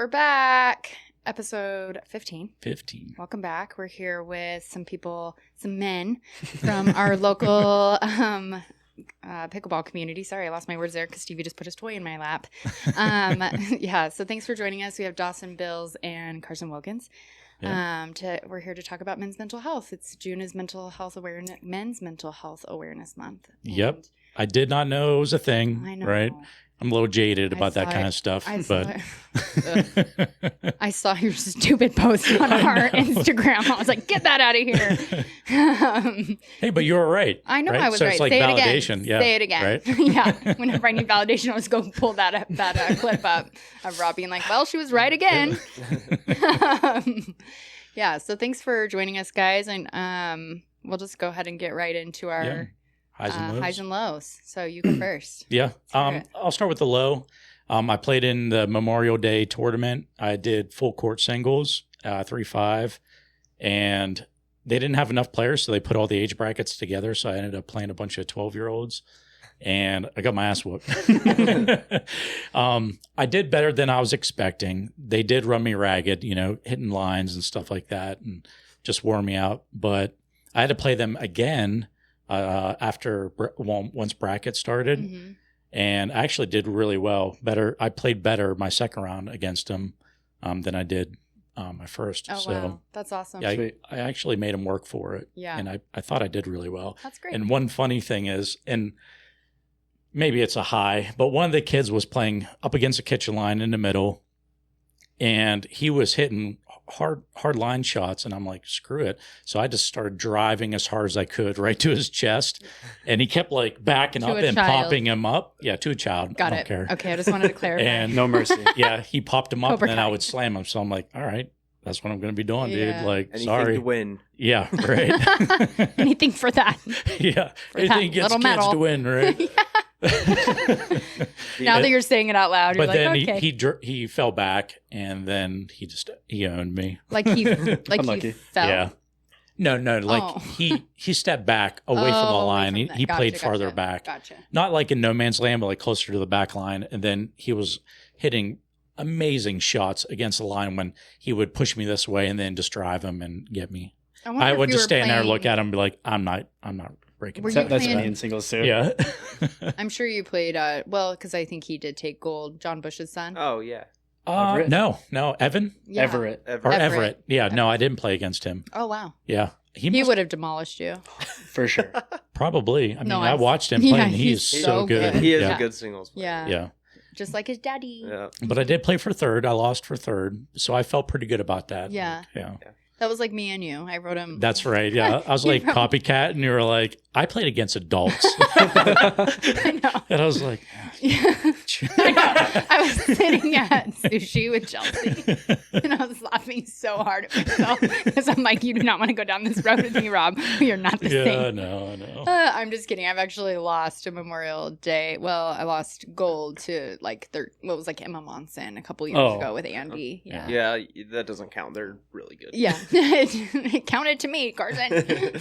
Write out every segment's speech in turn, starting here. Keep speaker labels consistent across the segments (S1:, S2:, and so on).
S1: we're back. Episode 15.
S2: 15.
S1: Welcome back. We're here with some men from our local pickleball community. Sorry, I lost my words there because Stevie just put his toy in my lap. So thanks for joining us. We have Dausen Bills and Carson Wilkins. Yeah. We're here to talk about men's mental health. June is Men's Mental Health Awareness Month.
S2: Yep. I did not know it was a thing.
S1: I know.
S2: Right? I'm a little jaded about that kind of stuff.
S1: I saw your stupid post on our Instagram. I was like, get that out of here.
S2: Hey, but you were right.
S1: I know
S2: right?
S1: I was
S2: so
S1: right.
S2: It's like
S1: Say
S2: validation.
S1: It again.
S2: Yeah.
S1: Say it again.
S2: Right?
S1: Yeah. Whenever I need validation, I always go pull that clip up of Rob being like, well, she was right again. Yeah. So thanks for joining us, guys. And we'll just go ahead and get right into our highs and lows. So you go first.
S2: Yeah. I'll start with the low. I played in the Memorial Day tournament. I did full court singles, 3-5, and they didn't have enough players, so they put all the age brackets together. So I ended up playing a bunch of 12-year-olds, and I got my ass whooped. I did better than I was expecting. They did run me ragged, hitting lines and stuff like that, and just wore me out. But I had to play them again once brackets started. Mm-hmm. And I actually did really well. I played better my second round against him than I did my first.
S1: Oh, so, wow. That's awesome.
S2: Yeah, I actually made him work for it.
S1: Yeah.
S2: And I thought I did really well.
S1: That's great.
S2: And one funny thing is, and maybe it's a high, but one of the kids was playing up against a kitchen line in the middle, and he was hitting hard line shots, and I'm like, screw it. So I just started driving as hard as I could right to his chest, and he kept like backing up and popping him up. Yeah, to a child.
S1: Got
S2: I
S1: it.
S2: don't care.
S1: Okay, I just wanted to clarify.
S2: And
S3: no mercy.
S2: Yeah, he popped him up,
S1: Cobra
S2: and then
S1: Kai.
S2: I would slam him. So I'm like, all right, that's what I'm going to be doing,
S1: Yeah.
S2: dude. Like,
S4: Anything
S2: sorry.
S4: to win.
S2: Yeah, right.
S1: Anything for that.
S2: Yeah,
S1: For
S2: anything
S1: that
S2: gets
S1: little
S2: kids
S1: medal.
S2: to win, right?
S1: Now that you're saying it out loud, you're
S2: But
S1: like,
S2: then
S1: okay.
S2: he fell back, and then he owned me.
S1: Like he
S3: Unlucky.
S1: fell.
S2: Yeah. No, like he stepped back away from the line. He played farther back.
S1: Gotcha.
S2: Not like in no man's land, but like closer to the back line. And then he was hitting amazing shots against the line when he would push me this way and then just drive him and get me. I would just stand there and look at him and be like, I'm not breaking.
S3: That's me in singles too.
S2: Yeah.
S1: I'm sure you played because I think he did take gold. John Bush's son.
S4: Oh, yeah.
S2: No, Evan?
S1: Yeah.
S3: Everett.
S2: Or Everett. Yeah, no, I didn't play against him.
S1: Oh, wow.
S2: Yeah.
S1: He would have demolished you.
S3: For sure.
S2: Probably. I mean,
S1: No,
S2: I watched him play, and he's so good.
S4: He is
S2: Yeah.
S4: a good singles player.
S1: Yeah.
S2: Yeah.
S1: Just like his daddy.
S4: Yeah.
S2: But I did play for third. I lost for third. So I felt pretty good about that.
S1: Yeah.
S2: Yeah.
S1: That was like me and you. I wrote him.
S2: That's right. Yeah. I was like copycat, and you were like, I played against adults.
S1: I know.
S2: And I was like,
S1: I know. I was sitting at sushi with Chelsea, and I was laughing so hard at myself because I'm like, you do not want to go down this road with me, Rob. We are not the
S2: yeah,
S1: same.
S2: no.
S1: I'm just kidding. I've actually lost a Memorial Day. Well, I lost gold to what was like Emma Monson a couple years ago with Andy. Yeah.
S4: Yeah, that doesn't count. They're really good.
S1: Yeah. It counted to me, Carson.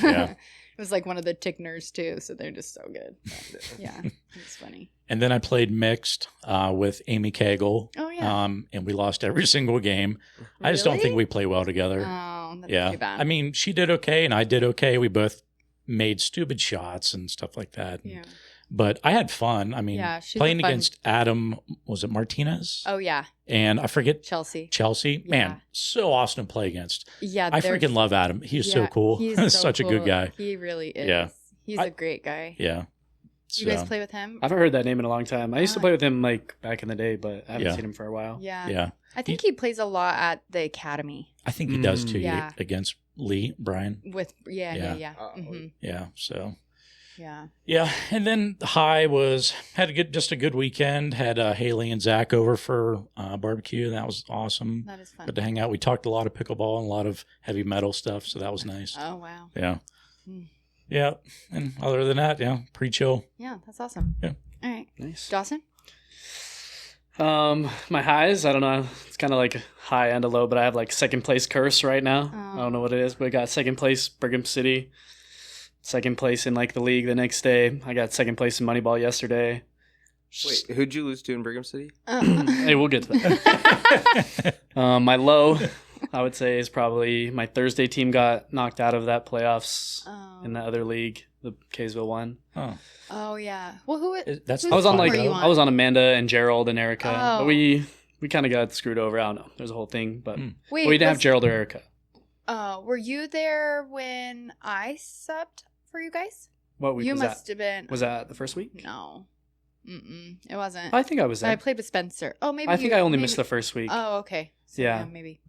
S2: Yeah.
S1: It was like one of the Tickners too, so they're just so good. But, yeah, it's funny.
S2: And then I played mixed with Amy Cagle.
S1: Oh yeah.
S2: And we lost every single game. I just don't
S1: Really?
S2: think we play well together.
S1: Oh, that's
S2: Yeah.
S1: too bad.
S2: I mean, she did okay, and I did okay. We both made stupid shots and stuff like that.
S1: yeah.
S2: But I had fun. I mean,
S1: Yeah, she's
S2: playing
S1: a fun-
S2: against Adam, was it Martinez?
S1: Oh yeah,
S2: And I forget
S1: Chelsea.
S2: Chelsea.
S1: Yeah.
S2: Man, so awesome to play against.
S1: Yeah,
S2: I freaking love Adam. He's so cool.
S1: He's so
S2: such a good
S1: cool.
S2: guy.
S1: He really is.
S2: Yeah.
S1: He's a great guy.
S2: Yeah.
S1: You guys play with him?
S3: I haven't heard that name in a long time. I used to play with him like back in the day, but I haven't
S2: Yeah.
S3: seen him for a while.
S1: Yeah.
S2: Yeah.
S1: I think he plays a lot at the academy
S2: I think he does too.
S1: Yeah.
S2: Against Brian.
S1: with
S2: Yeah.
S1: yeah.
S4: Oh.
S1: Mhm.
S2: Yeah. So.
S1: Yeah.
S2: Yeah, and then the high was had a good weekend. Had Haley and Zach over for barbecue, and that was awesome.
S1: That is fun.
S2: Good to hang out. We talked a lot of pickleball and a lot of heavy metal stuff, so that was nice.
S1: Oh wow.
S2: Yeah,
S1: Hmm.
S2: yeah. And other than that, yeah, pretty chill.
S1: Yeah, that's awesome.
S2: Yeah.
S1: All right.
S3: Nice.
S1: Dausen?
S3: My highs, I don't know. It's kind of like high and a low, but I have like second place curse right now.
S1: Oh.
S3: I don't know what it is, but I got second place Brigham City, second place in like the league the next day. I got second place in Moneyball yesterday.
S4: Wait, who'd you lose to in Brigham City?
S3: Hey, we'll get to that. My low, I would say, is probably my Thursday team got knocked out of that playoffs in the other league, the Kaysville one.
S1: Oh yeah. Well,
S2: That's
S1: whose
S3: I was on
S1: team were you
S3: I was on Amanda and Gerald and Erica,
S1: Oh.
S3: but we kind of got screwed over. I don't know. There's a whole thing, but
S1: Wait,
S3: we didn't have Gerald or Erica.
S1: Were you there when I subbed for you guys?
S3: What week
S1: You
S3: was
S1: must
S3: that?
S1: have been.
S3: Was that the first week?
S1: No. It wasn't.
S3: I think I was there.
S1: I played with Spencer. Oh, maybe.
S3: I think I only missed the first week.
S1: Oh, okay. So,
S3: Yeah.
S1: maybe.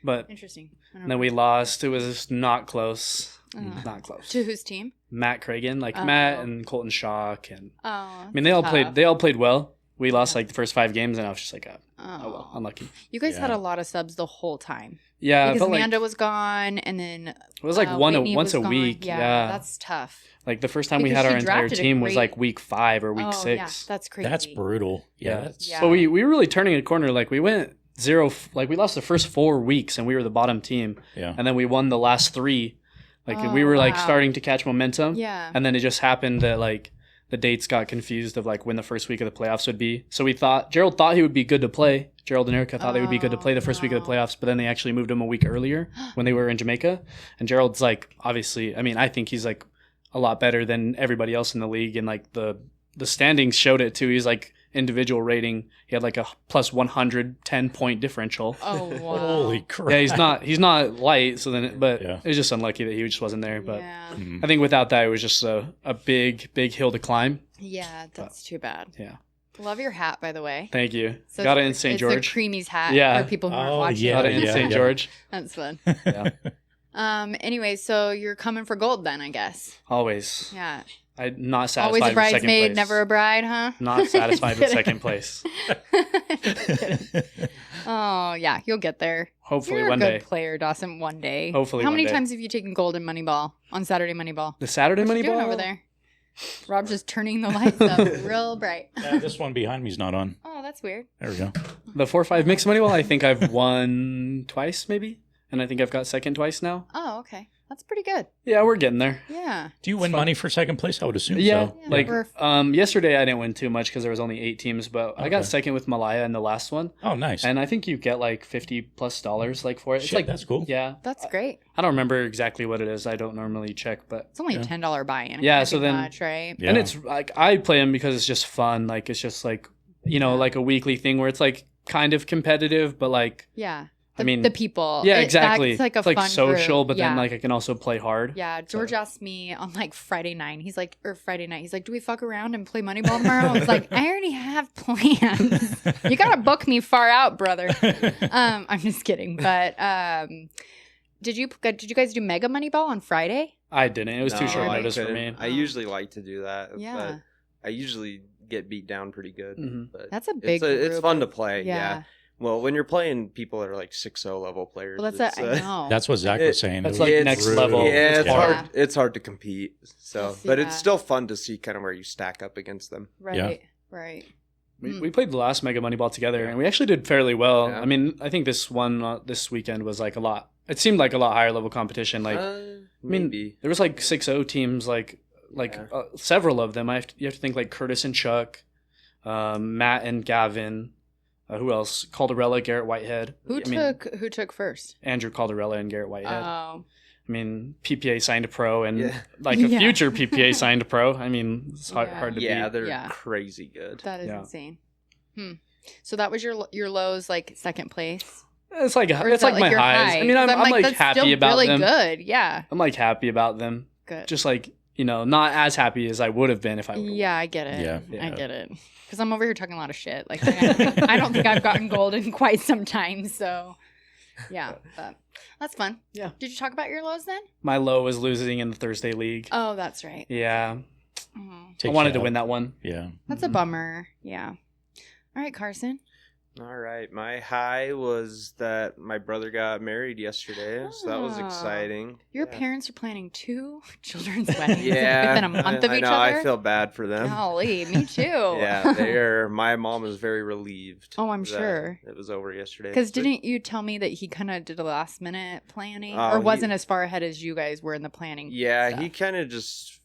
S3: But
S1: Interesting. I don't
S3: and then we lost. It was just not close. Not close.
S1: To whose team?
S3: Matt Cragen,
S1: Oh.
S3: Matt and Colton Shock, and
S1: Oh.
S3: I mean they all played well. We lost like the first 5 games, and I was just like, oh well, unlucky.
S1: You guys had
S2: Yeah.
S1: a lot of subs the whole time.
S3: Yeah,
S1: Because
S3: but
S1: Amanda was gone, and then
S3: it was like
S1: Whitney
S3: once a
S1: was gone.
S3: week. Yeah,
S1: That's tough.
S3: like the first time we
S1: Because
S3: had our
S1: she
S3: entire
S1: drafted a
S3: team was
S1: great-
S3: like week 5 or week 6.
S1: Yeah, that's crazy.
S2: That's brutal. Yeah.
S3: Yeah.
S1: Yeah.
S3: But we were really turning a corner. Like we went 0, like we lost the first 4 weeks, and we were the bottom team,
S2: Yeah.
S3: and then we won the last 3. Like
S1: Oh,
S3: we were like
S1: wow.
S3: starting to catch momentum.
S1: Yeah.
S3: And then it just happened that like the dates got confused of like when the first week of the playoffs would be. So Gerald thought he would be good to play. Gerald and Erica thought they would be good to play the first week of the playoffs, but then they actually moved him a week earlier when they were in Jamaica. And Gerald's like, obviously, I mean, I think he's like a lot better than everybody else in the league. And like the standings showed it too. He's like individual rating. He had like a plus 110 point differential.
S1: Oh wow.
S2: Holy crap.
S3: Yeah, he's not light. So then, but
S2: Yeah.
S3: it was just unlucky that he just wasn't there. But
S1: Yeah.
S2: Mhm.
S3: I think without that, it was just a big hill to climb.
S1: Yeah, that's too bad.
S3: Yeah.
S1: Love your hat, by the the
S3: Thank you.
S1: So
S3: Got it
S1: it's
S3: in St.
S1: It's
S3: George.
S1: the Creamies hat
S3: Yeah.
S1: for people who aren't
S2: Oh,
S1: watching.
S2: yeah,
S3: Got it in
S2: yeah,
S3: St.
S2: yeah.
S3: George.
S1: That's fun.
S3: Yeah.
S1: Anyway, so you're coming for gold then, I guess.
S3: Always.
S1: Yeah.
S3: I'm not satisfied
S1: Always a
S3: with second
S1: bridesmaid,
S3: place.
S1: never a bride, huh?
S3: Not satisfied with
S1: Kidding.
S3: second place.
S1: Oh, yeah, you'll get there.
S3: Hopefully
S1: You're
S3: one
S1: a good
S3: day.
S1: player, Dawson, one day.
S3: Hopefully
S1: How
S3: one
S1: many
S3: day.
S1: times have you taken gold in Moneyball on Saturday Moneyball?
S3: The Saturday
S1: What
S3: money
S1: you doing
S3: ball
S1: over there? Rob's just turning the lights up real bright.
S2: This one behind me's not on.
S1: Oh, that's weird.
S2: There we go.
S3: The 4-5 mixed money ball. I think I've won twice, maybe, and I think I've got second twice now.
S1: Oh, okay. That's pretty good.
S3: Yeah, we're getting there.
S1: Yeah.
S2: Do you win money for second place? I would assume
S3: Yeah,
S2: so.
S1: Yeah,
S3: like
S1: we're-
S3: yesterday I didn't win too much because there was only 8 teams, but I got
S2: Okay.
S3: second with Malaya in the last one,
S2: Oh, nice.
S3: and I think you get like $50+ like for it. It's
S2: Shit,
S3: like
S2: that's cool.
S3: Yeah,
S1: That's great.
S3: I don't remember exactly what it is. I don't normally check, but
S1: It's only
S2: Yeah.
S1: a $10 buy-in. It
S3: Yeah,
S1: can't
S3: so
S1: be
S3: then-
S1: much, right?
S2: Yeah.
S3: and it's like I play them because it's just fun. Like it's just like like a weekly thing where it's like kind of competitive, but like
S1: Yeah.
S3: I mean,
S1: the people.
S3: yeah, exactly.
S1: It's like a
S3: it's like
S1: fun
S3: social,
S1: group.
S3: but
S1: Yeah.
S3: then like I can also play hard.
S1: Yeah, George asked me on like Friday night. He's like, do we fuck around and play Moneyball tomorrow? I was like, I already have plans. You gotta book me far out, brother. I'm just kidding. But did you guys do Mega Moneyball on Friday?
S3: I didn't. It was too
S4: No,
S3: short
S4: I
S3: notice for
S4: couldn't.
S3: me.
S4: I usually like to do that.
S1: Yeah.
S4: But I usually get beat down pretty good.
S3: Mhm.
S4: But
S1: That's a big
S4: it's
S1: group.
S4: fun to play.
S1: Yeah.
S4: Yeah. Well, when you're playing people that are like 6-0 level players.
S1: Well, that's
S4: it's,
S1: I know.
S2: That's what Zach was saying.
S3: That's
S2: It was
S3: like next
S2: brutal.
S3: level.
S4: Yeah, it's
S1: Yeah.
S4: hard. It's hard to compete. So,
S1: I see
S4: but it's
S1: that.
S4: still fun to see kind of where you stack up against them.
S1: right. Right.
S3: We played the last Mega Moneyball together, and we actually did fairly well.
S4: Yeah.
S3: I mean, I think this one this weekend was like a lot. It seemed like a lot higher level competition. Like mean,
S4: maybe.
S3: there was like 6-0 teams, like
S4: Yeah.
S3: several of them. You have to think like Curtis and Chuck, Matt and Gavin. Who else? Calderella, Garrett Whitehead.
S1: Who took first?
S3: Andrew Calderella and Garrett Whitehead.
S1: Oh.
S3: I mean, PPA signed a pro, and
S4: Yeah.
S3: like a
S1: Yeah.
S3: future PPA signed a pro. I mean, it's hard to
S4: Yeah,
S3: beat.
S4: they're
S1: Yeah.
S4: crazy good.
S1: That is
S3: Yeah.
S1: insane. So that was your lows, like second place.
S3: It's like
S1: Or is
S3: it's
S1: that,
S3: like my
S1: your
S3: highs.
S1: high?
S3: I mean,
S1: 'Cause
S3: I'm like
S1: that's
S3: happy
S1: still
S3: about
S1: really
S3: them.
S1: good. Yeah.
S3: I'm like happy about them.
S1: Good.
S3: Just like not as happy as I would have been if I.
S1: Yeah, I get it.
S2: Yeah.
S1: I get it. Because I'm over here talking a lot of shit. Like, I don't think I've gotten gold in quite some time. So, yeah, but that's fun.
S3: Yeah.
S1: Did you talk about your lows then?
S3: My low was losing in the Thursday league.
S1: Oh, that's right.
S3: Yeah,
S1: Oh,
S2: Takes
S3: I wanted
S2: you
S3: to
S2: out.
S3: win that one.
S2: Yeah.
S1: that's a bummer. Yeah. All right, Carson.
S4: All right. My high was that my brother got married yesterday. So that was
S1: Oh.
S4: exciting.
S1: Your
S4: Yeah.
S1: parents are planning 2 children's weddings
S4: Yeah.
S1: within a month of
S4: I
S1: each
S4: know,
S1: other.
S4: I feel bad for them.
S1: Golly, me too.
S4: Yeah, my mom was very relieved.
S1: Oh, I'm
S4: that
S1: sure.
S4: It was over yesterday.
S1: Because
S4: But-
S1: didn't you tell me that he kind of did a last minute planning,
S4: Oh,
S1: or wasn't as far ahead as you guys were in the planning?
S4: Yeah,
S1: stuff?
S4: he kind of just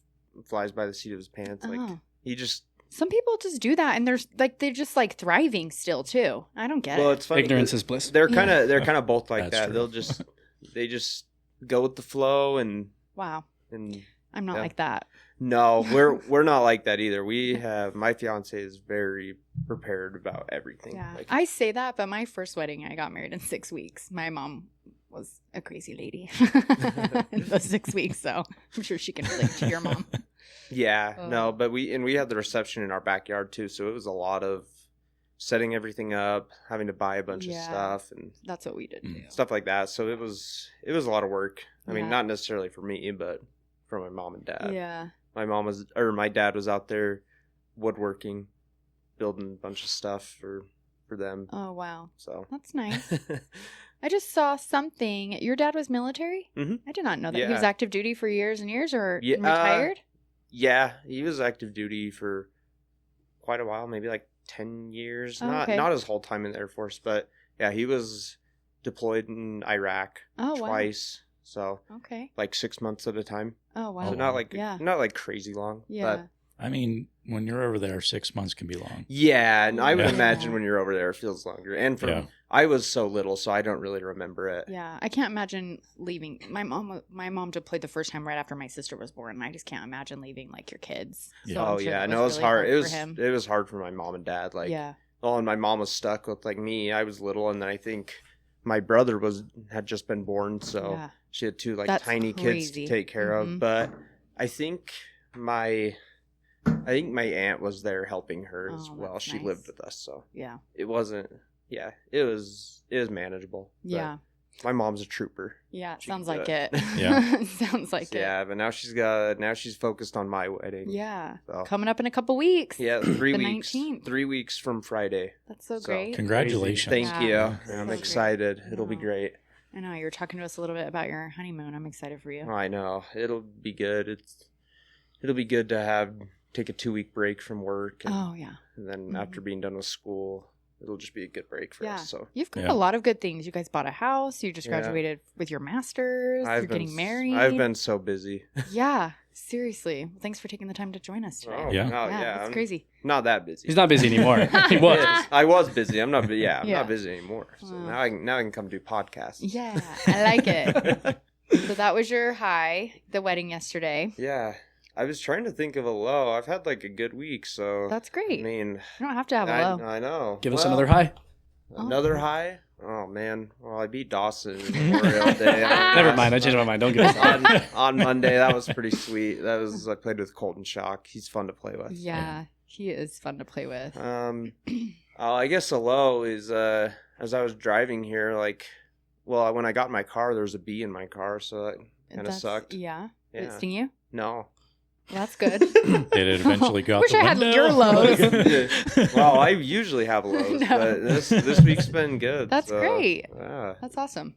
S4: flies by the seat of his pants. Like
S1: Oh.
S4: he just
S1: Some people just do that, and they're just like thriving still too. I don't get
S4: Well,
S1: it.
S4: it's funny.
S3: Ignorance is bliss.
S4: They're kind of both like
S2: That's
S4: that.
S2: true.
S4: They just go with the flow and
S1: Wow,
S4: and
S1: I'm not
S4: yeah.
S1: like that.
S4: no, we're not like that either. My fiance is very prepared about everything.
S1: Yeah,
S4: Like,
S1: I say that, but my first wedding, I got married in 6 weeks. My mom was a crazy lady in those 6 weeks, so I'm sure she can relate to your mom.
S4: yeah, no, but we had the reception in our backyard too, so it was a lot of setting everything up, having to buy a bunch of
S1: Yeah.
S4: stuff and
S1: That's what we did too.
S4: stuff like that. So it was a lot of work. I mean,
S1: Yeah.
S4: not necessarily for me, but for my mom and dad.
S1: Yeah.
S4: My dad was out there woodworking, building a bunch of stuff for them.
S1: Oh wow,
S4: So
S1: that's nice. I just saw something. Your dad was military?
S4: Mhm.
S1: I did not know that. He
S4: Yeah.
S1: was active duty for years and years, or
S4: Yeah,
S1: retired?
S4: yeah, he was active duty for quite a while, maybe like 10 years.
S1: Oh, okay.
S4: Not his whole time in the Air Force, but yeah, he was deployed in Iraq
S1: Oh wow.
S4: twice. So
S1: Okay.
S4: like 6 months at a time.
S1: Oh wow.
S4: So not like
S1: Yeah.
S4: not like crazy long.
S1: Yeah.
S4: But
S2: I mean, when you're over there, 6 months can be long.
S4: yeah, and I would
S2: Yeah.
S4: imagine when you're over there it feels longer. And I was so little, so I don't really remember it.
S1: Yeah, I can't imagine leaving. My mom deployed the first time right after my sister was born, and I just can't imagine leaving like your kids.
S2: Yeah.
S1: So I'm
S4: Oh
S1: sure
S4: yeah,
S1: that
S4: no, it was
S1: really
S4: hard.
S1: for him.
S4: It was hard for my mom and dad. Like,
S1: Yeah.
S4: oh, and my mom was stuck with like me. I was little, and then I think my brother had just been born, so
S1: Yeah.
S4: she had two like
S1: That's
S4: tiny kids
S1: crazy.
S4: to take care
S1: Mhm.
S4: of. But I think my aunt was there helping her as
S1: Oh,
S4: well.
S1: that's
S4: She
S1: nice.
S4: lived with us, so
S1: Yeah.
S4: it wasn't. Yeah, it was manageable. But
S1: Yeah.
S4: my mom's a trooper.
S1: Yeah. It
S4: She
S1: sounds
S4: can
S1: like
S4: do
S1: it.
S4: it.
S2: Yeah.
S1: Sounds like it.
S4: Yeah, but now she's focused on my wedding.
S1: Yeah.
S4: So.
S1: Coming up in a couple weeks.
S4: Yeah, 3
S1: The
S4: weeks.
S1: 19th.
S4: 3 weeks from Friday.
S1: That's so
S4: So,
S1: great.
S2: Congratulations.
S4: Thank
S1: Yeah.
S4: you.
S1: So
S4: I'm
S1: great.
S4: excited. It'll be
S1: Yeah.
S4: great.
S1: I know you were talking to us a little bit about your honeymoon. I'm excited for you.
S4: I know. It'll be good. It'll be good to take a 2-week break from work and,
S1: Oh yeah.
S4: and then
S1: Mhm.
S4: after being done with school, it'll just be a good break for
S1: Yeah.
S4: us. So
S1: You've got
S2: Yeah.
S1: a lot of good things. You guys bought a house. You just
S4: Yeah.
S1: graduated with your master's. You're getting married.
S4: I've been so busy.
S1: Yeah. Seriously. Thanks for taking the time to join us today.
S4: Oh,
S2: Yeah.
S4: no,
S1: yeah, it's
S4: I'm
S1: crazy.
S4: Not that busy.
S3: He's not busy anymore. He was.
S1: Yeah.
S4: I was busy. I'm not. Yeah, I'm
S1: Yeah.
S4: not busy anymore. So
S1: Wow.
S4: now I can come do podcasts.
S1: Yeah, I like it. So that was your high, the wedding yesterday.
S4: Yeah. I was trying to think of a low. I've had like a good week, so
S1: That's
S4: I
S1: great.
S4: mean,
S1: You don't have to have a low.
S4: I know.
S3: Give us
S4: Well,
S3: another high.
S4: Another high? Oh man. Well, I beat Dawson Memorial Day.
S3: Never mind. I changed my mind. Don't give us that.
S4: on Monday. That was pretty sweet. I played with Colton Shock. He's fun to play with.
S1: Yeah, he is fun to play with.
S4: I guess a low is as I was driving here, when I got in my car, there was a bee in my car, so that kind of
S1: That's-
S4: sucked.
S1: Yeah. Did it
S4: Yeah.
S1: sting you?
S4: No.
S1: Well, that's good.
S2: Did it eventually go out
S1: Wish
S2: the
S1: I had
S2: window?
S1: your lows.
S4: Well, I usually have lows,
S1: No.
S4: but this week's been good.
S1: That's
S4: so,
S1: great.
S4: Yeah.
S1: That's awesome.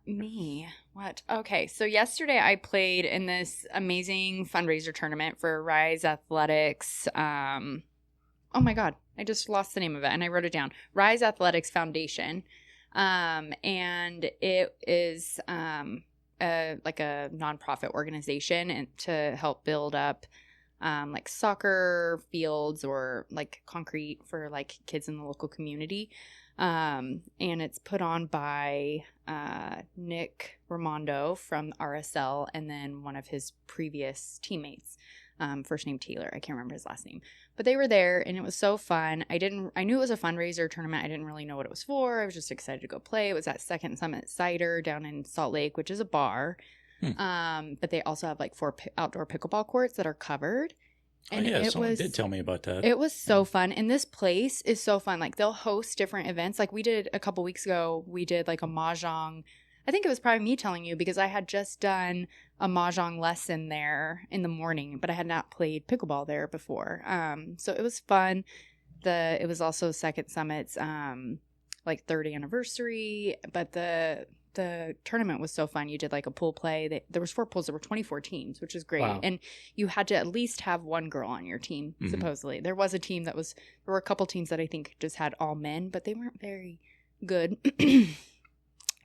S1: Me. What? Okay, so yesterday I played in this amazing fundraiser tournament for Rise Athletics. Oh my God, I just lost the name of it and I wrote it down. Rise Athletics Foundation. And it is like a nonprofit organization and to help build up like soccer fields or like concrete for like kids in the local community. And it's put on by Nick Raimondo from RSL and then one of his previous teammates, first name Taylor. I can't remember his last name. But they were there and it was so fun. I knew it was a fundraiser tournament. I didn't really know what it was for. I was just excited to go play. It was at Second Summit Cider down in Salt Lake, which is a bar. But they also have like 4 outdoor pickleball courts that are covered. And
S2: someone did tell me about that.
S1: It was so fun. And this place is so fun. Like they'll host different events. Like we did a couple weeks ago, we did like a mahjong. I think it was probably me telling you because I had just done a mahjong lesson there in the morning, but I had not played pickleball there before. So it was fun. It was also Second Summit's like 3rd anniversary, but the tournament was so fun. You did like a pool play. There was 4 pools. There were 24 teams, which is great.
S3: Wow.
S1: And you had to at least have one girl on your team,
S2: Mhm.
S1: supposedly. There was a team there were a couple teams that I think just had all men, but they weren't very good.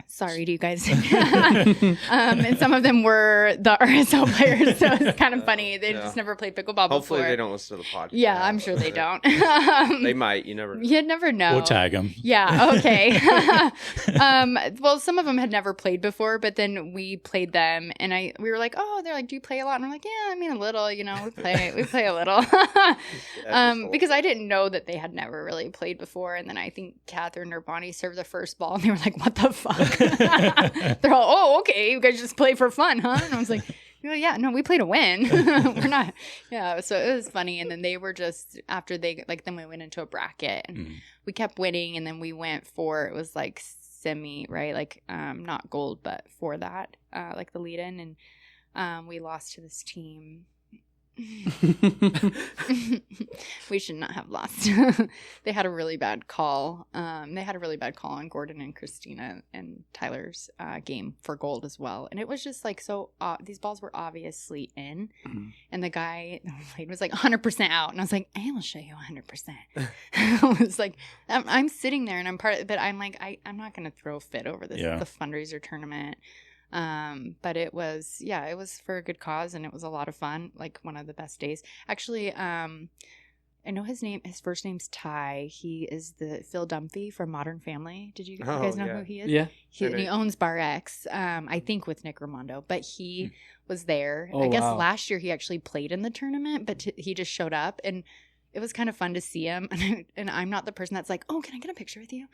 S1: Sorry to you guys. And some of them were the RSL players, so it's kind of funny. They just never played pickleball
S4: Hopefully
S1: before.
S4: they don't listen to the podcast.
S1: Yeah, I'm sure they don't.
S4: They might. You never know.
S1: You'd never know.
S2: We'll tag them.
S1: Yeah, okay. Well, some of them had never played before, but then we played them, and we were like, oh, they're like, do you play a lot? And I'm like, yeah, I mean, a little, you know, we play a little. Because I didn't know that they had never really played before, and then I think Catherine or Bonnie served the first ball, and they were like, what the fuck? They're all, oh, okay, you guys just play for fun, huh? And I was like, yeah, no, we play to win. We're not. Yeah, so it was funny. And then they were just, after they, like, then we went into a bracket and we kept winning. And then we went for, it was like semi, right? Like, not gold, but for that, like the lead in. And we lost to this team. We should not have lost. They had a really bad call. They had a really bad call on Gordon and Christina and Tyler's game for gold as well. And it was just like, so these balls were obviously in, and the guy was like 100% out. And I was like, I will show you 100%. I was like, I'm sitting there and I'm part of it, but I'm like, I'm not going to throw a fit over this, the fundraiser tournament. But it was for a good cause, and it was a lot of fun. Like one of the best days. Actually, I know his first name's Ty. He is the Phil Dunphy from Modern Family. Did you guys know who he is?
S3: Yeah.
S1: He owns Bar X, I think with Nick Raimondo, but he was there. I guess last year he actually played in the tournament, but he just showed up, and it was kind of fun to see him. And I'm not the person that's like, oh, can I get a picture with you?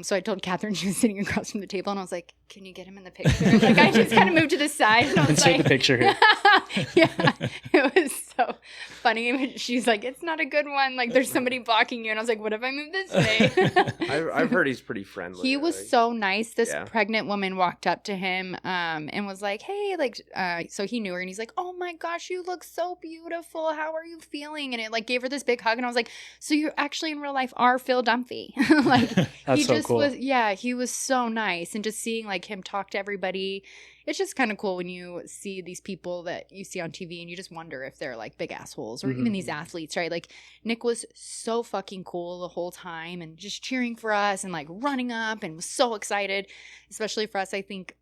S1: So I told Catherine, she was sitting across from the table, and I was like, can you get him in the picture? Like, I just kind of moved to the side. And I was
S3: Insert
S1: like,
S3: the picture here.
S1: Yeah, it was so funny. She's like, it's not a good one. Like, there's somebody blocking you. And I was like, what if I move this way?
S4: I've heard he's pretty friendly.
S1: He was so nice. This pregnant woman walked up to him and was like, hey, like, so he knew her, and he's like, oh my gosh, you look so beautiful. How are you feeling? And it like gave her this big hug, and I was like, so you actually in real life are Phil Dunphy. Like,
S3: that's
S1: he
S3: so
S1: just
S3: cool.
S1: was, he was so nice. And just seeing like him talk to everybody, it's just kind of cool when you see these people that you see on TV and you just wonder if they're like big assholes or even these athletes, right? Like Nick was so fucking cool the whole time and just cheering for us and like running up and was so excited, especially for us. I think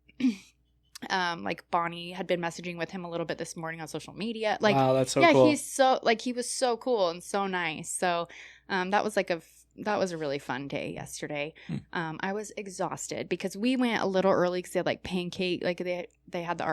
S1: like Bonnie had been messaging with him a little bit this morning on social media. Like,
S3: wow, that's so cool.
S1: He's so like, he was so cool and so nice. So that was like that was a really fun day yesterday. I was exhausted because we went a little early because they had like pancake, like they had the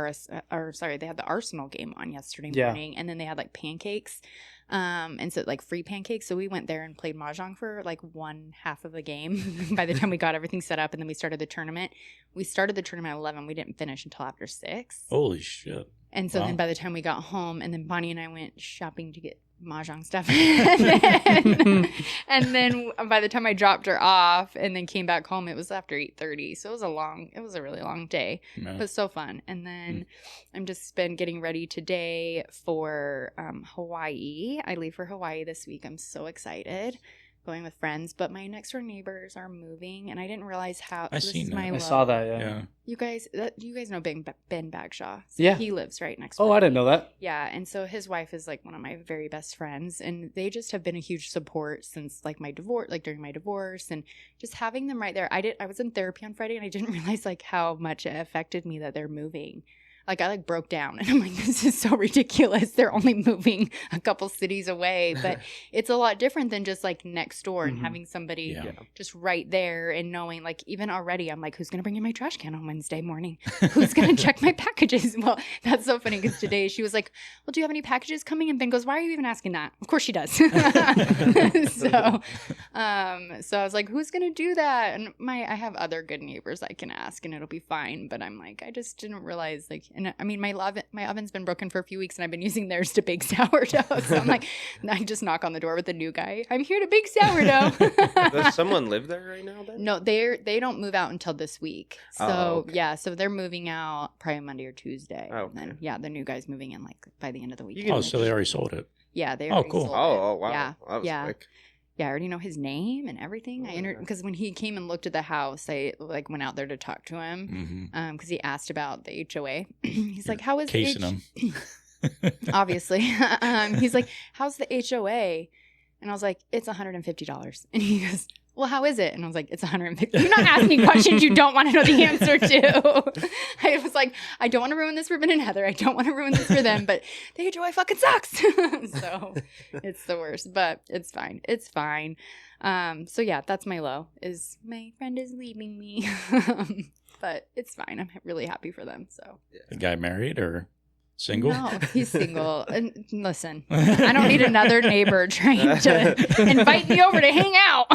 S1: Arsenal game on yesterday morning, and then they had like pancakes, and so like free pancakes. So we went there and played mahjong for like one half of the game. By the time we got everything set up, and then we started the tournament. We started the tournament at 11. We didn't finish until after 6.
S2: Holy shit!
S1: And so then by the time we got home, and then Bonnie and I went shopping to get mahjong stuff, and then by the time I dropped her off and then came back home, it was after 8:30. So it was a really long day, but so fun. And then I'm just been getting ready today for Hawaii. I leave for Hawaii this week. I'm so excited. Going with friends, but my next door neighbors are moving, and I didn't realize how.
S2: I
S3: saw that. Yeah.
S1: You guys know Ben Bagshaw. So
S3: yeah,
S1: he lives right next door.
S3: Oh, I didn't know that.
S1: Yeah, and so his wife is like one of my very best friends, and they just have been a huge support since like my divorce, like during my divorce, and just having them right there. I was in therapy on Friday, and I didn't realize like how much it affected me that they're moving. Like, I like broke down and I'm like, this is so ridiculous. They're only moving a couple cities away, but it's a lot different than just like next door and having somebody just right there and knowing, like, even already I'm like, who's going to bring in my trash can on Wednesday morning? Who's going to check my packages? Well, that's so funny because today she was like, well, do you have any packages coming? And Ben goes, why are you even asking that? Of course she does. So I was like, who's going to do that? And I have other good neighbors I can ask and it'll be fine. But I'm like, I just didn't realize, like, and I mean, my oven's been broken for a few weeks and I've been using theirs to bake sourdough. So I'm like, I just knock on the door with the new guy. I'm here to bake sourdough.
S4: Does someone live there right now then?
S1: No, they don't move out until this week. So
S4: okay.
S1: So they're moving out probably Monday or Tuesday.
S4: Oh, okay.
S1: And then the new guy's moving in like by the end of the week.
S2: So they already sold it.
S1: Yeah, they already
S2: cool.
S1: sold it.
S4: Oh, wow.
S1: Yeah.
S4: That was quick.
S1: Yeah, I already know his name and everything. Because when he came and looked at the house, I like went out there to talk to him because he asked about the HOA. He's like, "How is
S2: casing him?"
S1: Obviously, he's like, "How's the HOA?" And I was like, "It's $150." And he goes, well, how is it? And I was like, it's 150. You're not asking me questions you don't want to know the answer to. I was like, I don't want to ruin this for Ben and Heather. I don't want to ruin this for them, but the HOI fucking sucks. So it's the worst, but it's fine. It's fine. So yeah, that's my low, is my friend is leaving me. But it's fine. I'm really happy for them. So
S2: The guy married or single?
S1: no, he's single. And listen, I don't need another neighbor trying to invite me over to hang out.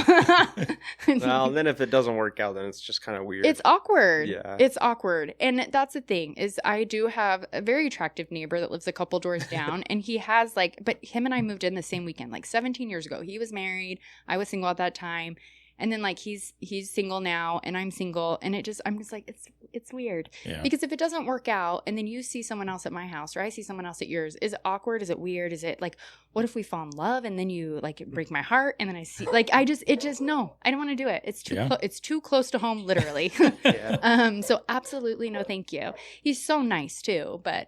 S4: Well, and then if it doesn't work out, then it's just kind of weird.
S1: It's awkward.
S4: Yeah.
S1: It's awkward. And that's the thing, is I do have a very attractive neighbor that lives a couple doors down, and he has but him and I moved in the same weekend, 17 years ago. He was married. I was single at that time. And then he's single now and I'm single, and I'm just like, it's weird.
S2: Yeah.
S1: Because if it doesn't work out and then you see someone else at my house or I see someone else at yours, is it awkward? Is it weird? Is it what if we fall in love and then you break my heart and then I see no, I don't want to do it. It's too it's too close to home, literally.
S4: Yeah.
S1: So absolutely no thank you. He's so nice too, but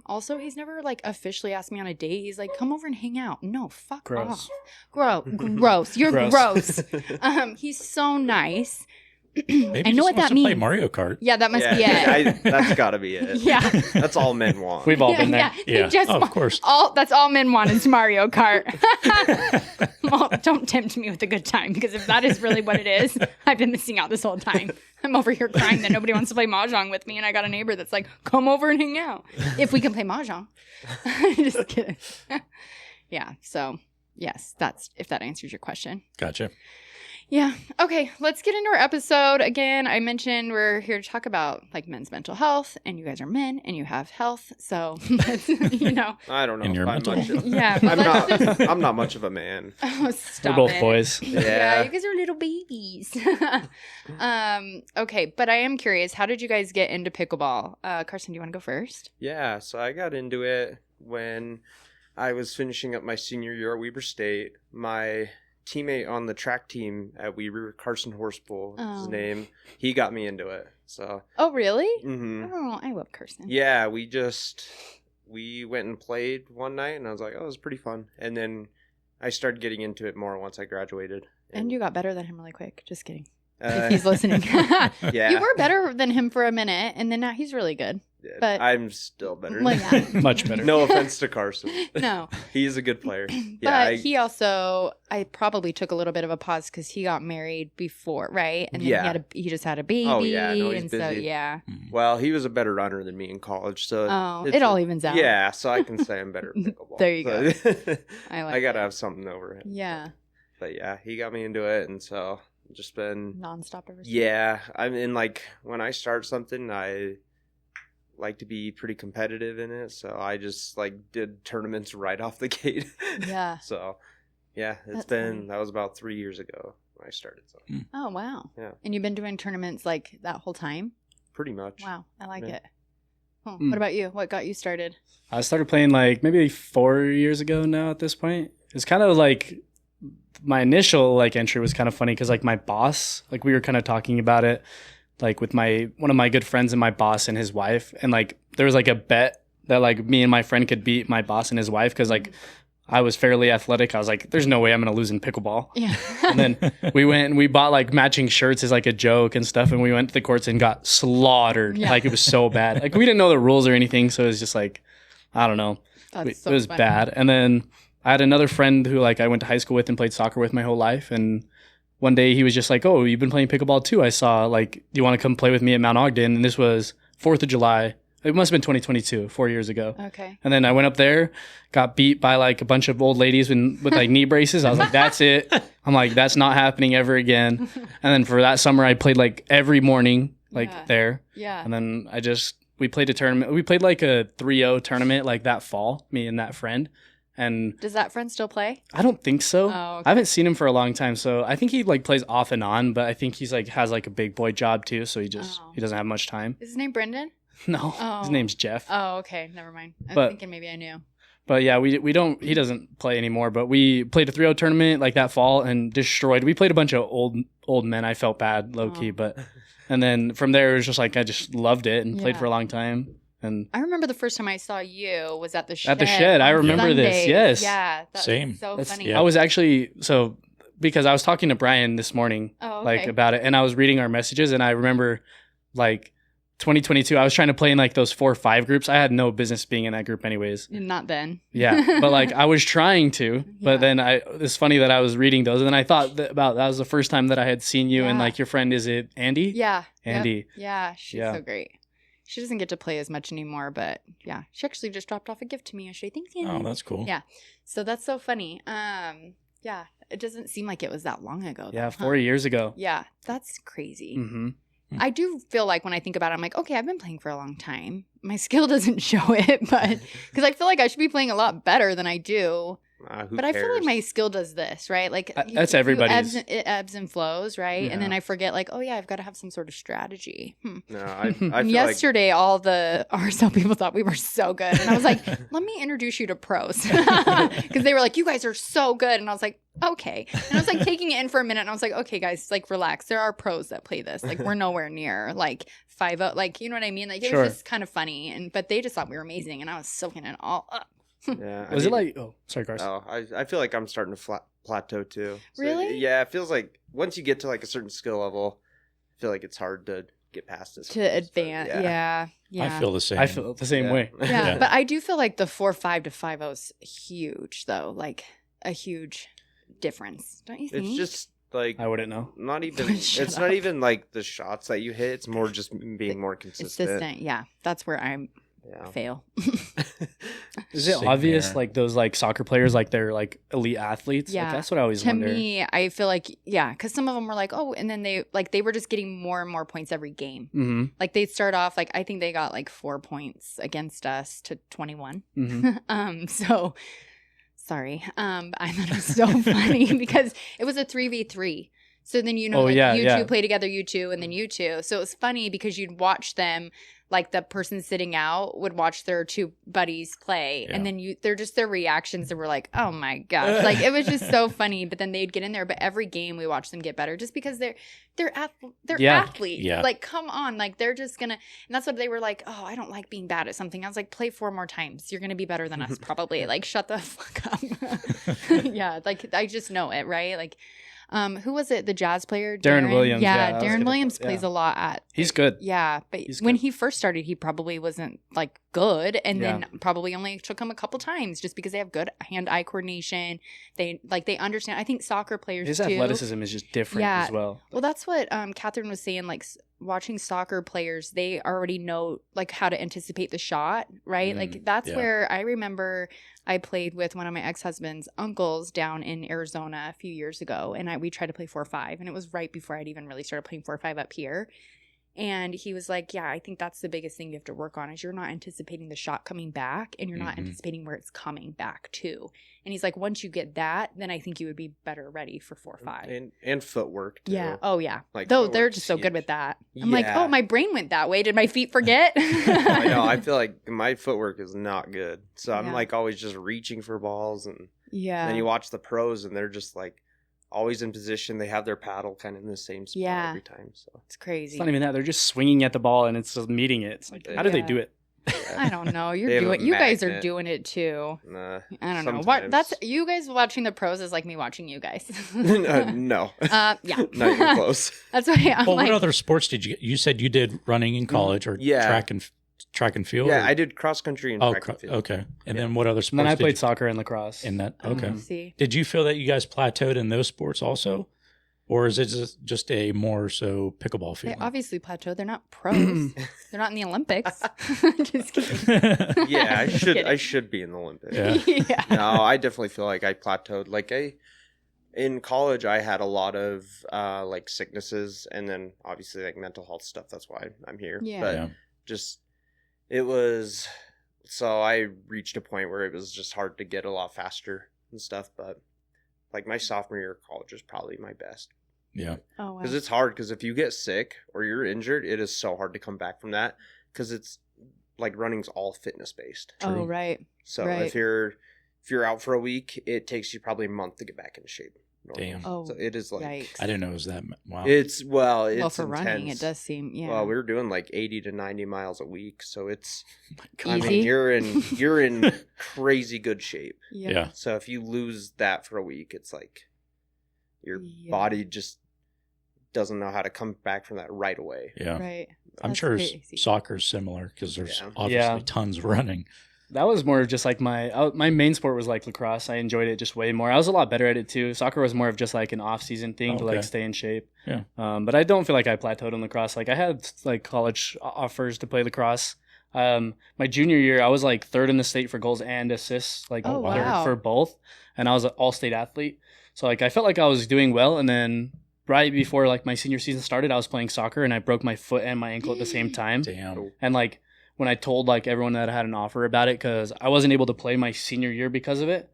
S1: also he's never officially asked me on a date. He's like, come over and hang out. No, fuck
S3: Gross.
S1: off. Gross. You're gross. He's so nice.
S2: Maybe
S1: I know what that
S2: means. Play
S1: means.
S2: Mario Kart.
S1: Yeah, that must be it.
S4: That's got to be it.
S1: Yeah.
S4: That's all men want.
S3: We've all been there.
S1: Yeah.
S2: Of course.
S1: That's all men want is Mario Kart. Well, don't tempt me with a good time, because if that is really what it is, I've been missing out this whole time. I'm over here crying that nobody wants to play Mahjong with me, and I got a neighbor that's like, come over and hang out. If we can play Mahjong. Just kidding. Yeah, so yes, that's if that answers your question.
S2: Gotcha.
S1: Yeah. Okay, let's get into our episode. Again, I mentioned we're here to talk about men's mental health, and you guys are men and you have health. So,
S4: I don't know.
S2: And you're mental.
S1: Yeah.
S4: I'm not much of a man.
S1: Oh, stop
S3: We're both
S1: it.
S3: boys.
S1: Yeah, you guys are little babies. Okay, but I am curious, how did you guys get into pickleball? Carson, do you want to go first?
S4: Yeah, so I got into it when I was finishing up my senior year at Weber State. My teammate on the track team at Weber, Carson Horspool, his name, he got me into it. So.
S1: Oh, really?
S4: Mm-hmm.
S1: Oh, I love Carson.
S4: Yeah, we went and played one night, and I was like, oh, it was pretty fun. And then I started getting into it more once I graduated.
S1: And you got better than him really quick. Just kidding. If he's listening.
S4: Yeah.
S1: You were better than him for a minute, and then now he's really good.
S4: Yeah,
S1: But
S4: I'm still better.
S1: Well, yeah.
S3: Much better.
S4: No offense to Carson.
S1: No.
S4: He's a good player.
S1: But he also, I probably took a little bit of a pause because he got married before, right? And then he just had a baby.
S4: Oh, yeah. No, he's
S1: and
S4: busy.
S1: so, yeah.
S4: Well, he was a better runner than me in college. So
S1: It all evens out.
S4: Yeah, so I can say I'm better at pickleball.
S1: There you go.
S4: go.
S1: I
S4: got to have something over him.
S1: Yeah.
S4: But yeah, he got me into it. And so just been
S1: Nonstop ever since.
S4: Yeah. I mean, when I start something, I like to be pretty competitive in it, so I just did tournaments right off the gate.
S1: Yeah.
S4: So yeah,
S1: funny.
S4: that was about 3 years ago when I started. So
S1: Oh, wow.
S4: Yeah.
S1: And you've been doing tournaments that whole time?
S4: pretty much.
S1: Wow. I like
S4: Yeah.
S1: it. Oh, What about you? What got you started?
S3: I started playing maybe 4 years ago now at this point. It's kind of my initial entry was kind of funny because my boss, we were kind of talking about it with one of my good friends and my boss and his wife, and there was a bet that me and my friend could beat my boss and his wife because I was fairly athletic. I was like, there's no way I'm gonna lose in pickleball.
S1: Yeah.
S3: And then we went and we bought matching shirts as a joke and stuff, and we went to the courts and got slaughtered.
S1: Yeah.
S3: It was so bad. We didn't know the rules or anything, so it was just I don't know.
S1: That's
S3: It was
S1: funny.
S3: bad. And then I had another friend who I went to high school with and played soccer with my whole life, and one day he was just like, oh, you've been playing pickleball too. I saw, do you want to come play with me at Mount Ogden? And this was 4th of July. It must have been 2022, 4 years ago.
S1: Okay.
S3: And then I went up there, got beat by a bunch of old ladies with knee braces. I was like, that's it. I'm like, that's not happening ever again. And then for that summer, I played every morning,
S1: Yeah.
S3: there.
S1: Yeah.
S3: And then we played a tournament. We played a 3-0 tournament that fall, me and that friend. And
S1: Does that friend still play?
S3: I don't think so.
S1: Oh, okay.
S3: I haven't seen him for a long time, so I think he plays off and on, but I think he's has a big boy job too, so he doesn't have much time.
S1: Is his name Brendan?
S3: No,
S1: Oh.
S3: his name's Jeff.
S1: Oh, okay. Never mind. I was
S3: But-
S1: thinking maybe I knew.
S3: But yeah, we don't. He doesn't play anymore. But we played a 3-0 tournament that fall and destroyed. We played a bunch of old men. I felt bad, low key,
S1: Oh.
S3: and then from there it was just I just loved it and played
S1: Yeah.
S3: for a long time. And
S1: I remember the first time I saw you was at the shed.
S3: At the shed. I
S1: on
S3: remember this,
S1: Sundays.
S3: yes.
S1: Yeah. That's
S2: Same.
S1: so
S3: that's-
S1: funny.
S2: yeah.
S3: I was actually because I was talking to Brian this morning,
S1: Oh, okay.
S3: like about it, and I was reading our messages, and I remember like 2022, I was trying to play in like those 4 or 5 groups. I had no business being in that group anyways.
S1: Not then.
S3: Yeah, but like I was trying to, but
S1: Yeah.
S3: then it's funny that I was reading those, and then I thought that was the first time that I had seen you, and
S1: Yeah.
S3: like your friend, is it Andy?
S1: Yeah.
S3: Andy.
S1: Yep. Yeah, she's
S3: Yeah.
S1: so great. She doesn't get to play as much anymore, but yeah, she actually just dropped off a gift to me yesterday. Thanks, Andy.
S2: Oh, that's cool.
S1: Yeah. So that's so funny. Yeah, it doesn't seem like it was that long ago.
S3: Yeah,
S1: though,
S3: 4 years ago.
S1: Yeah, that's crazy.
S3: Mm-hmm.
S1: I do feel like when I think about it, I'm like, okay, I've been playing for a long time. My skill doesn't show it, but because I feel like I should be playing a lot better than I do.
S4: Who
S1: But I feel like
S4: cares?
S1: my skill does this, right? Like
S3: That's everybody's.
S1: It ebbs and flows, right? And then
S3: Yeah.
S1: I forget, like, oh yeah, I've got to have some sort of strategy.
S4: No, I feel
S1: And
S4: like
S1: yesterday, all the RSL people thought we were so good, and I was like, "Let me introduce you to pros," because they were like, "You guys are so good," and I was like, "Okay." And I was like taking it in for a minute, and I was like, "Okay, guys, like relax. There are pros that play this. Like we're nowhere near like 5-0. Like you know what I mean? Like it
S3: Sure.
S1: was just kind of funny, but they just thought we were amazing, and I was soaking it all up.
S4: yeah, I
S3: Was it
S4: mean-
S3: like? Oh, sorry, Carson.
S4: Oh, I feel like I'm starting to plateau too. So,
S1: Really?
S4: Yeah, it feels like once you get to like a certain skill level, I feel like it's hard to get past this.
S1: To advance, yeah.
S2: I feel the same.
S3: I feel the same
S4: Yeah.
S3: way.
S1: Yeah,
S2: Yeah.
S1: but I do feel like the 4-5 to 5-0 is huge, though. Like a huge difference, don't you think?
S4: It's just like
S3: I wouldn't know.
S4: not even.
S1: Shut
S4: It's not
S1: up.
S4: even like the shots that you hit. It's more just being more consistent.
S1: consistent. Yeah, that's where I
S4: Yeah.
S1: fail.
S3: Is it
S2: Same
S3: obvious
S2: here.
S3: like those like soccer players, like they're like elite athletes?
S1: Yeah.
S3: Like, that's what I always
S1: To
S3: wonder.
S1: me, I feel like because some of them were like, oh, and then they were just getting more and more points every game.
S3: Mm-hmm.
S1: Like they'd start off like I think they got like 4 points against us to 21.
S3: Mm-hmm.
S1: So sorry. I thought it was so funny because it was a 3v3. So then
S3: Oh,
S1: like,
S3: yeah,
S1: you
S3: yeah.
S1: two play together, you two, and then you two. So it was funny because you'd watch them, like the person sitting out would watch their 2 buddies play,
S2: Yeah.
S1: and then they're just their reactions that were like, oh my gosh, like it was just so funny. But then they'd get in there. But every game we watch them get better, just because they're
S3: Yeah.
S1: athletes.
S2: Yeah.
S1: Like come on, like they're just gonna. And that's what they were like. Oh, I don't like being bad at something. I was like, play 4 more times. You're gonna be better than us probably. Like shut the fuck up. Yeah, like I just know it, right? Like. Who was it? The jazz player,
S3: Darren Williams, yeah, I
S1: Yeah,
S3: was
S1: Darren
S3: gonna-
S1: Williams
S3: yeah.
S1: plays a lot at.
S3: He's good.
S1: Yeah, but
S3: He's
S1: when
S3: good.
S1: he first started, he probably wasn't like good, and
S3: Yeah.
S1: then probably only took him a couple times just because they have good hand-eye coordination. They understand. I think soccer players
S3: His
S1: too.
S3: athleticism is just different
S1: Yeah.
S3: as well.
S1: Well, that's what Catherine was saying. Like watching soccer players, they already know like how to anticipate the shot, right? Like that's
S2: yeah.
S1: where I remember I played with one of my ex-husband's uncles down in Arizona a few years ago, and we tried to play 4-5, and it was right before I'd even really started playing 4-5 up here. And he was like, yeah, I think that's the biggest thing you have to work on is you're not anticipating the shot coming back, and you're not
S2: Mhm.
S1: anticipating where it's coming back to. And he's like, once you get that, then I think you would be better ready for 4-5.
S4: And footwork. Too.
S1: Yeah. Oh, yeah.
S4: Like,
S1: Though
S4: footwork's
S1: they're just so
S4: huge.
S1: good with that. I'm like,
S4: Yeah.
S1: oh, my brain went that way. Did my feet forget?
S4: I know. I feel like my footwork is not good, so I'm
S1: Yeah.
S4: like always just reaching for balls, and
S1: Yeah.
S4: then you watch the pros, and they're just like always in position. They have their paddle kind of in the same spot
S1: Yeah.
S4: every time. So
S1: It's crazy.
S3: It's not even that. They're just swinging at the ball and it's just meeting it. It's like, how do they
S1: Yeah.
S3: do it?
S1: I don't know.
S4: They
S1: You're
S4: have a
S1: doing. You guys are
S4: magnet.
S1: doing it too.
S4: nah,
S1: I don't know. What?
S4: sometimes.
S1: That's you guys watching the pros is like me watching you guys.
S4: no,
S1: Yeah.
S4: not even close.
S1: That's why I'm
S2: Well,
S1: like.
S2: what other sports did you? You said you did running in college or
S4: Yeah.
S2: track and field.
S4: Yeah,
S2: or-
S4: I did cross country and
S2: Oh,
S4: track and field.
S2: okay. And
S4: Yeah.
S2: then what other sports?
S3: And then I
S2: did
S3: played
S2: you-
S3: soccer and lacrosse.
S2: in that.
S1: Oh,
S2: Okay.
S1: see.
S2: Did you feel that you guys plateaued in those sports also, or is it just a more so pickleball
S1: They
S2: feeling?
S1: obviously plateaued. They're not pros. They're not in the Olympics. Just kidding.
S4: Yeah, I
S1: Just
S4: should.
S1: kidding.
S4: I should be in the Olympics.
S2: Yeah.
S1: Yeah.
S4: No, I definitely feel like I plateaued. Like in college, I had a lot of like sicknesses, and then obviously like mental health stuff. That's why I'm here.
S1: Yeah.
S4: But
S2: Yeah.
S4: just it was. So I reached a point where it was just hard to get a lot faster and stuff. But like my sophomore year of college was probably my best.
S2: Yeah.
S1: Oh wow.
S4: Because it's hard, because if you get sick or you're injured, it is so hard to come back from that, because it's like running's all fitness based.
S1: Oh right.
S4: So
S1: right.
S4: if you're out for a week, it takes you probably a month to get back into shape. normally.
S2: Damn.
S1: Oh.
S4: So it is like
S1: Yikes.
S2: I didn't know it was that. Wow.
S4: it's
S1: well, for
S4: intense.
S1: running, it does seem yeah.
S4: Well, we were doing like 80 to 90 miles a week, so it's I
S1: Easy.
S4: mean, you're in crazy good shape.
S1: yeah.
S2: yeah.
S4: So if you lose that for a week, it's like your body just doesn't know how to come back from that right away.
S2: Yeah.
S1: Right.
S2: I'm
S1: That's
S2: sure
S1: crazy.
S2: soccer's similar because there's obviously
S3: Yeah.
S2: tons of running.
S3: That was more of just like my main sport was like lacrosse. I enjoyed it just way more. I was a lot better at it too. Soccer was more of just like an off-season thing to like stay in shape.
S2: Yeah.
S3: But I don't feel like I plateaued in lacrosse. Like I had like college offers to play lacrosse. My junior year, I was like third in the state for goals and assists, like
S1: Oh, wow.
S3: for both. And I was an all-state athlete. So like I felt like I was doing well. And then right before like my senior season started, I was playing soccer and I broke my foot and my ankle at the same time.
S2: Damn.
S3: And like when I told like everyone that I had an offer about it, because I wasn't able to play my senior year because of it,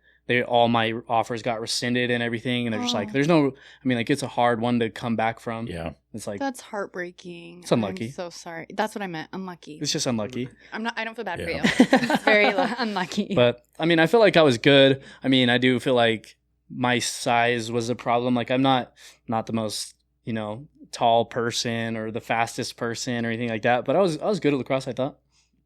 S3: all my offers got rescinded and everything. And they're just like, there's no, I mean, like it's a hard one to come back from.
S2: Yeah.
S3: It's like,
S1: That's heartbreaking.
S3: It's unlucky.
S1: I'm so sorry. That's what I meant. Unlucky.
S3: it's just unlucky.
S1: I don't feel bad for
S2: Yeah.
S1: you. It's very unlucky.
S3: But I mean, I feel like I was good. I mean, I do feel like my size was a problem. Like I'm not the most, tall person or the fastest person or anything like that. But I was good at lacrosse, I thought.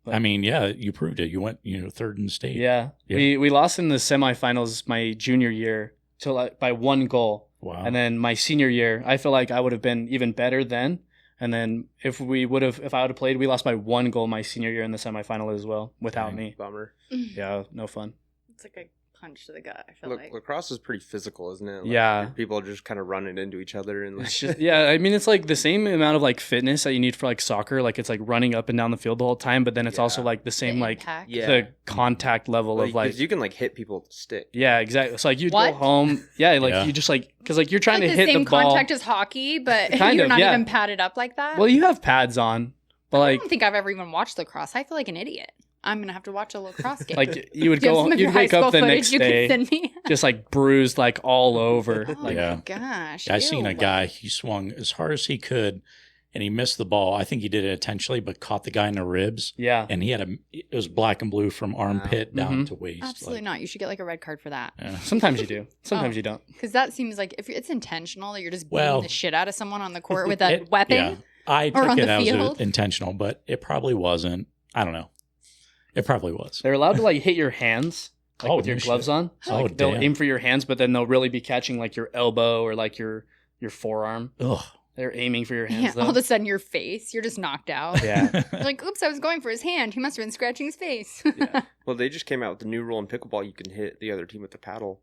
S3: But,
S2: I mean, yeah, you proved it. You went, third in the state.
S3: yeah.
S2: Yeah.
S3: We lost in the semifinals my junior year to like by 1 goal.
S2: Wow.
S3: And then my senior year, I feel like I would have been even better then. And then if I would have played, we lost by 1 goal my senior year in the semifinal as well without
S2: Dang.
S3: me.
S4: Bummer.
S3: Yeah, no fun.
S1: It's like a punch to the gut, I feel like.
S4: Lacrosse is pretty physical, isn't it? Like,
S3: Yeah.
S4: people are just kind of running into each other and like,
S3: It's just, yeah, I mean, it's like the same amount of like fitness that you need for like soccer. Like it's like running up and down the field the whole time, but then it's also like the same like
S1: Impact.
S4: Yeah.
S3: the contact level of like,
S4: 'cause you can like hit people with a stick.
S3: yeah, exactly. So like you'd
S1: What?
S3: go home, yeah, like
S2: Yeah.
S3: you just like, because like you're trying
S1: Like
S3: to
S1: the
S3: hit
S1: same
S3: the ball.
S1: contact as hockey, but
S3: Kind
S1: you're
S3: of,
S1: not
S3: yeah.
S1: even padded up like that.
S3: Well, you have pads on, but
S1: I
S3: like
S1: don't think I've ever even watched lacrosse. I feel like an idiot. I'm gonna have to watch a lacrosse game.
S3: like you would
S1: Do you have
S3: go,
S1: some of your
S3: you'd
S1: high
S3: wake
S1: school
S3: up the
S1: footage
S3: next
S1: you
S3: day
S1: can send me?
S3: just like bruised like all over.
S1: Oh
S3: Like
S2: Yeah.
S1: my gosh!
S2: I seen a
S1: Ew.
S2: guy, he swung as hard as he could and he missed the ball. I think he did it intentionally, but caught the guy in the ribs.
S3: yeah,
S2: And he had it was black and blue from armpit down
S3: Mhm.
S2: to waist.
S1: Absolutely not. You should get like a red card for that.
S2: Yeah.
S3: sometimes you do, sometimes
S1: Oh.
S3: you don't.
S1: Because that seems like if it's intentional that you're just beating
S2: Well,
S1: the shit out of someone on the court with a weapon.
S2: Yeah. I
S1: Or
S2: took
S1: on
S2: it
S1: the
S2: as
S1: field.
S2: intentional, but it probably wasn't. I don't know. It probably was.
S3: They're allowed to like hit your hands like,
S2: Oh,
S3: with your
S2: no
S3: gloves
S2: shit.
S3: on. So
S2: Oh,
S3: like, they'll
S2: damn.
S3: aim for your hands, but then they'll really be catching like your elbow or like your forearm.
S2: Ugh.
S3: They're aiming for your hands
S1: Yeah,
S3: though.
S1: all of a sudden your face, you're just knocked out.
S3: Yeah.
S1: You're like, oops, I was going for his hand. He must have been scratching his face.
S3: Yeah.
S4: Well, they just came out with the new rule in pickleball. You can hit the other team with the paddle.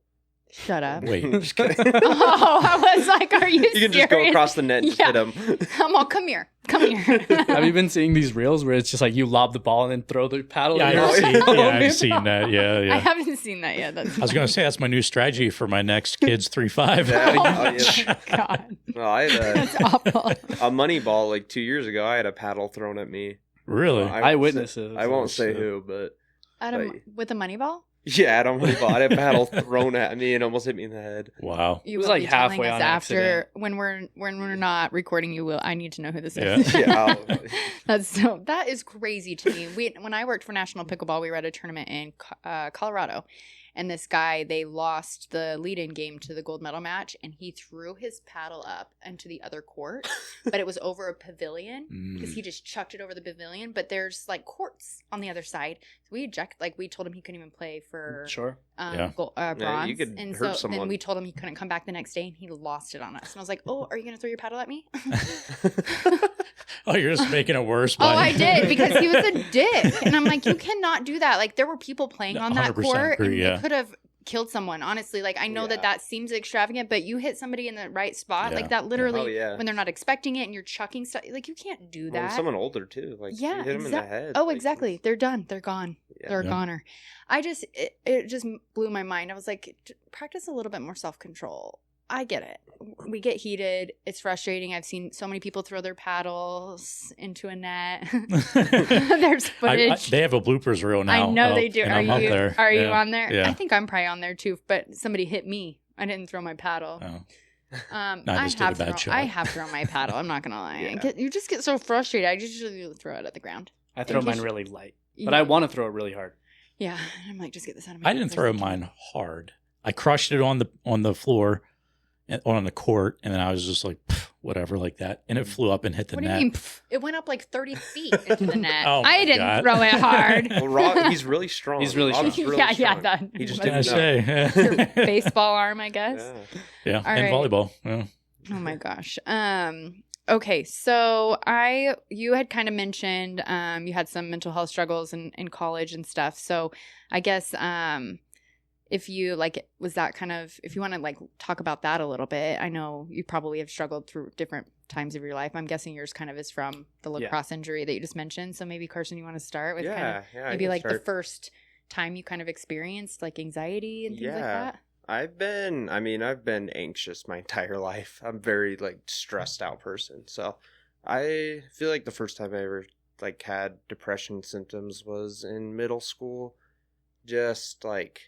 S1: Shut up.
S2: Wait.
S4: Just kidding.
S1: Oh, I was like, are you
S4: You can just go
S1: serious?
S4: across the net and just
S1: Yeah.
S4: hit them.
S1: Come on, come here. Come here.
S3: Have you been seeing these reels where it's just like you lob the ball and then throw the paddle?
S2: Yeah,
S3: in your
S2: I've seen that. Yeah,
S1: I
S2: yeah.
S1: haven't seen that yet. That's
S2: I was going to say that's my new strategy for my next kids 3-5.
S4: Yeah.
S1: God.
S4: Well, I had
S1: That's awful.
S4: a money ball like 2 years ago. I had a paddle thrown at me.
S2: Really?
S4: Well,
S3: Eyewitnesses.
S4: I won't say
S2: shit.
S4: who, but
S1: Adam, with a money ball?
S4: yeah, I had a money ball. I had a paddle thrown at me and almost hit me in the head.
S2: Wow.
S1: You
S3: It was
S1: will
S3: like
S1: be telling
S3: halfway
S1: us
S3: on
S1: after
S3: accident.
S1: when we're not recording. You will. I need to know who this
S2: Yeah.
S1: is.
S4: Yeah,
S1: That is crazy to me. When I worked for National Pickleball, we were at a tournament in Colorado, and this guy, they lost the lead-in game to the gold medal match, and he threw his paddle up into the other court, but it was over a pavilion because he just chucked it over the pavilion. But there's like courts on the other side, so we told him he couldn't even play for
S3: Sure.
S2: Yeah.
S1: bronze.
S4: you could
S1: and
S4: hurt
S1: so
S4: someone.
S1: then we told him he couldn't come back the next day, and he lost it on us. And I was like, "Oh, are you gonna throw your paddle at me?"
S2: Oh, you're just making it worse.
S1: Oh,
S2: by
S1: I did because he was a dick, and I'm like, you cannot do that. Like, there were people playing on that
S2: 100%
S1: court, and
S2: agree, yeah.
S1: they could have killed someone. Honestly, like I know
S4: Yeah.
S1: that seems extravagant, but you hit somebody in the right spot,
S2: Yeah.
S1: like that. Literally,
S4: Oh, yeah.
S1: when they're not expecting it, and you're chucking stuff, like you can't do
S4: Well,
S1: that.
S4: someone older too. Like
S1: Yeah,
S4: you hit them in the head.
S1: Oh,
S4: like,
S1: exactly. They're done. They're gone.
S4: Yeah.
S1: They're a
S2: Yeah.
S1: goner. It just blew my mind. I was like, practice a little bit more self control. I get it. We get heated. It's frustrating. I've seen so many people throw their paddles into a net. There's footage.
S2: they have a bloopers reel now.
S1: I know they do.
S2: and
S1: Are
S2: I'm up
S1: you?
S2: there.
S1: Are you
S2: Yeah.
S1: on there?
S2: Yeah.
S1: I think I'm probably on there too. But somebody hit me. I didn't throw my paddle.
S2: Oh.
S1: I
S2: just did a bad shot.
S1: I have thrown my paddle. I'm not gonna lie.
S4: Yeah.
S1: You just get so frustrated. I usually throw it at the ground.
S3: I throw
S1: In
S3: mine
S1: case-
S3: really light, but I want to throw it really hard.
S1: Yeah, I'm like, just get this out of my
S2: I
S1: head
S2: didn't
S1: for a
S2: throw
S1: second.
S2: mine hard. I crushed it on the floor, on the court, and then I was just like, whatever like that, and it flew up and hit the
S1: What
S2: net.
S1: do you mean? Pff, it went up like 30 feet into the net.
S2: Oh
S1: I
S2: my
S1: didn't
S2: God.
S1: throw it hard.
S4: Well, Rob, he's really strong.
S3: He's really
S4: Rob's
S3: strong.
S4: really
S1: yeah,
S4: strong.
S1: that.
S4: He just
S2: What can I
S4: didn't know.
S2: say?
S1: Your baseball arm, I guess.
S4: Yeah.
S2: Yeah,
S1: All
S2: and
S1: right.
S2: volleyball. Yeah.
S1: Oh my gosh. Okay, so you had kind of mentioned you had some mental health struggles in college and stuff. So I guess if you like, was that kind of, if you want to like talk about that a little bit, I know you probably have struggled through different times of your life. I'm guessing yours kind of is from the lacrosse injury that you just mentioned. So maybe Carson, you want to start with kind of
S4: I
S1: maybe
S4: can
S1: like the
S4: start.
S1: first time you kind of experienced like anxiety and things like that.
S4: I've been anxious my entire life. I'm very like stressed out person. So I feel like the first time I ever like had depression symptoms was in middle school. Just like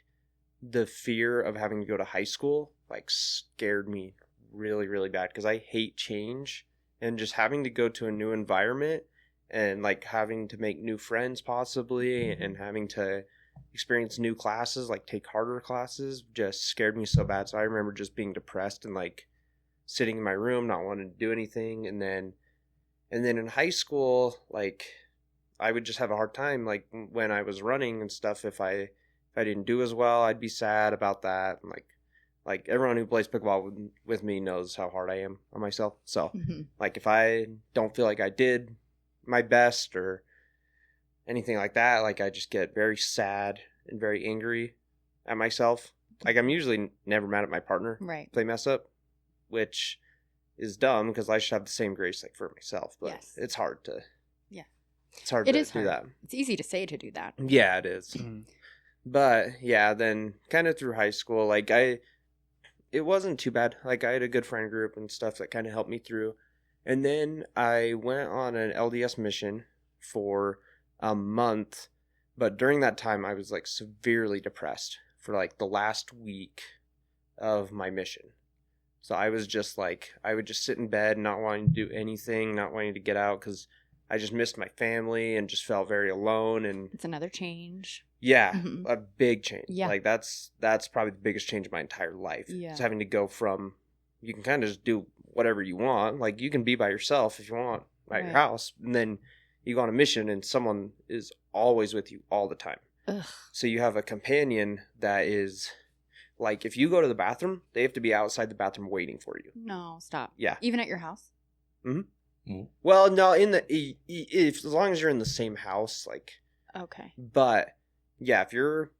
S4: the fear of having to go to high school like scared me really, really bad because I hate change, and just having to go to a new environment and like having to make new friends possibly and having to experience new classes, like take harder classes, just scared me so bad. So I remember just being depressed and like sitting in my room, not wanting to do anything. And then in high school, like I would just have a hard time, like when I was running and stuff. If I didn't do as well, I'd be sad about that. And like everyone who plays pickleball with me knows how hard I am on myself. So like if I don't feel like I did my best or anything like that, like I just get very sad and very angry at myself. Like I'm usually never mad at my partner
S1: Right.
S4: if they mess up, which is dumb because I should have the same grace like for myself. But
S1: Yes.
S4: it's hard to.
S1: Yeah.
S4: It's hard
S1: It
S4: to
S1: is
S4: do
S1: hard.
S4: that.
S1: It's easy to say to do that.
S4: Yeah, it is.
S3: Mhm.
S4: But yeah, then kind of through high school, like it wasn't too bad. Like I had a good friend group and stuff that kind of helped me through. And then I went on an LDS mission for a month, but during that time I was like severely depressed for like the last week of my mission. So I was just like, I would just sit in bed not wanting to do anything, not wanting to get out because I just missed my family and just felt very alone. And
S1: It's another change.
S4: yeah,
S1: Mhm.
S4: a big change.
S1: Yeah.
S4: Like that's probably the biggest change of my entire life.
S1: Yeah.
S4: It's having to go from, you can kind of just do whatever you want. Like you can be by yourself if you want at your
S1: Right.
S4: house. And then you go on a mission and someone is always with you all the time.
S1: Ugh.
S4: So you have a companion that is like, if you go to the bathroom, they have to be outside the bathroom waiting for you.
S1: No, stop.
S4: Yeah.
S1: Even at your house?
S4: Well, no, if as long as you're in the same house, like,
S1: Okay.
S4: but yeah, if you're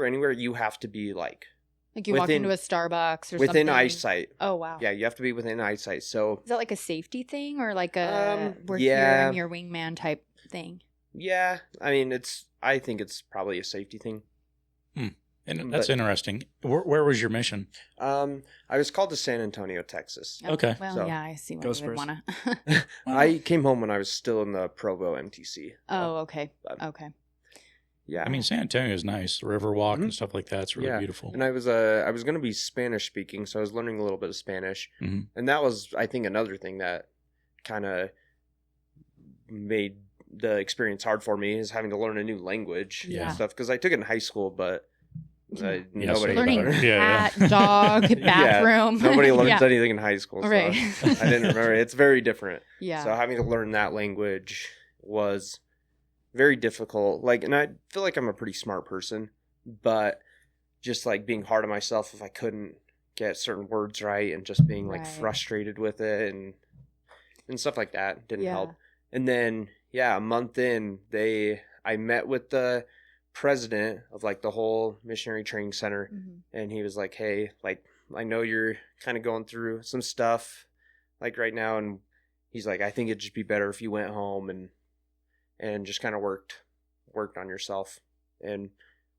S4: anywhere, you have to be like
S1: Like you walk
S4: within-
S1: into a Starbucks or
S4: within
S1: something.
S4: eyesight.
S1: Oh, wow.
S4: Yeah, you have to be within eyesight. So
S1: Is that like a safety thing or like a we're here,
S4: yeah.
S1: I'm your wingman type thing?
S4: yeah, I mean, I think it's probably a safety thing.
S2: And that's
S4: But-
S2: interesting. Where was your mission?
S4: I was called to San Antonio, Texas.
S2: Okay.
S1: Well,
S4: So-
S1: yeah, I see why
S3: Go
S1: you would
S3: Spurs.
S1: want to.
S4: I came home when I was still in the Provo MTC.
S1: Oh, okay.
S4: But-
S1: Okay.
S4: Yeah.
S2: I mean, San Antonio is nice. The Riverwalk and stuff like that. It's really
S4: Yeah.
S2: beautiful.
S4: And I was going to be Spanish speaking, so I was learning a little bit of Spanish.
S2: Mhm.
S4: And that was, I think, another thing that kind of made the experience hard for me, is having to learn a new language
S1: Yeah.
S4: and stuff. Because I took it in high school, but
S2: Yeah,
S4: nobody
S2: so-
S1: Learning
S2: Yeah.
S1: cat, dog, bathroom.
S4: nobody learns
S1: yeah.
S4: anything in high school. So
S1: Right.
S4: I didn't remember. It's very different.
S1: Yeah.
S4: So having to learn that language was very difficult. Like, and I feel like I'm a pretty smart person, but just like being hard on myself if I couldn't get certain words right, and just being like
S1: Right.
S4: frustrated with it and stuff like that didn't
S1: Yeah.
S4: help. And then a month in, I met with the president of like the whole missionary training center,
S1: Mhm.
S4: and he was like, hey, like, I know you're kind of going through some stuff like right now, and he's like, I think it'd just be better if you went home and just kind of worked on yourself and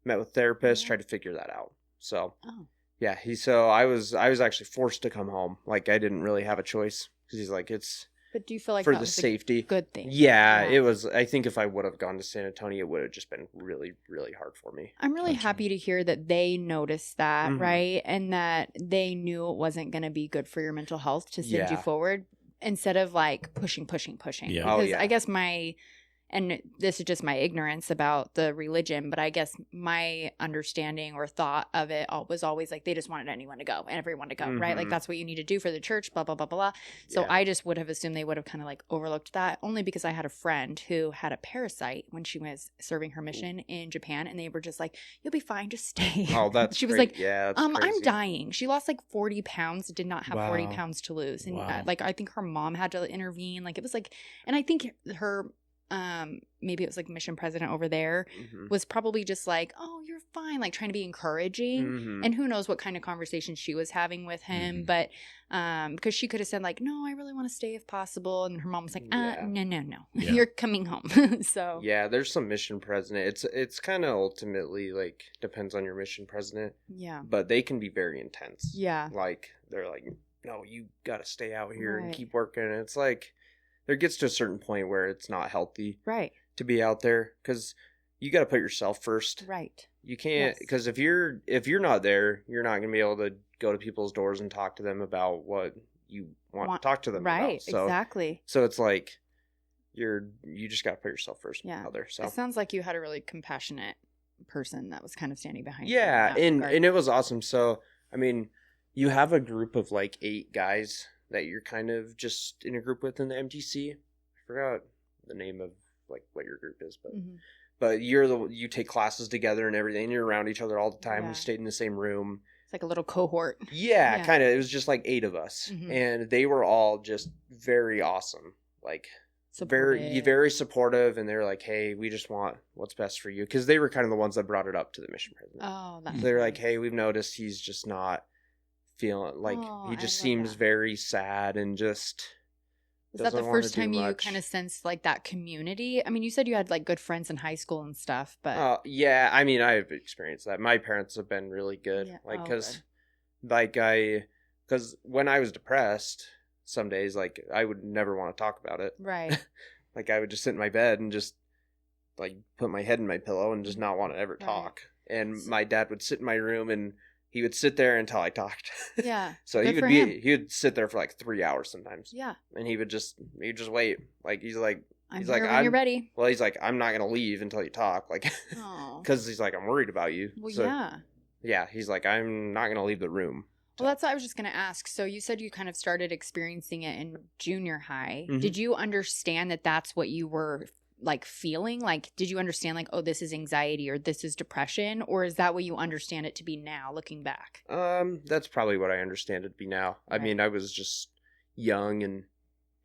S4: met with therapists,
S1: Yeah.
S4: tried to figure that out. So
S1: Oh.
S4: yeah, so I was actually forced to come home. Like I didn't really have a choice, because he's like, it's
S1: But do you feel like
S4: for
S1: that
S4: the
S1: was
S4: safety.
S1: a good thing?
S4: Yeah,
S1: Yeah.
S4: it was. I think if I would have gone to San Antonio, it would have just been really, really hard for me.
S1: I'm really
S2: Gotcha.
S1: happy to hear that they noticed that,
S4: Mhm.
S1: right? And that they knew it wasn't going to be good for your mental health to send you
S4: Yeah.
S1: forward, instead of like pushing.
S2: Yeah.
S4: Oh,
S1: Because
S4: yeah.
S1: I guess my and this is just my ignorance about the religion, but I guess my understanding or thought of it was always like they just wanted anyone to go and everyone to go, right? Like that's what you need to do for the church, blah, blah, blah, blah, blah. So I just would have assumed they would have kind of like overlooked that, only because I had a friend who had a parasite when she was serving her mission in Japan, and they were just like, you'll be fine, just stay.
S4: Oh, that's
S1: she was
S4: great.
S1: like,
S4: yeah,
S1: I'm dying. She lost like 40 pounds, did not have 40
S3: Wow.
S1: pounds to lose. And
S2: Wow.
S1: like, I think her mom had to intervene. Like it was like, and I think her, maybe it was like mission president over there was probably just like, oh, you're fine. Like trying to be encouraging. And who knows what kind of conversation she was having with him. But, because she could have said like, no, I really want to stay if possible. And her mom was like, no,
S2: Yeah.
S1: you're coming home. So
S4: Yeah, there's some mission president. It's kind of ultimately like depends on your mission president,
S1: yeah.
S4: but they can be very intense.
S1: Yeah.
S4: Like they're like, no, you got to stay out here and
S1: Right.
S4: keep working. And it's like there gets to a certain point where it's not healthy
S1: Right.
S4: to be out there because you got to put yourself first.
S1: Right.
S4: You can't
S1: Yes.
S4: because if you're not there, you're not gonna be able to go to people's doors and talk to them about what you want to talk to them
S1: right.
S4: about. So,
S1: Exactly.
S4: So it's like you just got to put yourself first
S1: Yeah.
S4: out there. So
S1: It sounds like you had a really compassionate person that was kind of standing behind you.
S4: yeah,
S1: in that regard.
S4: and it was awesome. So I mean, you have a group of like 8 guys that you're kind of just in a group with in the MTC. I forgot the name of like what your group is, but.
S1: Mhm.
S4: But you take classes together and everything. You're around each other all the time.
S1: Yeah.
S4: We stayed in the same room.
S1: It's like a little cohort.
S4: Yeah,
S1: Yeah.
S4: kind of. It was just like 8 of us,
S1: Mhm.
S4: and they were all just very awesome. Like
S1: Supportive.
S4: very supportive, and they're like, "Hey, we just want what's best for you," because they were kind of the ones that brought it up to the mission president.
S1: Oh, that's
S4: They're like,
S1: nice.
S4: "Hey, we've noticed he's just not feeling like
S1: Oh,
S4: he
S1: I
S4: just
S1: love
S4: seems
S1: that.
S4: very sad and just."
S1: Was that the
S4: doesn't wanna
S1: first
S4: do
S1: time you
S4: much.
S1: kind of sensed like that community? I mean, you said you had like good friends in high school and stuff, but
S4: Yeah, I mean, I've experienced that. My parents have been really good.
S1: Yeah.
S4: Like,
S1: Oh,
S4: because,
S1: good.
S4: because when I was depressed, some days, like, I would never want to talk about it.
S1: right.
S4: Like, I would just sit in my bed and just, like, put my head in my pillow and just not want to ever
S1: Right.
S4: talk. And my dad would sit in my room and he would sit there until I talked.
S1: Yeah.
S4: So
S1: Good for him.
S4: he would sit there for like 3 hours sometimes.
S1: Yeah.
S4: And he'd just wait. Like, he's like,
S1: I'm
S4: He's
S1: here
S4: like,
S1: when you're ready.
S4: well, he's like, I'm not going to leave until you talk. Like,
S1: Oh.
S4: because he's like, I'm worried about you.
S1: Well,
S4: So,
S1: yeah.
S4: yeah, he's like, I'm not going to leave the room.
S1: Well, that's what I was just going to ask. So you said you kind of started experiencing it in junior high.
S4: Mhm.
S1: Did you understand that that's what you were like feeling? Like, did you understand like, oh, this is anxiety or this is depression? Or is that what you understand it to be now looking back?
S4: That's probably what I understand it to be now. I
S1: Right.
S4: mean, I was just young and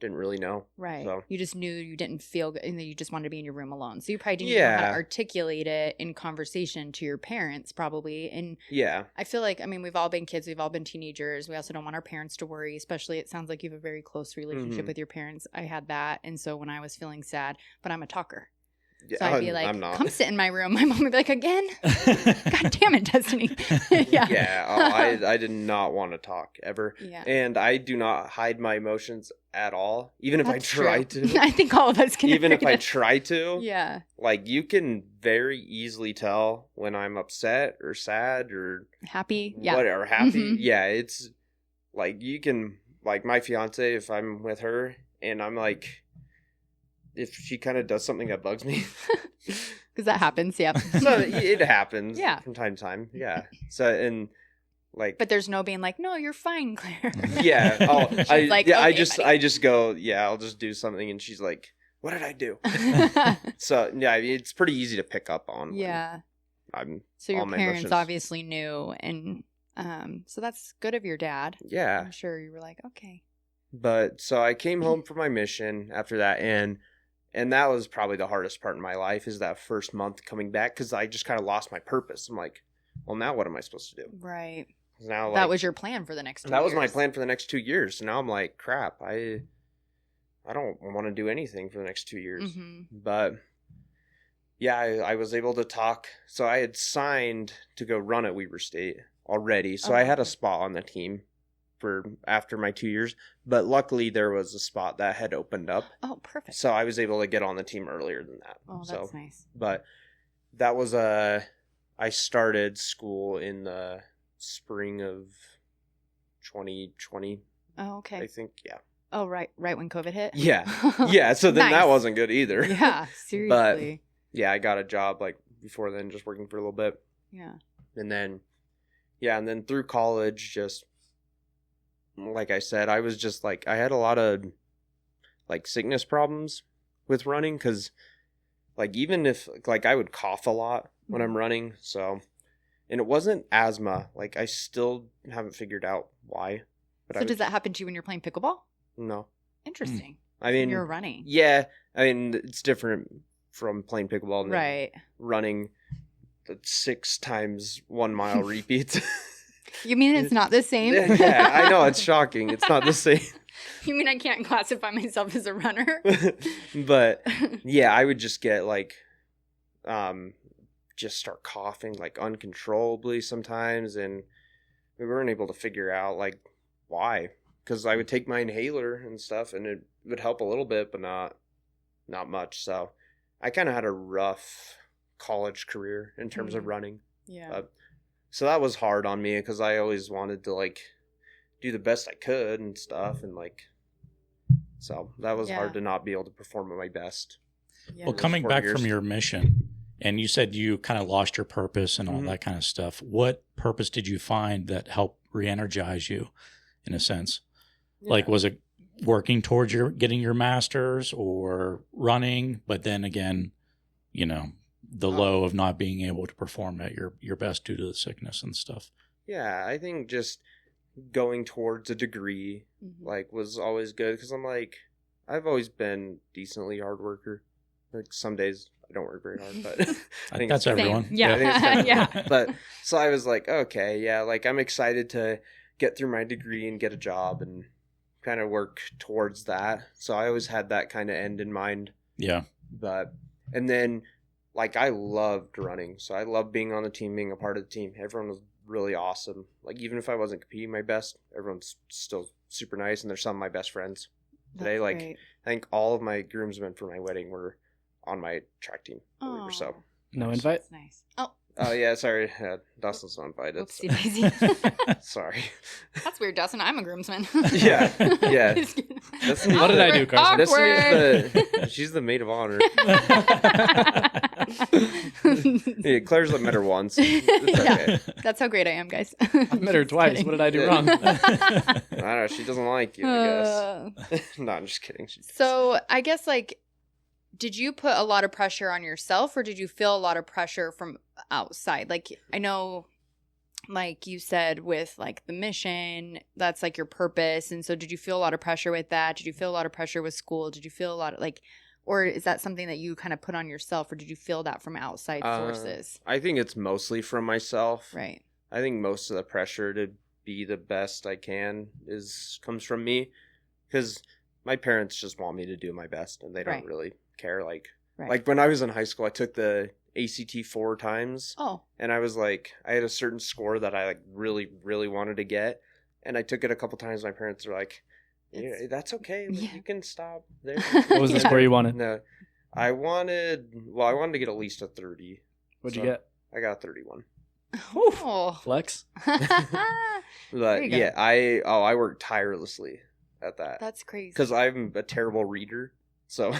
S4: didn't really know.
S1: Right.
S4: So.
S1: You just knew you didn't feel good and that you just wanted to be in your room alone. So you probably didn't know how to
S4: Yeah.
S1: articulate it in conversation to your parents, probably. And
S4: Yeah.
S1: I feel like, I mean, we've all been kids, we've all been teenagers. We also don't want our parents to worry, especially it sounds like you have a very close relationship
S4: Mhm.
S1: with your parents. I had that. And so when I was feeling sad, but I'm a talker.
S4: Yeah,
S1: So I'd be like,
S4: I'm not.
S1: come sit in my room. My mom would be like, again? God damn it, Destiny. Yeah.
S4: Yeah. I did not want to talk ever.
S1: Yeah.
S4: And I do not hide my emotions at all. Even if
S1: That's
S4: I try
S1: true.
S4: to.
S1: I think all of us can
S4: Even if
S1: agree
S4: I
S1: that-
S4: try to.
S1: Yeah.
S4: Like, you can very easily tell when I'm upset or sad or
S1: Happy. Yeah.
S4: what, or happy.
S1: Mhm.
S4: Yeah, it's like you can, like my fiance, if I'm with her and I'm like, if she kind of does something that bugs me.
S1: Because that happens. Yeah.
S4: So it happens
S1: Yeah.
S4: from time to time. Yeah. So, and like,
S1: But there's no being like, no, you're fine, Claire.
S4: yeah. Oh,
S1: She's
S4: I,
S1: like,
S4: yeah,
S1: okay,
S4: I just go, yeah, I'll just do something. And she's like, what did I do?
S1: buddy.
S4: So, yeah, I mean, it's pretty easy to pick up on. when
S1: Yeah.
S4: I'm,
S1: So your
S4: all my
S1: parents
S4: emotions.
S1: obviously knew, and so that's good of your dad.
S4: yeah.
S1: I'm sure you were like, okay.
S4: But so I came home from my mission after that, and that was probably the hardest part in my life is that first month coming back because I just kind of lost my purpose. I'm like, well, now what am I supposed to do?
S1: Right.
S4: Now, like,
S1: That was your plan for the next 2
S4: that was my
S1: years.
S4: plan for the next 2 years. So now I'm like, crap, I don't want to do anything for the next 2 years.
S1: Mhm.
S4: But yeah, I was able to talk. So I had signed to go run at Weber State already. So I had a
S1: Okay.
S4: spot on the team for after my 2 years. But luckily there was a spot that had opened up.
S1: Oh, perfect.
S4: So I was able to get on the team earlier than that.
S1: Oh, that's
S4: so,
S1: nice.
S4: but that was I started school in the spring of 2020,
S1: Oh,
S4: I
S1: okay.
S4: think. Yeah.
S1: Oh, right when COVID hit?
S4: Yeah. So then that wasn't good either.
S1: Yeah, seriously.
S4: But yeah, I got a job like before then, just working for a little bit.
S1: Yeah.
S4: And then through college, just like I said, I was just like, I had a lot of like sickness problems with running, because like even if like I would cough a lot when I'm running, so, and it wasn't asthma, like I still haven't figured out why. But
S1: So does that happen to you when you're playing pickleball?
S4: No.
S1: Interesting.
S4: I mean,
S1: you're running.
S4: Yeah, I mean it's different from playing pickleball and
S1: right.
S4: running the 6 times 1 mile repeats.
S1: You mean it's not the same?
S4: Yeah, I know, it's shocking. It's not the same.
S1: You mean I can't classify myself as a runner?
S4: But yeah, I would just get like, just start coughing like uncontrollably sometimes, and we weren't able to figure out like why. Because I would take my inhaler and stuff, and it would help a little bit, but not much. So I kind of had a rough college career in terms of running.
S1: Yeah.
S4: So that was hard on me, because I always wanted to like do the best I could and stuff, and like, so that was hard to not be able to perform at my best.
S1: Yeah.
S2: Well, coming back from your mission, and you said you kind of lost your purpose and all that kind of stuff. What purpose did you find that helped re-energize you, in a sense? Yeah. Like, was it working towards getting your master's, or running, but then again, you know, the low of not being able to perform at your best due to the sickness and stuff? Yeah,
S4: I think just going towards a degree like was always good, because I'm like, I've always been decently hard worker. Like some days I don't work very hard, but
S2: I think that's everyone.
S1: Yeah.
S4: I think it's kind of
S1: yeah.
S4: But so I was like, okay, yeah, like I'm excited to get through my degree and get a job and kind of work towards that. So I always had that kind of end in mind.
S2: Yeah.
S4: But, and then like I loved running. So I loved being on the team, being a part of the team. Everyone was really awesome. Like even if I wasn't competing my best, everyone's still super nice, and they're some of my best friends today.
S1: That's
S4: like
S1: great.
S4: I think all of my groomsmen for my wedding were on my track team. Or so.
S3: No invite?
S1: That's nice. Oh.
S4: Oh yeah, sorry. Dustin's not invited.
S1: Oopsie daisy.
S4: Sorry.
S1: That's weird, Dustin. I'm a groomsman.
S4: Yeah.
S3: What did I do, Carson?
S1: Awkward.
S4: She's the maid of honor. Yeah, Claire's met her once. It's okay.
S1: That's how great I am, guys.
S3: I've met her twice.
S1: Kidding.
S3: What did I do wrong?
S4: I don't know. She doesn't like you, I guess. No, I'm just kidding.
S1: So I guess like, did you put a lot of pressure on yourself, or did you feel a lot of pressure from outside? Like, I know, like you said, with like the mission, that's like your purpose. And so did you feel a lot of pressure with that? Did you feel a lot of pressure with school? Did you feel a lot of like, or is that something that you kind of put on yourself, or did you feel that from outside forces?
S4: I think it's mostly from myself.
S1: Right.
S4: I think most of the pressure to be the best I can comes from me, because my parents just want me to do my best, and they don't really care. Like when I was in high school, I took the ACT 4 times.
S1: Oh.
S4: And I was like, I had a certain score that I like really, really wanted to get, and I took it a couple times. My parents were like, yeah, that's okay. Like, you can stop there.
S3: What was the score you wanted?
S4: No, I wanted to get at least a 30.
S3: What'd you get?
S4: I got a 31.
S1: Oh.
S3: Flex.
S4: But yeah, I worked tirelessly at that.
S1: That's crazy.
S4: Because I'm a terrible reader. So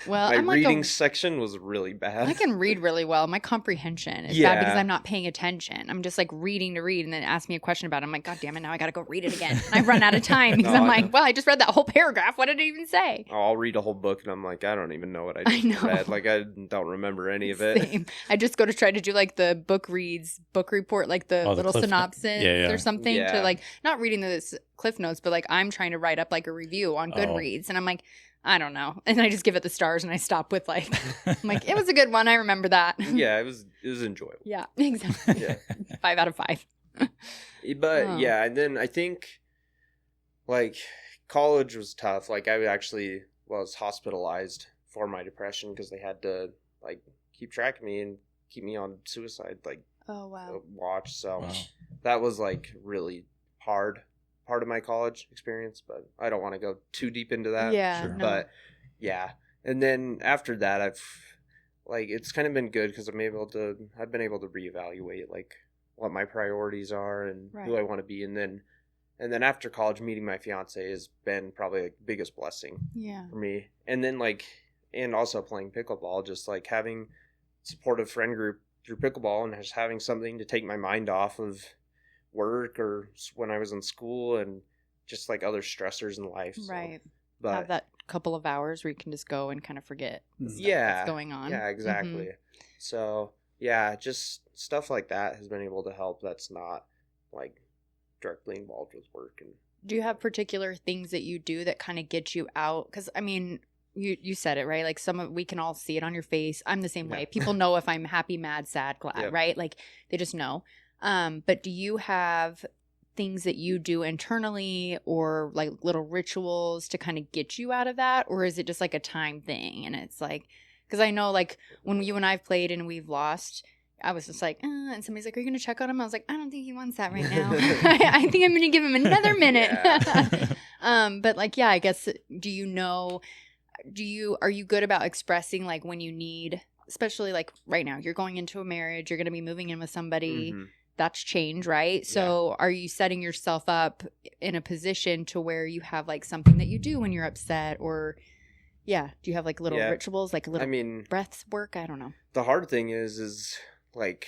S1: well,
S4: my
S1: I'm
S4: reading
S1: like
S4: section was really bad.
S1: I can read really well. My comprehension is bad because I'm not paying attention. I'm just like reading to read, and then ask me a question about it. I'm like, God damn it, now I got to go read it again. And I run out of time because I'm like, well, I just read that whole paragraph. What did it even say?
S4: I'll read a whole book, and I'm like, I don't even know what I just read. Like, I don't remember any of it.
S1: Same. I just go to try to do like the book report, like the little synopsis or something to like, not reading the Cliff Notes, but like I'm trying to write up like a review on Goodreads. And I'm like, I don't know. And I just give it the stars, and I stop with like, I'm like, it was a good one. I remember that.
S4: Yeah, it was enjoyable.
S1: Yeah, exactly.
S4: Yeah.
S1: 5 out of 5.
S4: But yeah, and then I think like college was tough. Like I actually was hospitalized for my depression because they had to like keep track of me and keep me on suicide watch. So that was like really hard part of my college experience, but I don't want to go too deep into that.
S1: Yeah. Sure.
S4: But yeah. And then after that, I've like, it's kind of been good because I've been able to reevaluate like what my priorities are and who I want to be. And then And then after college, meeting my fiance has been probably the biggest blessing for me. And then and also playing pickleball, just like having supportive friend group through pickleball and just having something to take my mind off of work or when I was in school and just like other stressors in life. So.
S1: Right.
S4: But
S1: have that couple of hours where you can just go and kind of forget the stuff that's going on.
S4: Yeah, exactly. So yeah, just stuff like that has been able to help. That's not like directly involved with work. And
S1: do you have particular things that you do that kind of get you out? Because I mean, you said it, right? Like we can all see it on your face. I'm the same way. People know if I'm happy, mad, sad, glad, right? Like they just know. But do you have things that you do internally or like little rituals to kind of get you out of that? Or is it just like a time thing? And it's like, because I know like when you and I've played and we've lost, I was just like, and somebody's like, are you going to check on him? I was like, I don't think he wants that right now. I think I'm going to give him another minute. But like, yeah, I guess, are you good about expressing like when you need, especially like right now, you're going into a marriage, you're going to be moving in with somebody, that's change, right? So are you setting yourself up in a position to where you have like something that you do when you're upset or, do you have like little rituals, like a little breaths work? I don't know.
S4: The hard thing is like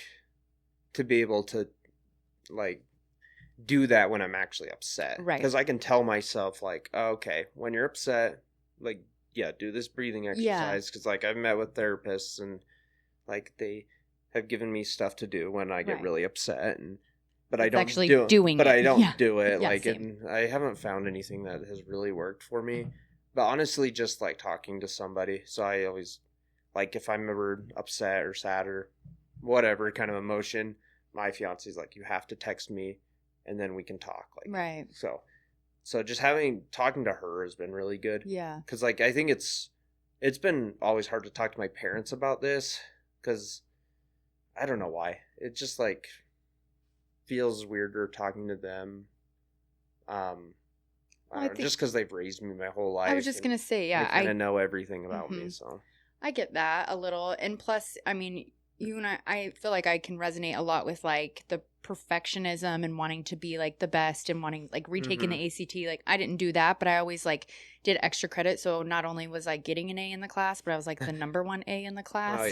S4: to be able to like do that when I'm actually upset. Right. Because I can tell myself like, oh, okay, when you're upset, like, do this breathing exercise. Because like I've met with therapists and like they have given me stuff to do when I get really upset, but I don't actually do it. But I don't do it. Like, and I haven't found anything that has really worked for me. But honestly, just like talking to somebody. So I always like if I'm ever upset or sad or whatever kind of emotion, my fiance's like, you have to text me, and then we can talk. Like, right. So just talking to her has been really good. Yeah. Because like I think it's been always hard to talk to my parents about this because. I don't know why. It just like feels weirder talking to them. Just because they've raised me my whole life.
S1: I was just gonna say,
S4: they kind of know everything about me. So
S1: I get that a little, and plus, I mean, you and I feel like I can resonate a lot with like the perfectionism and wanting to be like the best and wanting like retaking the ACT. Like I didn't do that, but I always like did extra credit. So not only was I getting an A in the class, but I was like the number one A in the class,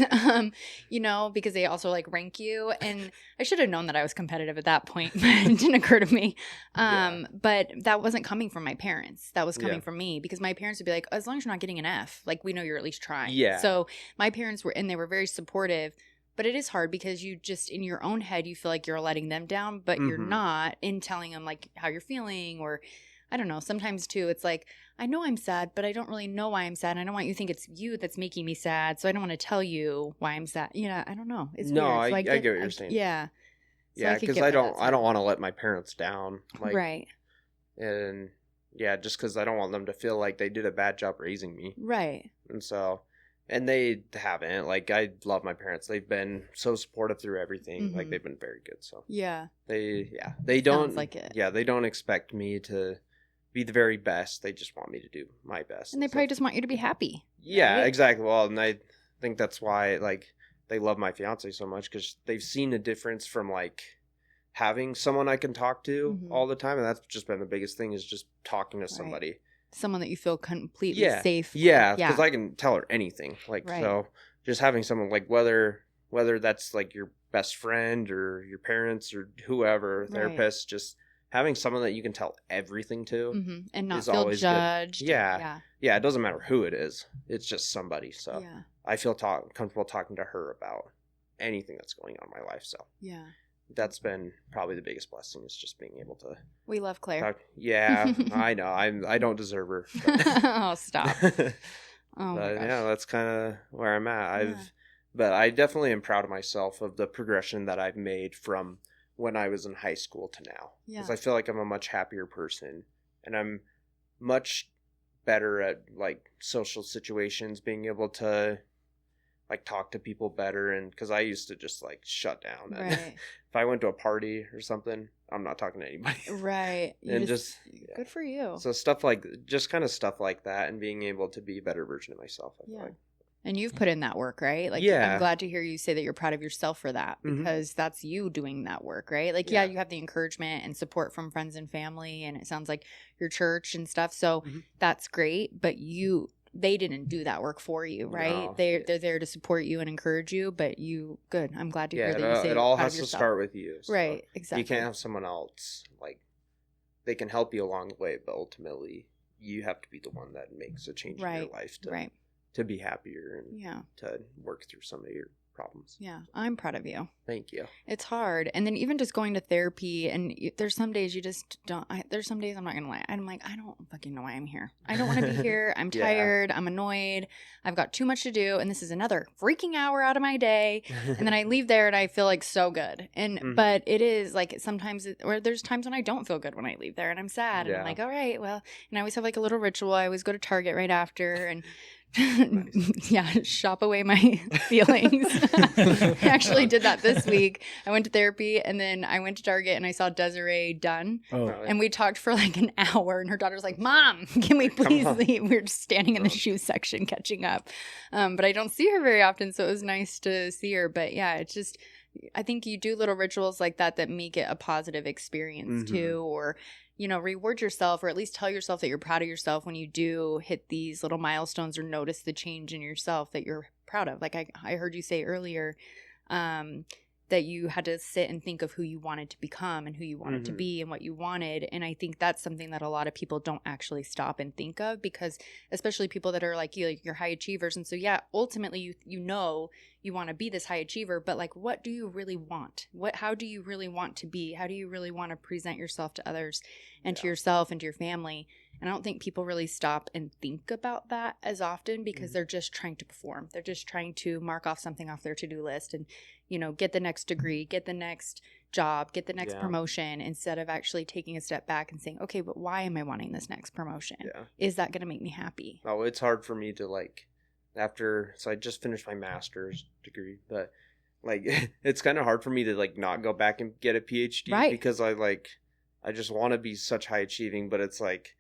S1: because they also like rank you. And I should have known that I was competitive at that point, but it didn't occur to me. But that wasn't coming from my parents. That was coming from me because my parents would be like, as long as you're not getting an F, like we know you're at least trying. Yeah. So my parents they were very supportive. But it is hard because you just, in your own head, you feel like you're letting them down, but you're not in telling them, like, how you're feeling or, I don't know. Sometimes, too, it's like, I know I'm sad, but I don't really know why I'm sad. And I don't want you to think it's you that's making me sad, so I don't want to tell you why I'm sad. I don't know. It's weird. So
S4: I get what you're saying.
S1: Yeah.
S4: Yeah, because I don't want to let my parents down. Like, right. And, just because I don't want them to feel like they did a bad job raising me. Right. And so... And they haven't. Like, I love my parents. They've been so supportive through everything. Like, they've been very good. So they don't. Sounds like it. Yeah, they don't expect me to be the very best. They just want me to do my best.
S1: And they probably just want you to be happy.
S4: Yeah, right? Exactly. Well, and I think that's why, like, they love my fiance so much because they've seen a difference from, like, having someone I can talk to all the time. And that's just been the biggest thing is just talking to somebody. Right.
S1: Someone that you feel completely safe.
S4: Yeah, because I can tell her anything. Like, so just having someone like whether that's like your best friend or your parents or whoever, therapist, just having someone that you can tell everything to
S1: and not feel judged.
S4: Yeah. It doesn't matter who it is. It's just somebody. So I feel comfortable talking to her about anything that's going on in my life. So that's been probably the biggest blessing is just being able to.
S1: We love Claire.
S4: I know. I don't deserve her.
S1: Oh, stop. Oh my gosh.
S4: Yeah, that's kind of where I'm at. But I definitely am proud of myself of the progression that I've made from when I was in high school to now. Because I feel like I'm a much happier person, and I'm much better at like social situations, being able to like talk to people better. And because I used to just like shut down. And if I went to a party or something, I'm not talking to anybody. Right. And just
S1: good for you.
S4: So stuff like just kind of stuff like that, and being able to be a better version of myself. I feel like.
S1: And you've put in that work, right? Like,
S4: Yeah.
S1: I'm glad to hear you say that you're proud of yourself for that, because that's you doing that work, right? Like, yeah, you have the encouragement and support from friends and family, and it sounds like your church and stuff. So that's great, but they didn't do that work for you, right?
S4: No.
S1: They're there to support you and encourage you, but good. I'm glad to hear that you say
S4: it
S1: you're
S4: all
S1: proud
S4: has
S1: of
S4: to
S1: yourself.
S4: start with you. So
S1: Right, exactly.
S4: You can't have someone else, like, they can help you along the way, but ultimately you have to be the one that makes a change in your life to be happier and to work through some of your problems.
S1: Yeah, I'm proud of you.
S4: Thank you.
S1: It's hard. And then even just going to therapy, and there's some days you just don't, there's some days I'm not going to lie. I'm like, I don't fucking know why I'm here. I don't want to be here. I'm tired. I'm annoyed. I've got too much to do. And this is another freaking hour out of my day. And then I leave there and I feel like so good. And, but it is like sometimes, or there's times when I don't feel good when I leave there and I'm sad. And I'm like, all right, well, and I always have like a little ritual. I always go to Target right after and shop away my feelings. I actually did that this week. I went to therapy and then I went to Target and I saw Desiree Dunn. And we talked for like an hour and her daughter's like, Mom, can we please leave? We were just standing in the shoe section catching up. But I don't see her very often, so it was nice to see her. But yeah, it's just, I think you do little rituals like that make it a positive experience too, or reward yourself, or at least tell yourself that you're proud of yourself when you do hit these little milestones or notice the change in yourself that you're proud of. Like I heard you say earlier, that you had to sit and think of who you wanted to become and who you wanted to be and what you wanted. And I think that's something that a lot of people don't actually stop and think of, because especially people that are like you, like you're high achievers. And so, yeah, ultimately you want to be this high achiever, but like, what do you really want? How do you really want to be? How do you really want to present yourself to others and to yourself and to your family? And I don't think people really stop and think about that as often, because they're just trying to perform. They're just trying to mark off something off their to-do list and, get the next degree, get the next job, get the next promotion, instead of actually taking a step back and saying, okay, but why am I wanting this next promotion? Yeah. Is that going to make me happy?
S4: Oh, it's hard for me to so I just finished my master's degree, but like, it's kind of hard for me to like not go back and get a PhD because I just want to be such high achieving, but it's like,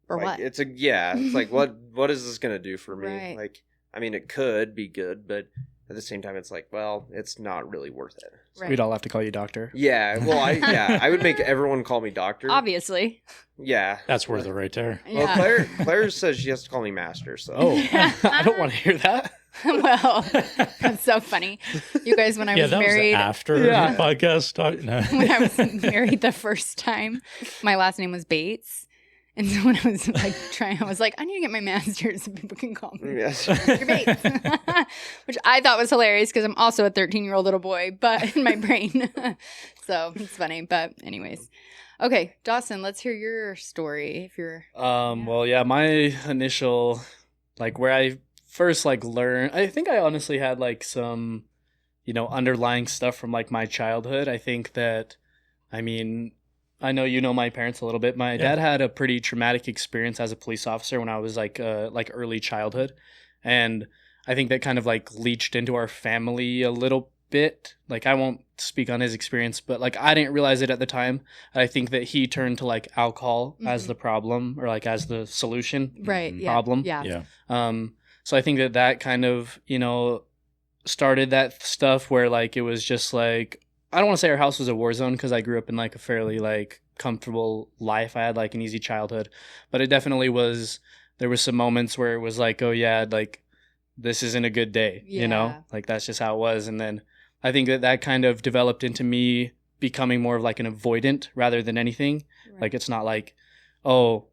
S1: for what?
S4: It's like, what is this going to do for me?
S1: Right.
S4: Like, I mean, it could be good, but at the same time, it's like, well, it's not really worth it.
S3: So we'd all have to call you doctor.
S4: Yeah. Well, I would make everyone call me doctor.
S1: Obviously.
S4: Yeah.
S2: That's worth it right there.
S1: Yeah.
S4: Well, Claire says she has to call me master, so.
S3: Oh, I don't want to hear that.
S1: Well, that's so funny. You guys, when I was married.
S2: Was after the podcast talk. No.
S1: When I was married the first time, my last name was Bates. And so when I was I was like, I need to get my master's so people can call me Dr. Bates. Which I thought was hilarious because I'm also a 13-year-old little boy, but in my brain. So it's funny. But anyways. Okay, Dawson, let's hear your story if you're
S3: Well, yeah, my initial where I first learned, I think I honestly had some, underlying stuff from my childhood. I think that I know my parents a little bit. My dad had a pretty traumatic experience as a police officer when I was early childhood. And I think that kind of leached into our family a little bit. I won't speak on his experience, but I didn't realize it at the time. I think that he turned to alcohol as the problem, or as the solution problem.
S1: Yeah.
S3: So I think that kind of, started that stuff where it was just I don't want to say our house was a war zone because I grew up in a fairly comfortable life. I had an easy childhood, but it definitely was. There was some moments where it was oh yeah, this isn't a good day, that's just how it was. And then I think that kind of developed into me becoming more of an avoidant rather than anything. Right. It's not oh,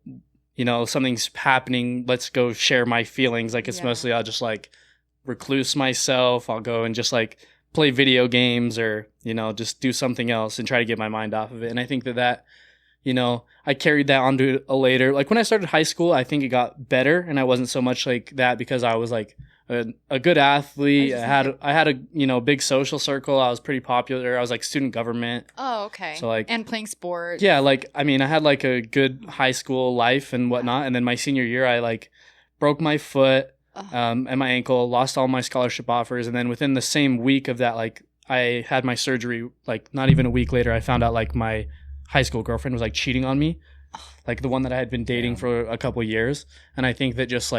S3: something's happening, let's go share my feelings. It's mostly I'll just recluse myself. I'll go and just play video games or, just do something else and try to get my mind off of it. And I think that, I carried that on to a later, when I started high school, I think it got better and I wasn't so much that because I was a good athlete. I had a, big social circle. I was pretty popular. I was student government.
S1: Oh, okay.
S3: So
S1: and playing sports.
S3: Yeah. I had a good high school life and whatnot. And then my senior year, I broke my foot. And my ankle, lost all my scholarship offers, and then within the same week of that, I had my surgery. Not even a week later, I found out my high school girlfriend was cheating on me, the one that I had been dating for a couple of years. And I think that just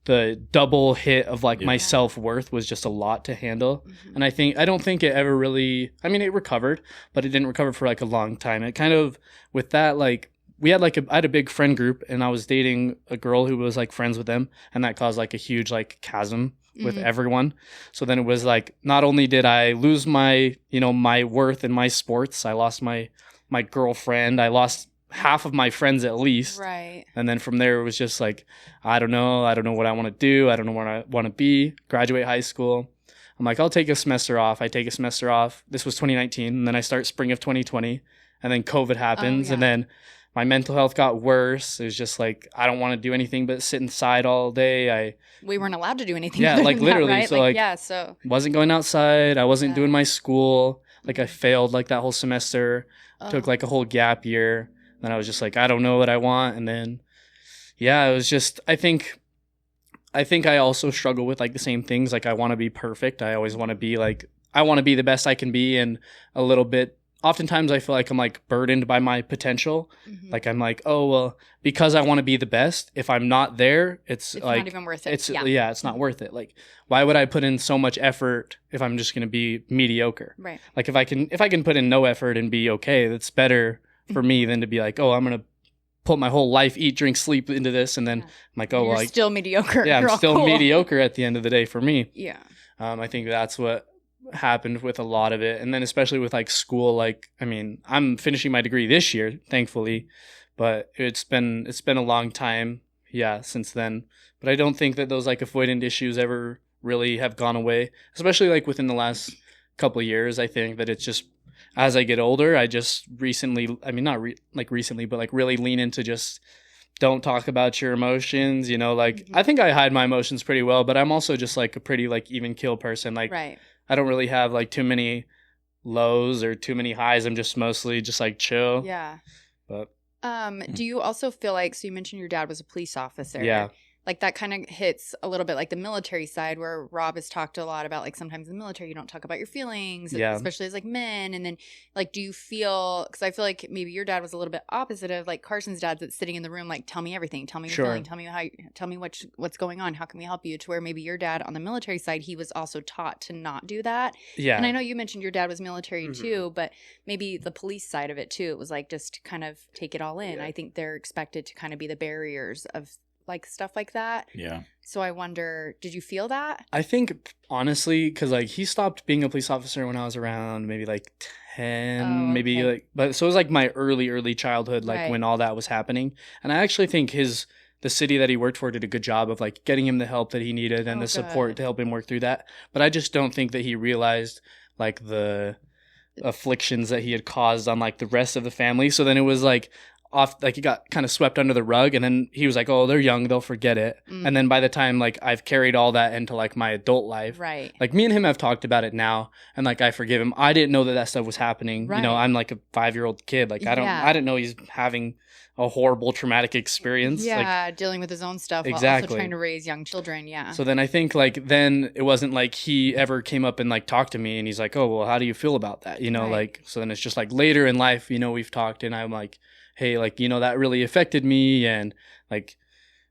S3: the double hit of like my self-worth was just a lot to handle. And I don't think it ever really, I mean, it recovered, but it didn't recover for like a long time. It kind of, with that, like, I had a big friend group, and I was dating a girl who was like friends with them, and that caused like a huge like chasm with everyone. So then it was like, not only did I lose my, you know, my worth in my sports, I lost my girlfriend, I lost half of my friends at least.
S1: Right.
S3: And then from there, it was just like, I don't know what I want to do. I don't know where I want to be. Graduate high school. I'm like, I'll take a semester off. I take a semester off. This was 2019. And then I start spring of 2020. And then COVID happens. And then my mental health got worse. It was just like, I don't want to do anything but sit inside all day.
S1: We weren't allowed to do anything.
S3: Yeah, like literally.
S1: That, right?
S3: So like,
S1: so
S3: wasn't going outside. I wasn't doing my school. Like I failed like that whole semester. Took like a whole gap year. Then I was just like, I don't know what I want. And then, it was just, I think I also struggle with like the same things. Like I want to be perfect. I always want to be like, I want to be the best I can be. And a little bit, oftentimes I feel like I'm like burdened by my potential. Like I'm like, oh, well, because I want to be the best, if I'm not there, it's like,
S1: not even worth it.
S3: It's not worth it. Like, why would I put in so much effort if I'm just going to be mediocre? Right. Like if I can put in no effort and be okay, that's better for me than to be like, oh, I'm going to put my whole life, eat, drink, sleep into this. And then I'm like, oh,
S1: you're
S3: like
S1: still mediocre.
S3: Yeah, I'm still mediocre at the end of the day for me.
S1: Yeah.
S3: I think that's what happened with a lot of it. And then especially with like school, like, I mean, I'm finishing my degree this year, thankfully, but it's been a long time. Since then. But I don't think that those like avoidant issues ever really have gone away, especially like within the last couple of years. I think that it's just, as I get older, I just recently, I mean, not recently, but like really lean into just don't talk about your emotions, you know, like I think I hide my emotions pretty well, but I'm also just like a pretty like even keel person. Like I don't really have like too many lows or too many highs. I'm just mostly just like chill.
S1: Yeah.
S3: But
S1: do you also feel like, so you mentioned your dad was a police officer.
S3: Yeah.
S1: Like that kind of hits a little bit like the military side, where Rob has talked a lot about like sometimes in the military you don't talk about your feelings, especially as like men. And then like, do you feel, because I feel like maybe your dad was a little bit opposite of like Carson's dad, that's sitting in the room like, tell me everything, tell me your feeling, tell me what's going on, how can we help you, to where maybe your dad on the military side, he was also taught to not do that. Yeah. And I know you mentioned your dad was military too, but maybe the police side of it too, it was like just kind of take it all in. I think they're expected to kind of be the barriers of like stuff like that. Yeah. So I wonder, did you feel that?
S3: I think honestly, because like he stopped being a police officer when I was around maybe like 10, maybe like, but so it was like my early childhood, like when all that was happening. And I actually think the city that he worked for did a good job of like getting him the help that he needed and the support to help him work through that. But I just don't think that he realized like the afflictions that he had caused on like the rest of the family. So then it was like, off, like he got kind of swept under the rug, and then he was like, oh, they're young, they'll forget it. And then by the time like I've carried all that into like my adult life, like me and him have talked about it now, and like I forgive him. I didn't know that stuff was happening. You know, I'm like a 5-year-old kid, like I didn't know he's having a horrible traumatic experience,
S1: dealing with his own stuff while also trying to raise young children. So then
S3: I think like then it wasn't like he ever came up and like talked to me and he's like, oh, well, how do you feel about that, you know? Like, so then it's just like later in life, you know, we've talked and I'm like, hey, like, you know, that really affected me. And like,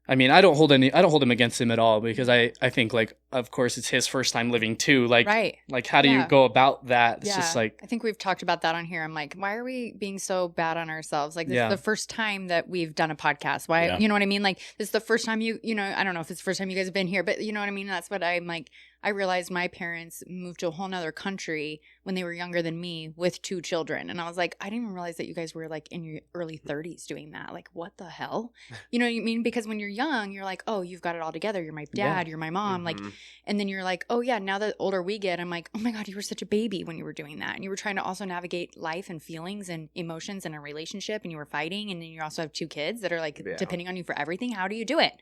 S3: I mean, I don't hold him against him at all, because I think like, of course it's his first time living too. Like, like how do you go about that? It's just like,
S1: I think we've talked about that on here. I'm like, why are we being so bad on ourselves? Like this is the first time that we've done a podcast. Why, you know what I mean? Like this is the first time you know, I don't know if it's the first time you guys have been here, but you know what I mean? That's what I'm like. I realized my parents moved to a whole nother country when they were younger than me with 2 children. And I was like, I didn't even realize that you guys were like in your early 30s doing that. Like, what the hell? You know what I mean? Because when you're young, you're like, oh, you've got it all together. You're my dad, you're my mom. Like, and then you're like, oh yeah, now the older we get, I'm like, oh my God, you were such a baby when you were doing that. And you were trying to also navigate life and feelings and emotions and a relationship, and you were fighting. And then you also have 2 kids that are like depending on you for everything. How do you do it?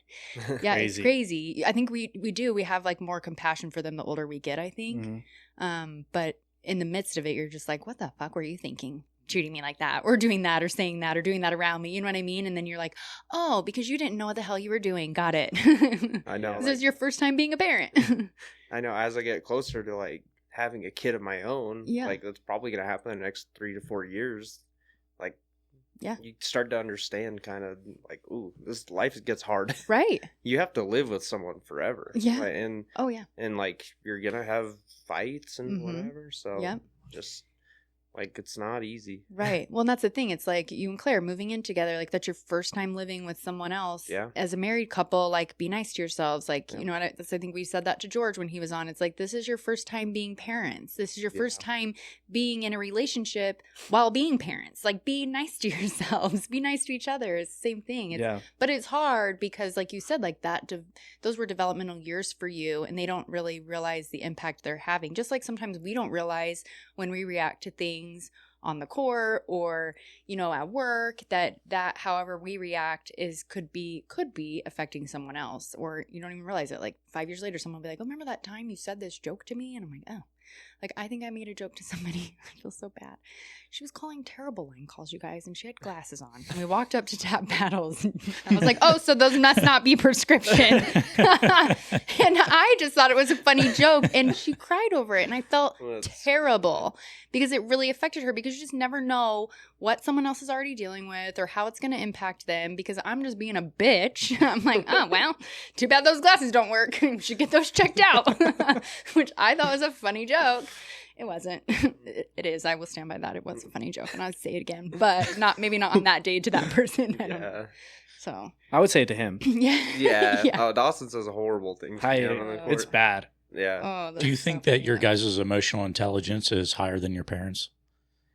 S1: Yeah, it's crazy. I think we do. We have like more compassion for them the older we get, I think. But in the midst of it, you're just like, what the fuck were you thinking? Treating me like that, or doing that, or saying that, or doing that around me. You know what I mean? And then you're like, oh, because you didn't know what the hell you were doing. Got it.
S4: I know.
S1: This is your first time being a parent.
S4: I know. As I get closer to like having a kid of my own, like that's probably going to happen in the next 3 to 4 years. Like
S1: Yeah.
S4: you start to understand kind of like, ooh, this life gets hard.
S1: Right.
S4: You have to live with someone forever.
S1: Yeah.
S4: Like, and
S1: Oh, yeah.
S4: and like you're gonna have fights and
S1: Mhm.
S4: whatever. So
S1: Yep.
S4: just like it's not easy.
S1: Right. Well, and that's the thing. It's like you and Claire moving in together. Like that's your first time living with someone else.
S4: Yeah.
S1: As a married couple, like be nice to yourselves. Like,
S4: Yeah.
S1: you know, I think we said that to George when he was on. It's like, this is your first time being parents. This is your first time being in a relationship while being parents. Like be nice to yourselves. Be nice to each other. It's the same thing. But it's hard because like you said, like those were developmental years for you and they don't really realize the impact they're having. Just like sometimes we don't realize when we react to things on the court or, you know, at work that however we react could be affecting someone else, or you don't even realize it. Like 5 years later, someone will be like, oh, remember that time you said this joke to me? And I'm like, oh, like I think I made a joke to somebody. I feel so bad. She was calling terrible line calls, you guys, and she had glasses on. And we walked up to tap battles. And I was like, oh, so those must not be prescription. And I just thought it was a funny joke. And she cried over it. And I felt terrible because it really affected her, because you just never know what someone else is already dealing with or how it's going to impact them, because I'm just being a bitch. I'm like, oh, well, too bad those glasses don't work. You should get those checked out, which I thought was a funny joke. It wasn't. It is. I will stand by that. It was a funny joke, and I'll say it again, but maybe not on that day to that person. I don't know. So
S3: I would say it to him.
S4: Yeah. Oh, Dawson says horrible things.
S3: It's bad.
S4: Yeah.
S1: Oh,
S2: Do you think that your guys' emotional intelligence is higher than your parents?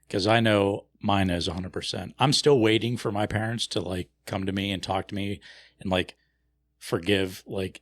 S2: Because I know mine is 100%. I'm still waiting for my parents to like come to me and talk to me and like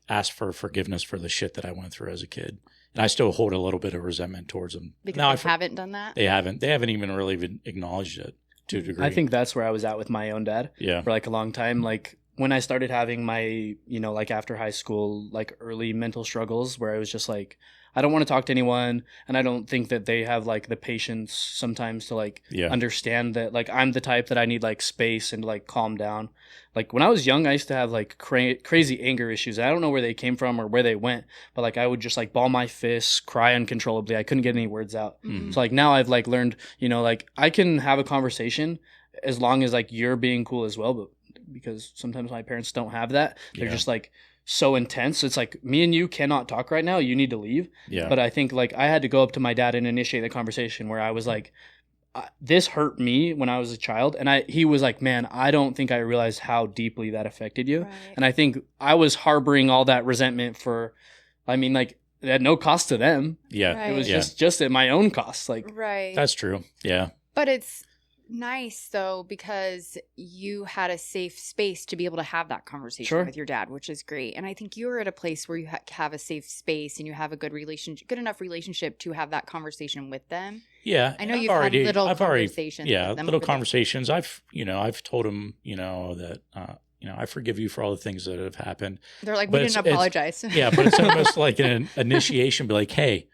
S2: ask for forgiveness for the shit that I went through as a kid. And I still hold a little bit of resentment towards them.
S1: Because they haven't done that?
S2: They haven't even really acknowledged it to a degree.
S3: I think that's where I was at with my own dad.
S2: Yeah.
S3: For like a long time. Like when I started having my, you know, like after high school, like early mental struggles where I was just like, I don't want to talk to anyone. And I don't think that they have like the patience sometimes to like understand that like I'm the type that I need like space and to like calm down. Like when I was young, I used to have like crazy anger issues. I don't know where they came from or where they went, but like I would just like ball my fists, cry uncontrollably. I couldn't get any words out.
S1: Mm-hmm.
S3: So like now I've like learned, you know, like I can have a conversation as long as like you're being cool as well. But because sometimes my parents don't have that, they're just like so intense. It's like, me and you cannot talk right now. You need to leave.
S2: Yeah.
S3: But I think like I had to go up to my dad and initiate the conversation where I was like, this hurt me when I was a child. And he was like, man, I don't think I realized how deeply that affected you. Right. And I think I was harboring all that resentment for, I mean, like, it had no cost to them.
S2: Yeah.
S1: Right.
S3: It was just at my own cost. Like,
S1: right.
S2: That's true. Yeah.
S1: But it's nice though, because you had a safe space to be able to have that conversation with your dad, which is great. And I think you're at a place where you have a safe space and you have a good enough relationship to have that conversation with them.
S2: Yeah.
S1: I know you've had little conversations.
S2: Yeah. Little conversations. I've told them, that, I forgive you for all the things that have happened.
S1: They're like, we didn't apologize.
S2: Yeah. But it's almost like an initiation, be like, hey,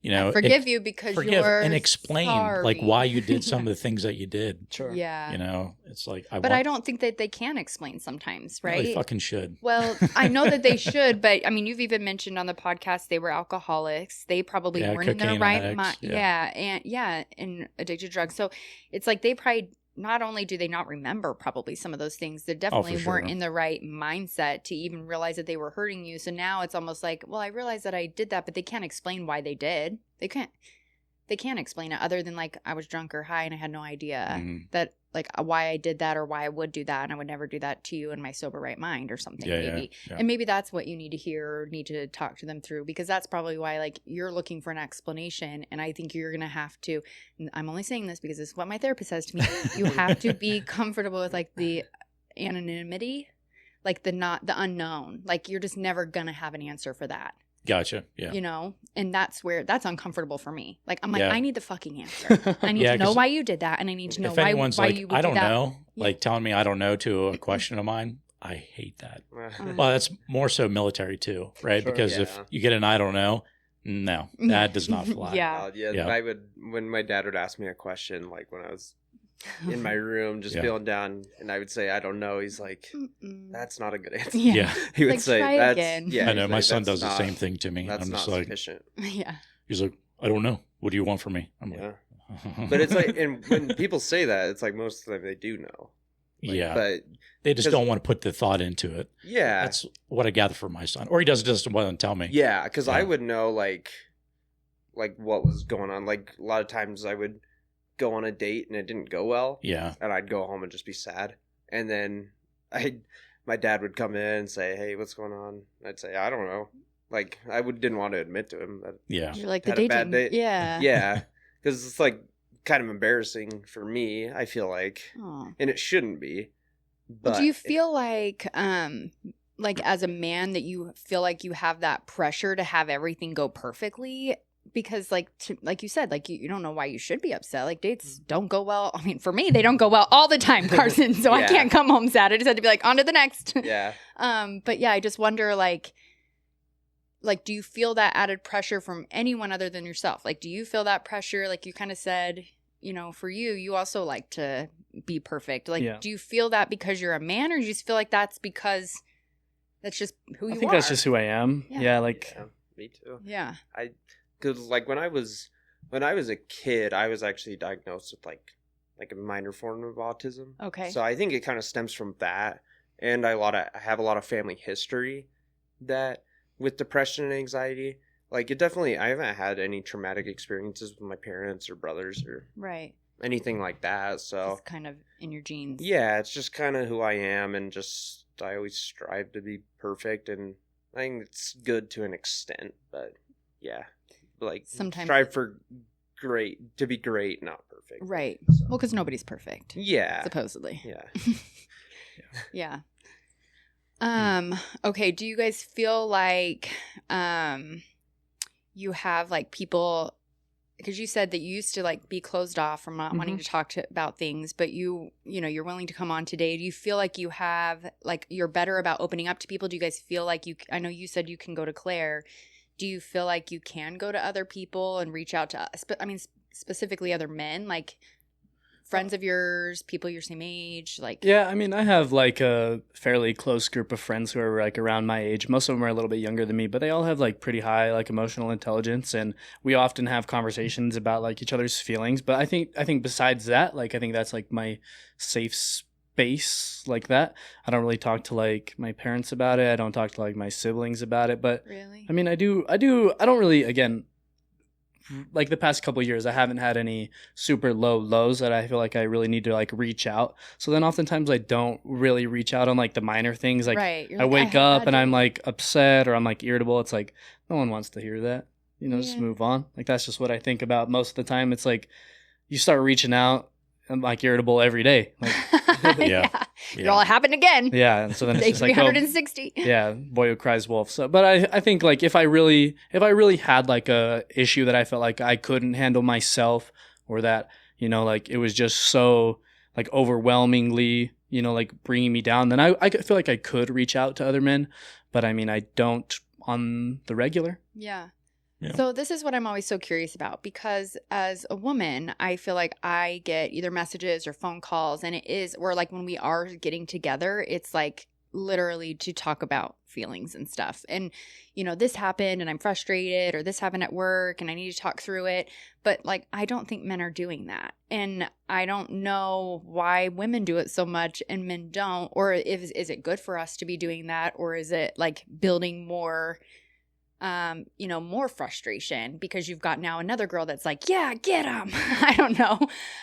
S1: I forgive you because you're
S2: and explain
S1: sorry.
S2: like why you did some of the things that you did.
S3: Sure.
S1: Yeah.
S2: It's like
S1: I don't think that they can explain sometimes, right?
S2: No, they fucking should.
S1: Well, I know that they should, but I mean, you've even mentioned on the podcast they were alcoholics. They probably weren't in their right mind. And addicted to drugs. So it's like they probably not only do they not remember probably some of those things, they definitely weren't in the right mindset to even realize that they were hurting you. So now it's almost like, well, I realized that I did that, but they can't explain why they did. They can't explain it other than like I was drunk or high and I had no idea that like why I did that or why I would do that, and I would never do that to you in my sober right mind or something maybe. Yeah. And maybe that's what you need to hear or need to talk to them through, because that's probably why like you're looking for an explanation. And I think you're gonna have to, I'm only saying this because this is what my therapist says to me, you have to be comfortable with like the anonymity, like the unknown. Like you're just never gonna have an answer for that.
S2: Gotcha. Yeah.
S1: And that's uncomfortable for me. Like, I'm like, I need the fucking answer. I need to know why you did that. And I need to know why you would do that.
S2: I don't know, like telling me I don't know to a question of mine, I hate that. Well, that's more so military too, right? Sure, because if you get an I don't know, no, that does not fly.
S4: I would, when my dad would ask me a question, like when I was in my room just feeling down, and I would say I don't know, he's like, that's not a good answer. He would say that's again.
S2: I know my son does the same thing to me.
S4: That's
S2: I'm just
S4: not
S2: like,
S4: sufficient.
S2: He's like, I don't know, what do you want from me? I'm like,
S4: but it's like, and when people say that, it's like most of the time they do know.
S2: Yeah.
S4: But
S2: they just don't want to put the thought into it.
S4: Yeah.
S2: That's what I gather from my son. Or he doesn't want to tell me.
S4: Yeah, because I would know, like what was going on. Like, a lot of times I would go on a date and it didn't go well.
S2: Yeah.
S4: And I'd go home and just be sad. And then my dad would come in and say, "Hey, what's going on?" I'd say, "I don't know." Like, I didn't want to admit to him that
S1: You're like, the
S4: had a
S1: date
S4: bad date.
S1: Yeah.
S4: Yeah. Because it's, like, kind of embarrassing for me, I feel like.
S1: Aw.
S4: And it shouldn't be.
S1: Well, do you feel like as a man that you feel like you have that pressure to have everything go perfectly? Because like you said, like you don't know why you should be upset. Like, dates don't go well. I mean, for me, they don't go well all the time, Carson. So I can't come home sad. I just have to be like, on to the next.
S4: Yeah.
S1: But yeah, I just wonder, like, do you feel that added pressure from anyone other than yourself? Like, do you feel that pressure? Like you kind of said, for you also like to be perfect. Like, do you feel that because you're a man, or do you just feel like that's because that's just who you are?
S3: I think that's just who I am. Yeah,
S4: me too.
S1: Yeah.
S4: Because, like, when I was a kid, I was actually diagnosed with like a minor form of autism.
S1: Okay.
S4: So I think it kind of stems from that, and I have a lot of family history that with depression and anxiety. Like, I haven't had any traumatic experiences with my parents or brothers or anything like that. So
S1: it's kind of in your genes.
S4: Yeah, it's just kind of who I am, and just I always strive to be perfect, and I think it's good to an extent, but yeah. Like,
S1: sometimes
S4: strive for to be great, not perfect.
S1: Right.
S4: So.
S1: Well, because nobody's perfect.
S4: Yeah.
S1: Supposedly.
S4: Yeah.
S1: Yeah. Okay. Do you guys feel like you have like people, because you said that you used to like be closed off from not wanting to talk about things, but you're willing to come on today. Do you feel like you have, like, you're better about opening up to people? Do you guys feel like I know you said you can go to Claire. Do you feel like you can go to other people and reach out to, specifically other men, like friends of yours, people your same age? Like,
S3: yeah, I mean, I have like a fairly close group of friends who are like around my age. Most of them are a little bit younger than me, but they all have like pretty high like emotional intelligence, and we often have conversations about like each other's feelings. But I think besides that, like, I think that's like my safe space like that. I don't really talk to like my parents about it. I don't talk to like my siblings about it. But
S1: really,
S3: I mean, I don't really, again, like the past couple of years, I haven't had any super low lows that I feel like I really need to like reach out. So then oftentimes I don't really reach out on like the minor things. Like, I wake up and I'm like upset or I'm like irritable. It's like, no one wants to hear that, just move on. Like, that's just what I think about most of the time. It's like, you start reaching out, I'm like irritable every day. Like,
S1: It all happened again.
S3: Yeah. And so then it's just like,
S1: 360.
S3: Boy who cries wolf. So, but I think like if I really had like a issue that I felt like I couldn't handle myself, or that, like it was just so like overwhelmingly, like bringing me down, then I feel like I could reach out to other men. But I mean, I don't on the regular.
S1: Yeah. So this is what I'm always so curious about, because as a woman, I feel like I get either messages or phone calls, and or like when we are getting together, it's like literally to talk about feelings and stuff. And, this happened and I'm frustrated, or this happened at work and I need to talk through it. But like, I don't think men are doing that. And I don't know why women do it so much and men don't, or is it good for us to be doing that? Or is it like building more more frustration because you've got now another girl that's like, yeah, get him. I don't know.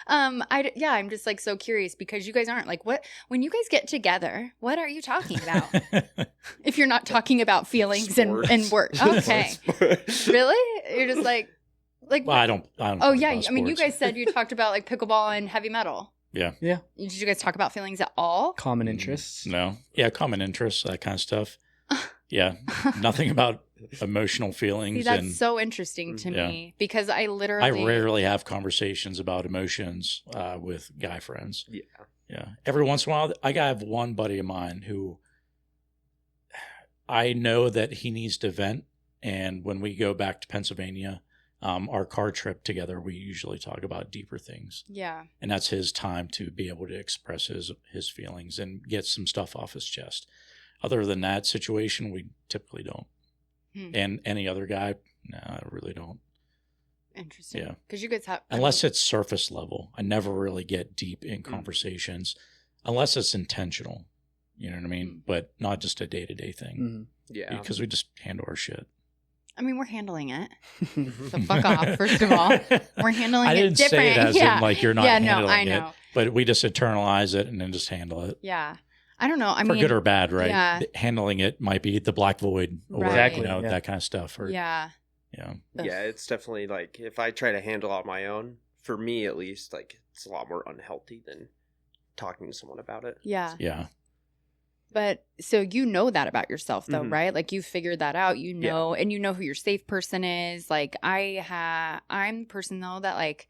S1: I'm just like so curious, because you guys aren't like, when you guys get together, what are you talking about? If you're not talking about feelings and work. Okay. Really? You're just like,
S2: well, I don't.
S1: Oh yeah. I mean, you guys said you talked about like pickleball and heavy metal.
S2: Yeah.
S3: Yeah.
S1: Did you guys talk about feelings at all?
S3: Common interests?
S2: No. Yeah. Common interests, that kind of stuff. Yeah. Nothing about emotional feelings.
S1: See, that's so interesting to me, because I
S2: rarely have conversations about emotions with guy friends. Yeah. Every once in a while, I have one buddy of mine who I know that he needs to vent, and when we go back to Pennsylvania, our car trip together, we usually talk about deeper things.
S1: Yeah.
S2: And that's his time to be able to express his feelings and get some stuff off his chest. Other than that situation, we typically don't. And any other guy, no, I really don't.
S1: Interesting. Yeah. Because you guys have...
S2: Unless it's surface level. I never really get deep in conversations. unless it's intentional. You know what I mean?
S1: Mm-hmm.
S2: But not just a day-to-day thing.
S3: Mm-hmm.
S4: Yeah.
S2: Because we just handle our shit.
S1: I mean, we're handling it. So fuck off, first of all. We're handling
S2: I didn't
S1: it different.
S2: say it as in like you're not handling
S1: I know.
S2: it. But we just internalize it and then just handle it.
S1: Yeah. I don't know. I
S2: For
S1: mean,
S2: good or bad, right?
S1: Yeah.
S2: Handling it might be the black void or
S1: Right.
S2: that kind of stuff. Or,
S1: yeah.
S2: Yeah.
S4: Yeah, it's definitely like if I try to handle it on my own, for me at least, like it's a lot more unhealthy than talking to someone about it.
S1: Yeah.
S2: Yeah.
S1: But so you know that about yourself though,
S4: Mhm.
S1: right? Like you figured that out, you know, and you know who your safe person is. Like I'm the person though that like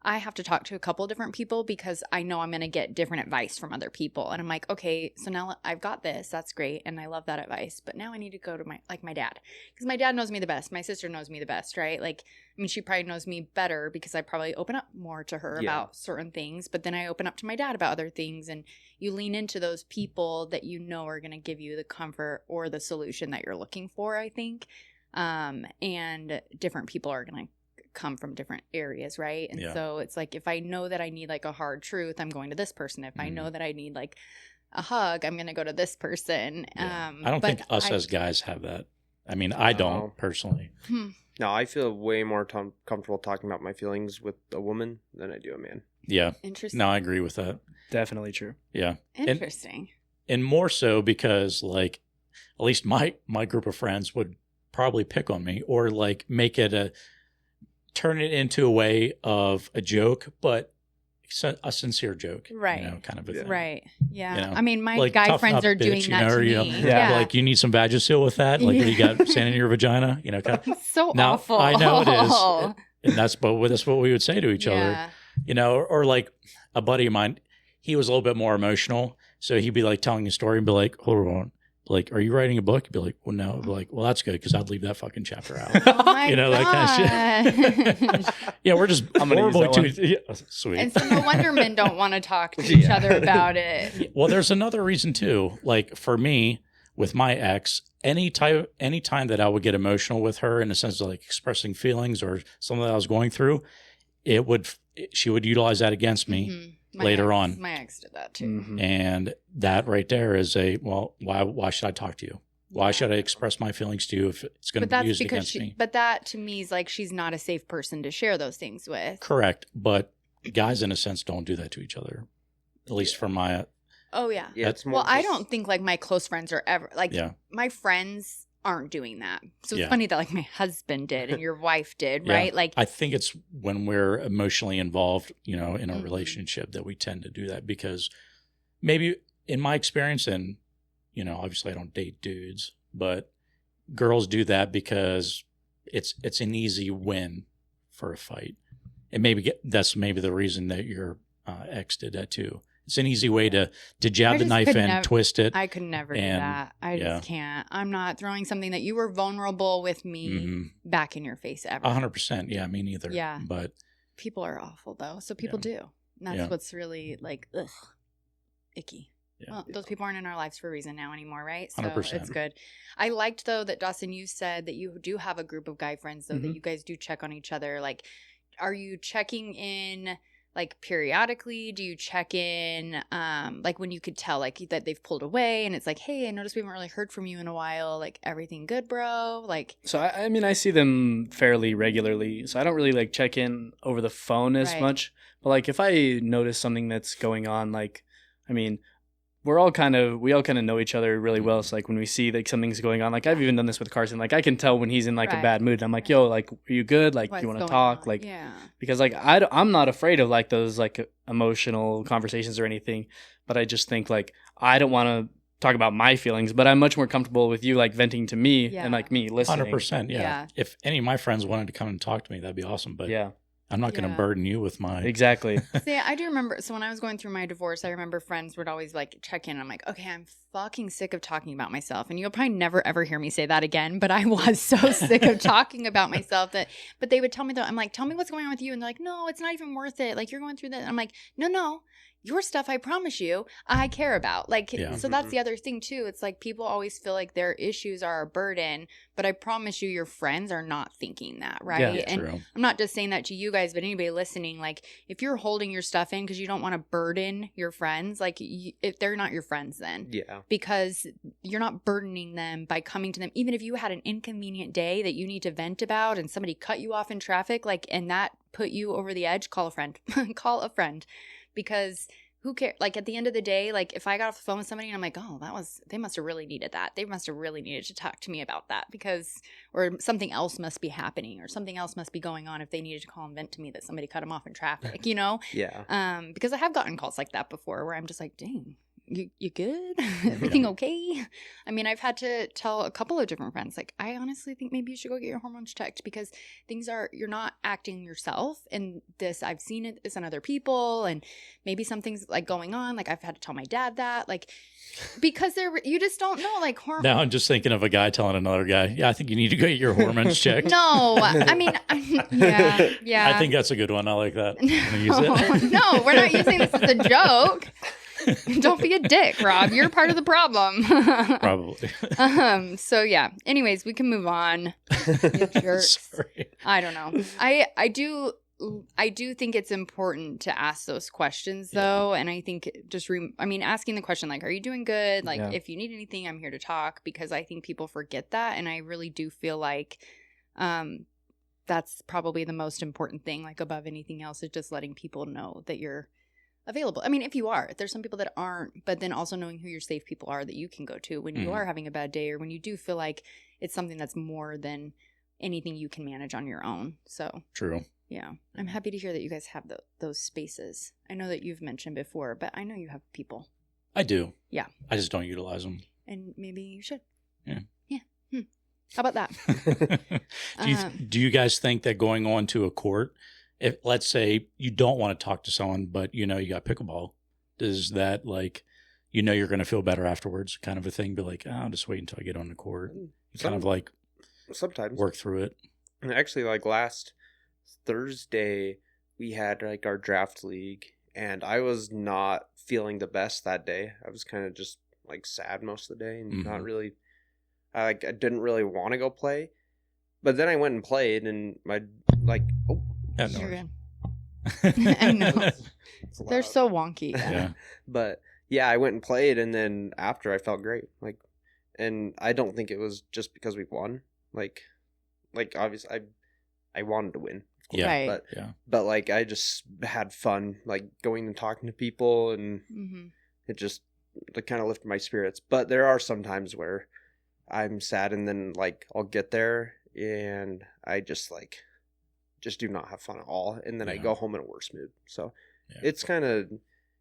S1: I have to talk to a couple of different people because I know I'm going to get different advice from other people. And I'm like, okay, so now I've got this. That's great. And I love that advice. But now I need to go to my dad because my dad knows me the best. My sister knows me the best, right? Like, I mean, she probably knows me better because I probably open up more to her about certain things. But then I open up to my dad about other things. And you lean into those people that you know are going to give you the comfort or the solution that you're looking for, I think. And different people are going to come from different areas, right? And so it's like if I know that I need like a hard truth, I'm going to this person. If I know that I need like a hug, I'm going to go to this person.
S2: I don't think us as guys have that. I mean, I don't personally.
S4: No, I feel way more comfortable talking about my feelings with a woman than I do a man.
S2: Yeah.
S1: Interesting.
S2: No, I agree with that.
S3: Definitely true.
S2: Yeah.
S1: Interesting.
S2: And more so because like at least my group of friends would probably pick on me or like make it turn it into a way of a joke, but a sincere joke.
S1: Right.
S2: You know, kind of a thing.
S1: Right. Yeah.
S2: You know,
S1: I mean, my
S2: like,
S1: guy
S2: toughen
S1: friends
S2: up,
S1: are
S2: bitch,
S1: doing
S2: you
S1: that
S2: know,
S1: to
S2: you
S1: me.
S2: know,
S1: Yeah.
S2: Like you need some Vagisil with that? Like what you got sand in your vagina? You know, kind of.
S1: So
S2: Now,
S1: awful.
S2: I know it is. And that's what we would say to each other. You know, or like a buddy of mine, he was a little bit more emotional. So he'd be like telling a story and be like, hold on. Like, are you writing a book? He'd be like, well, no. I'd be like, well, that's good because I'd leave that fucking chapter out.
S1: Oh my
S2: You know, that kind of shit. Yeah, we're just
S3: I'm gonna
S2: horrible
S3: use that
S2: to yeah, sweet.
S1: And so no wonder men don't want to talk to each other about it.
S2: Well, there's another reason too. Like for me, with my ex, any time that I would get emotional with her in the sense of like expressing feelings or something that I was going through, she would utilize that against me.
S1: Mm-hmm.
S2: Later on.
S1: My ex did that too.
S3: Mm-hmm.
S2: And that right there is why should I talk to you? Why should I express my feelings to you if it's going to be used against me?
S1: But that to me is like she's not a safe person to share those things with.
S2: Correct. But guys, in a sense, don't do that to each other. At least from my...
S1: Oh, yeah.
S4: Yeah, it's more
S1: I don't think like my close friends are ever... Like my friends aren't doing that. So it's funny that like my husband did and your wife did, right? Like
S2: I think it's when we're emotionally involved, you know, in a relationship that we tend to do that because maybe in my experience, and, you know, obviously I don't date dudes, but girls do that because it's an easy win for a fight. And that's maybe the reason that your ex did that too. It's an easy way to jab the knife in, twist it.
S1: I could never do that. I just can't. I'm not throwing something that you were vulnerable with me back in your face ever.
S2: 100%. Yeah, me neither.
S1: Yeah.
S2: But
S1: people are awful though. So people do. And that's what's really like, ugh, icky. Yeah. Well, those people aren't in our lives for a reason now anymore, right? So
S2: 100%.
S1: It's good. I liked though that Dawson, you said that you do have a group of guy friends though, that you guys do check on each other. Like, are you checking in like periodically? Do you check in like when you could tell like that they've pulled away and it's like, hey, I noticed we haven't really heard from you in a while, like everything good, bro? Like,
S3: so I mean I see them fairly regularly, so I don't really like check in over the phone as much, but like if I notice something that's going on, like I mean we all kind of know each other really well. So like when we see like something's going on, like I've even done this with Carson, like I can tell when he's in like a bad mood. I'm like, yo, like, are you good? Like, do you want to talk?
S1: On?
S3: Like, because like I'm not afraid of like those like emotional conversations or anything, but I just think like I don't want to talk about my feelings, but I'm much more comfortable with you like venting to me and like me listening.
S2: 100%. Yeah. If any of my friends wanted to come and talk to me, that'd be awesome. But I'm not going to burden you with my...
S3: Exactly.
S1: See, I do remember, so when I was going through my divorce, I remember friends would always like check in. I'm like, okay, I'm fucking sick of talking about myself. And you'll probably never ever hear me say that again, but I was so sick of talking about myself but they would tell me though, I'm like, tell me what's going on with you. And they're like, no, it's not even worth it. Like you're going through that. I'm like, no, your stuff, I promise you, I care about. Like,
S2: Yeah.
S1: so that's the other thing too. It's like people always feel like their issues are a burden, but I promise you, your friends are not thinking that, right?
S3: Yeah,
S1: and
S2: true.
S1: I'm not just saying that to you guys, but anybody listening, like, if you're holding your stuff in because you don't want to burden your friends, like, if they're not your friends, then
S4: Yeah.
S1: because you're not burdening them by coming to them. Even if you had an inconvenient day that you need to vent about and somebody cut you off in traffic, like, and that put you over the edge, call a friend. Call a friend. Because who cares? Like, at the end of the day, like, if I got off the phone with somebody and I'm like, oh, they must have really needed that. They must have really needed to talk to me about that because, or something else must be happening or something else must be going on if they needed to call and vent to me that somebody cut them off in traffic, you know?
S4: Yeah.
S1: Because I have gotten calls like that before where I'm just like, dang, you good? Everything okay? I mean, I've had to tell a couple of different friends, like, I honestly think maybe you should go get your hormones checked because you're not acting yourself. And this, I've seen it in other people, and maybe something's like going on. Like, I've had to tell my dad that, like, because you just don't know, like, hormones.
S2: Now I'm just thinking of a guy telling another guy, yeah, I think you need to get your hormones checked.
S1: No, I mean, yeah.
S2: I think that's a good one. I like that. I'm gonna use it.
S1: No, we're not using this as a joke. Don't be a dick, Rob. You're part of the problem.
S2: Probably.
S1: So yeah. Anyways, we can move on. You jerks.
S2: Sorry.
S1: I don't know. I do think it's important to ask those questions though, and I think asking the question like, "Are you doing good?" Like, if you need anything, I'm here to talk, because I think people forget that, and I really do feel like, that's probably the most important thing. Like, above anything else, is just letting people know that you're available. I mean, if you are, there's some people that aren't, but then also knowing who your safe people are that you can go to when you are having a bad day, or when you do feel like it's something that's more than anything you can manage on your own. So
S2: True.
S1: yeah, I'm happy to hear that you guys have those spaces. I know that you've mentioned before, but I know you have people.
S2: I do.
S1: Yeah.
S2: I just don't utilize them.
S1: And maybe you should.
S2: Yeah.
S1: Yeah. How about that?
S2: Do you guys think that going on to a court, if let's say you don't want to talk to someone, but you got pickleball, does that, like, you're going to feel better afterwards, kind of a thing? Be like, I'll just wait until I get on the court. You kind of like
S4: sometimes
S2: work through it.
S4: And actually, like last Thursday, we had like our draft league, and I was not feeling the best that day. I was kind of just like sad most of the day, and not really. I didn't really want to go play, but then I went and played, and
S1: You're good. I know. They're so wonky.
S2: Yeah.
S4: But yeah, I went and played, and then after I felt great. Like, and I don't think it was just because we won. Like obviously I wanted to win. Of course,
S2: Yeah.
S1: Right.
S4: But like I just had fun, like going and talking to people, and it just kind of lifted my spirits. But there are some times where I'm sad, and then like I'll get there and I just do not have fun at all, and then I go home in a worse mood. So it's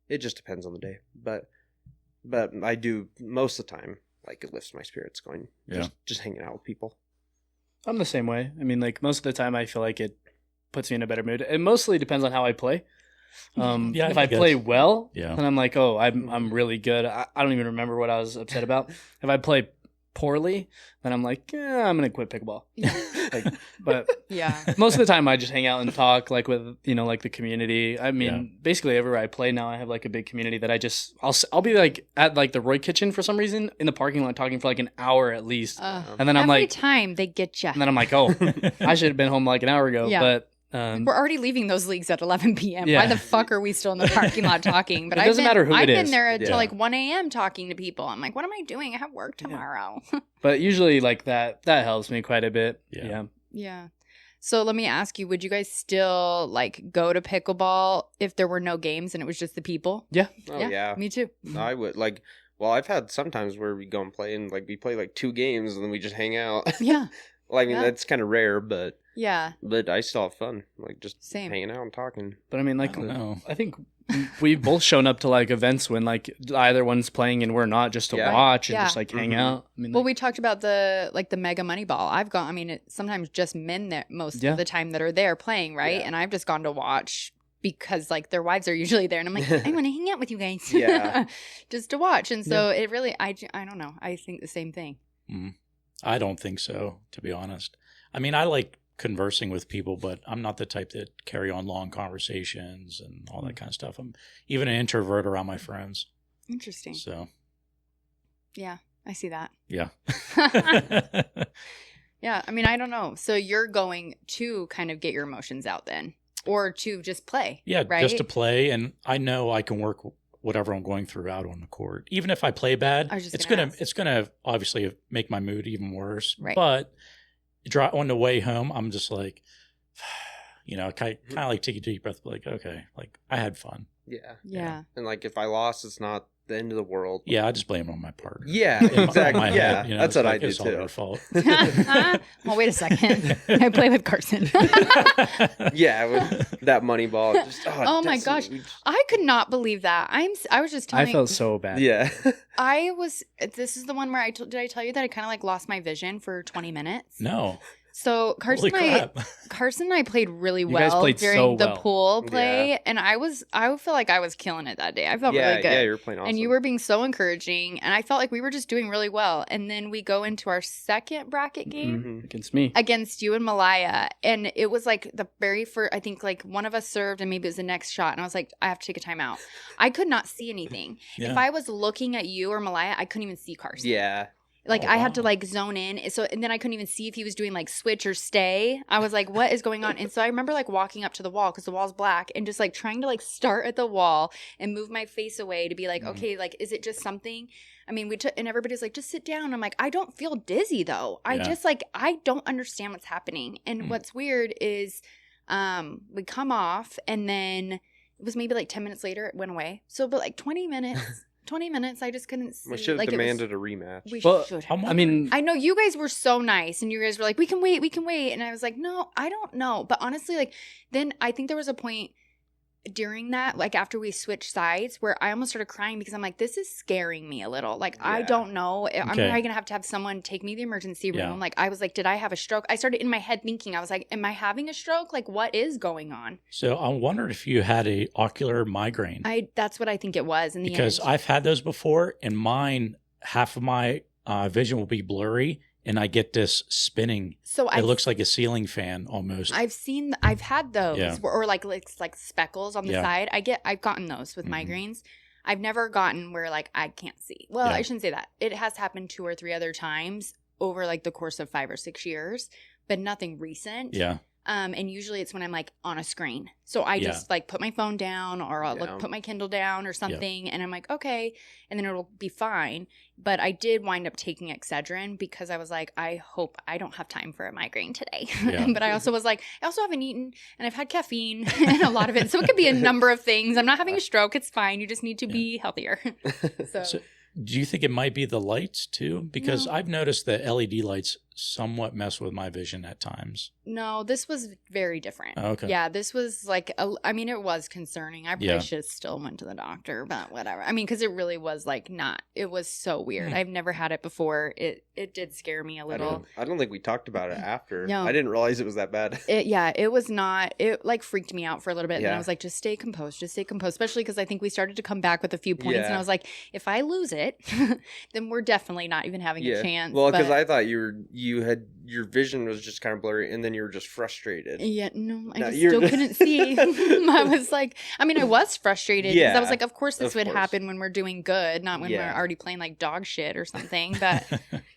S4: it just depends on the day. But I do most of the time, like, it lifts my spirits going just hanging out with people.
S3: I'm the same way. I mean, like, most of the time I feel like it puts me in a better mood. It mostly depends on how I play. If I play well, then I'm like, oh, I'm really good. I don't even remember what I was upset about. If I play poorly, then I'm like, I'm gonna quit pickleball. But most of the time I just hang out and talk, like, with like the community. I mean, basically everywhere I play now, I have like a big community that I'll be like at like the Roy Kitchen for some reason in the parking lot talking for like an hour at least, and then I'm
S1: every
S3: like,
S1: time they get you,
S3: and then I'm like, oh, I should have been home like an hour ago. But
S1: we're already leaving those leagues at 11 p.m. Why the fuck are we still in the parking lot talking? But
S3: it doesn't matter who
S1: I've
S3: it is.
S1: been there until like 1 a.m. talking to people. I'm like, what am I doing? I have work tomorrow.
S3: But usually like that helps me quite a bit.
S1: Yeah. So let me ask you, would you guys still like go to pickleball if there were no games and it was just the people?
S3: Yeah.
S4: Oh yeah.
S1: Me too.
S4: I would like. Well, I've had sometimes where we go and play, and like we play like 2 games and then we just hang out.
S1: Yeah.
S4: Well, I mean, that's kind of rare, but
S1: but
S4: I still have fun, like just
S1: Same.
S4: hanging out and talking.
S3: But I mean, like,
S2: I
S3: think we've both shown up to like events when like either one's playing and we're not, just to watch and just like hang out. I mean,
S1: well, we talked about the Mega Money Ball. I've gone. I mean, it's sometimes just men there most of the time that are there playing, right? And I've just gone to watch because like their wives are usually there, and I'm like, I want to hang out with you guys, just to watch. And so it really, I don't know. I think the same thing.
S2: I don't think so, to be honest. I mean, I like conversing with people, but I'm not the type that carry on long conversations and all that kind of stuff. I'm even an introvert around my friends.
S1: Interesting.
S2: So,
S1: yeah, I see that.
S2: Yeah.
S1: Yeah, I mean, I don't know. So you're going to kind of get your emotions out then, or to just play?
S2: Yeah,
S1: right?
S2: just to play, and I know I can work whatever I'm going through out on the court. Even if I play bad, it's gonna obviously make my mood even worse.
S1: Right.
S2: But on the way home, I'm just like, kind of like take a deep breath, like, okay, like I had fun.
S1: Yeah.
S4: And like if I lost, it's not the end of the world.
S2: Yeah, I just blame it on my partner.
S4: Yeah, exactly. Yeah,
S2: head,
S4: that's what I do
S2: it's all
S4: too.
S2: her fault.
S1: Well, wait a second. I play with Carson.
S4: Yeah, with that money ball. Just,
S1: oh my gosh, I could not believe that. I was just telling.
S3: I felt so bad.
S4: Yeah.
S1: This is the one where did I tell you that I kind of like lost my vision for 20 minutes?
S2: No.
S1: So Carson and I played really well
S3: guys played
S1: during
S3: so
S1: the
S3: well.
S1: pool play, and I feel like I was killing it that day. I felt really good.
S4: Yeah, you were playing awesome.
S1: And you were being so encouraging, and I felt like we were just doing really well. And then we go into our second bracket game against you and Malaya, and it was like the very first. I think like one of us served, and maybe it was the next shot, and I was like, I have to take a timeout. I could not see anything. Yeah. If I was looking at you or Malaya, I couldn't even see Carson.
S4: Yeah.
S1: Like, I had to, like, zone in. And then I couldn't even see if he was doing, like, switch or stay. I was like, what is going on? And so I remember, like, walking up to the wall because the wall's black and just, like, trying to, like, start at the wall and move my face away to be like, okay, like, is it just something? I mean, and everybody's like, just sit down. I'm like, I don't feel dizzy, though. I just, like, I don't understand what's happening. And what's weird is we come off, and then it was maybe, like, 10 minutes later, it went away. So, but, like, 20 minutes... 20 minutes, I just couldn't see.
S4: We should have demanded a rematch.
S1: We should have.
S3: I mean,
S1: I know you guys were so nice, and you guys were like, we can wait. And I was like, no, I don't know. But honestly, like, then I think there was a point during that, like after we switched sides, where I almost started crying because I'm like, this is scaring me a little. Like, I don't know. I'm probably going to have someone take me to the emergency room. Yeah. Like, I was like, did I have a stroke? I started in my head thinking, I was like, am I having a stroke? Like, what is going on?
S2: So I wondered if you had a ocular migraine.
S1: That's what I think it was in the end.
S2: Because I've had those before, and mine, half of my vision will be blurry, and I get this spinning. So it looks like a ceiling fan almost.
S1: I've had those, or like speckles on the side. I've gotten those with migraines. I've never gotten where like I can't see. Well, I shouldn't say that. It has happened 2 or 3 other times over like the course of 5 or 6 years, but nothing recent. Yeah. And usually it's when I'm like on a screen. So I just like put my phone down, or I'll put my Kindle down or something. And I'm like, okay. And then it'll be fine. But I did wind up taking Excedrin because I was like, I hope I don't have time for a migraine today. Yeah. But I also was like, I also haven't eaten, and I've had caffeine and a lot of it. So it could be a number of things. I'm not having a stroke. It's fine. You just need to be healthier. So
S2: do you think it might be the lights too? Because I've noticed that LED lights somewhat mess with my vision at times.
S1: No, this was very different.
S2: Oh, okay.
S1: Yeah, this was like, it was concerning. I probably should have still went to the doctor, but whatever. I mean, because it really was like it was so weird. I've never had it before. It did scare me a little.
S4: I don't think we talked about it after. No. I didn't realize it was that bad.
S1: It was not. It like freaked me out for a little bit. And I was like, just stay composed, especially because I think we started to come back with a few points. And I was like, if I lose it, then we're definitely not even having a chance.
S4: Well, because I thought your vision was just kind of blurry, and then you were just frustrated.
S1: Yeah, no, I still couldn't see. I was like, I was frustrated because I was like, of course this would happen when we're doing good, not when we're already playing like dog shit or something. But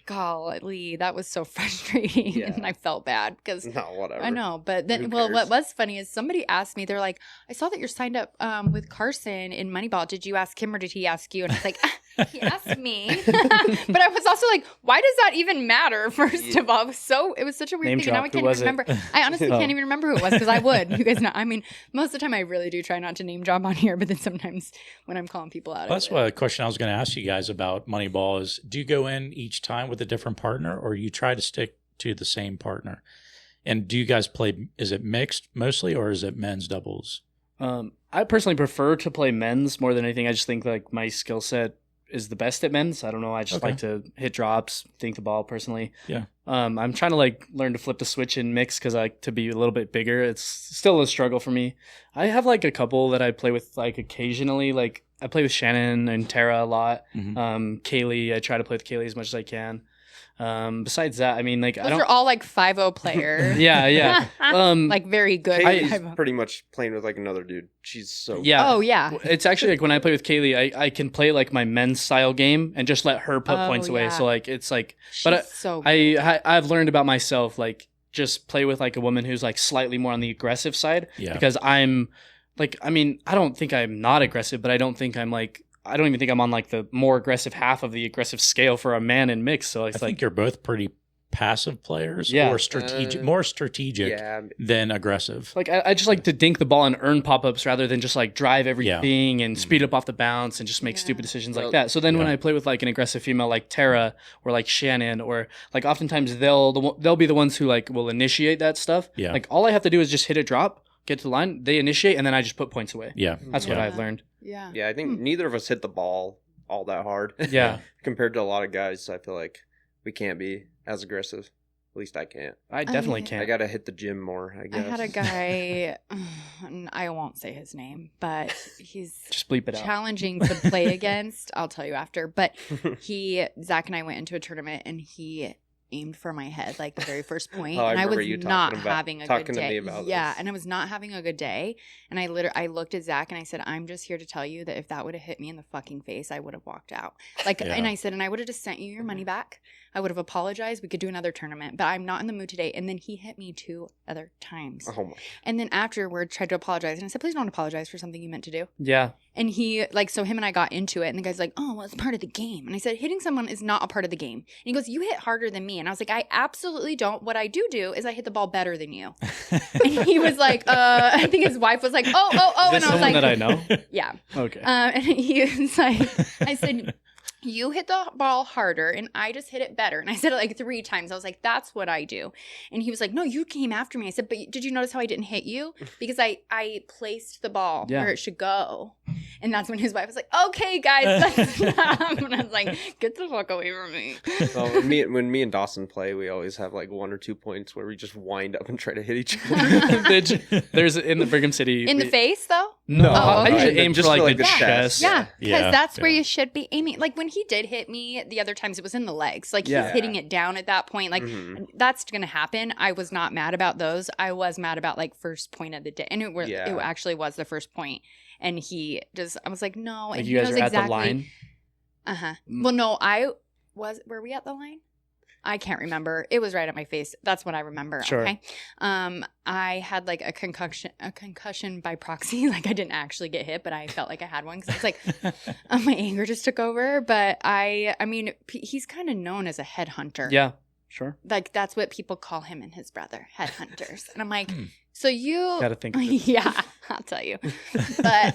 S1: golly, that was so frustrating, and I felt bad because
S4: whatever.
S1: I know, but then what was funny is somebody asked me, they're like, I saw that you're signed up with Carson in Moneyball. Did you ask him or did he ask you? And I was like, he asked me. But I was also like, why does that even matter? First of all, it was such a weird thing. And now I can't even remember. I honestly can't even remember who it was because I would. You guys know. I mean, most of the time I really do try not to name drop on here, but then sometimes when I'm calling people out.
S2: That's what a question I was going to ask you guys about Moneyball is: do you go in each time with a different partner, or you try to stick to the same partner? And do you guys play? Is it mixed mostly, or is it men's doubles?
S3: I personally prefer to play men's more than anything. I just think like my skill set is the best at men's. I don't know. I just like to hit drops, think the ball personally. Yeah. I'm trying to like learn to flip the switch in mix because I like to be a little bit bigger. It's still a struggle for me. I have like a couple that I play with like occasionally. Like I play with Shannon and Tara a lot. Mm-hmm. Kaylee, I try to play with Kaylee as much as I can. Besides that, I mean, like,
S1: Those are all like 5-0 players.
S3: yeah.
S1: Like very good.
S4: Kaylee's
S1: 5-0.
S4: pretty much playing with like another dude. She's so
S3: Yeah.
S1: Oh yeah.
S3: It's actually like when I play with Kaylee, I can play like my men's style game and just let her put points away.
S1: yeah.
S3: So like it's like,
S1: She's so good.
S3: I've learned about myself, like just play with like a woman who's like slightly more on the aggressive side.
S2: Yeah.
S3: Because I'm like, I mean, I don't think I'm not aggressive, but I don't even think I'm on like the more aggressive half of the aggressive scale for a man in mix. So it's
S2: I think you're both pretty passive players,
S3: Yeah.
S2: or more strategic
S4: yeah.
S2: than aggressive.
S3: like I just like to dink the ball and earn pop-ups rather than just like drive everything and speed up off the bounce and just make stupid decisions like that. So then when I play with like an aggressive female like Tara or like Shannon, or like oftentimes they'll be the ones who like will initiate that stuff.
S2: Yeah.
S3: Like all I have to do is just hit a drop, get to the line, they initiate, and then I just put points away.
S2: Yeah.
S3: That's what I've learned.
S1: Yeah.
S4: Yeah, I think neither of us hit the ball all that hard.
S3: Yeah.
S4: Compared to a lot of guys, I feel like we can't be as aggressive. At least I can't.
S3: I definitely can't.
S4: I gotta hit the gym more, I
S1: I
S4: guess.
S1: had a guy, I won't say his name, but he's
S3: Just bleep it out.
S1: challenging to play against. I'll tell you after. But Zach and I went into a tournament and he aimed for my head like the very first point.
S4: Oh, I
S1: and I was
S4: remember you
S1: not
S4: talking about-
S1: having a
S4: talking
S1: good
S4: to
S1: day.
S4: me about
S1: yeah,
S4: this.
S1: and I was not having a good day. And I looked at Zach and I said, I'm just here to tell you that if that would have hit me in the fucking face, I would have walked out. Like,
S2: Yeah.
S1: and I said, and I would have just sent you your money back. I would have apologized. We could do another tournament, but I'm not in the mood today. And then he hit me 2 other times.
S4: Oh my.
S1: And then afterward tried to apologize. And I said, please don't apologize for something you meant to do.
S3: Yeah.
S1: And he, like, so him and I got into it. And the guy's like, oh, well, it's part of the game. And I said, hitting someone is not a part of the game. And he goes, you hit harder than me. And I was like, I absolutely don't. What I do is I hit the ball better than you. And he was like, I think his wife was like, oh.
S3: Is
S1: And
S3: this
S1: I was
S3: someone
S1: like,
S3: that I know?
S1: yeah.
S3: Okay.
S1: And he was like, I said, you hit the ball harder and I just hit it better. And I said it like 3 times. I was like, that's what I do. And he was like, no, you came after me. I said, but did you notice how I didn't hit you? Because I placed the ball where it should go. And that's when his wife was like, okay, guys, let's stop. And I was like, get the fuck away from me.
S4: Well, when me and Dawson play, we always have like 1 or 2 points where we just wind up and try to hit each other.
S3: There's in the Brigham City.
S1: In the face, though?
S3: No,
S1: Oh,
S3: I
S1: okay.
S3: usually aim
S4: Just
S3: for
S4: for,
S3: like
S4: like,
S3: the
S4: the
S3: chest.
S4: chest.
S1: Yeah, because
S2: Yeah.
S1: that's where
S2: Yeah.
S1: you should be aiming. Like when he did hit me the other times, it was in the legs. Like
S3: Yeah.
S1: he's hitting it down at that point. Like
S4: Mhm.
S1: that's going to happen. I was not mad about those. I was mad about like first point of the day. And it actually was the first point. And he just, I was like, no.
S3: Like
S1: and
S3: you
S1: he
S3: guys
S1: knows
S3: are at the line.
S1: Uh-huh.
S3: Mm.
S1: Well, no, were we at the line? I can't remember. It was right at my face. That's what I remember.
S3: Sure.
S1: Okay. I had like a concussion by proxy. Like I didn't actually get hit, but I felt like I had one because I was like, my anger just took over. But I mean, he's kind of known as a headhunter.
S3: Yeah, sure.
S1: Like that's what people call him and his brother, headhunters. And I'm like, so you
S3: Gotta think of it.
S1: yeah, I'll tell you. But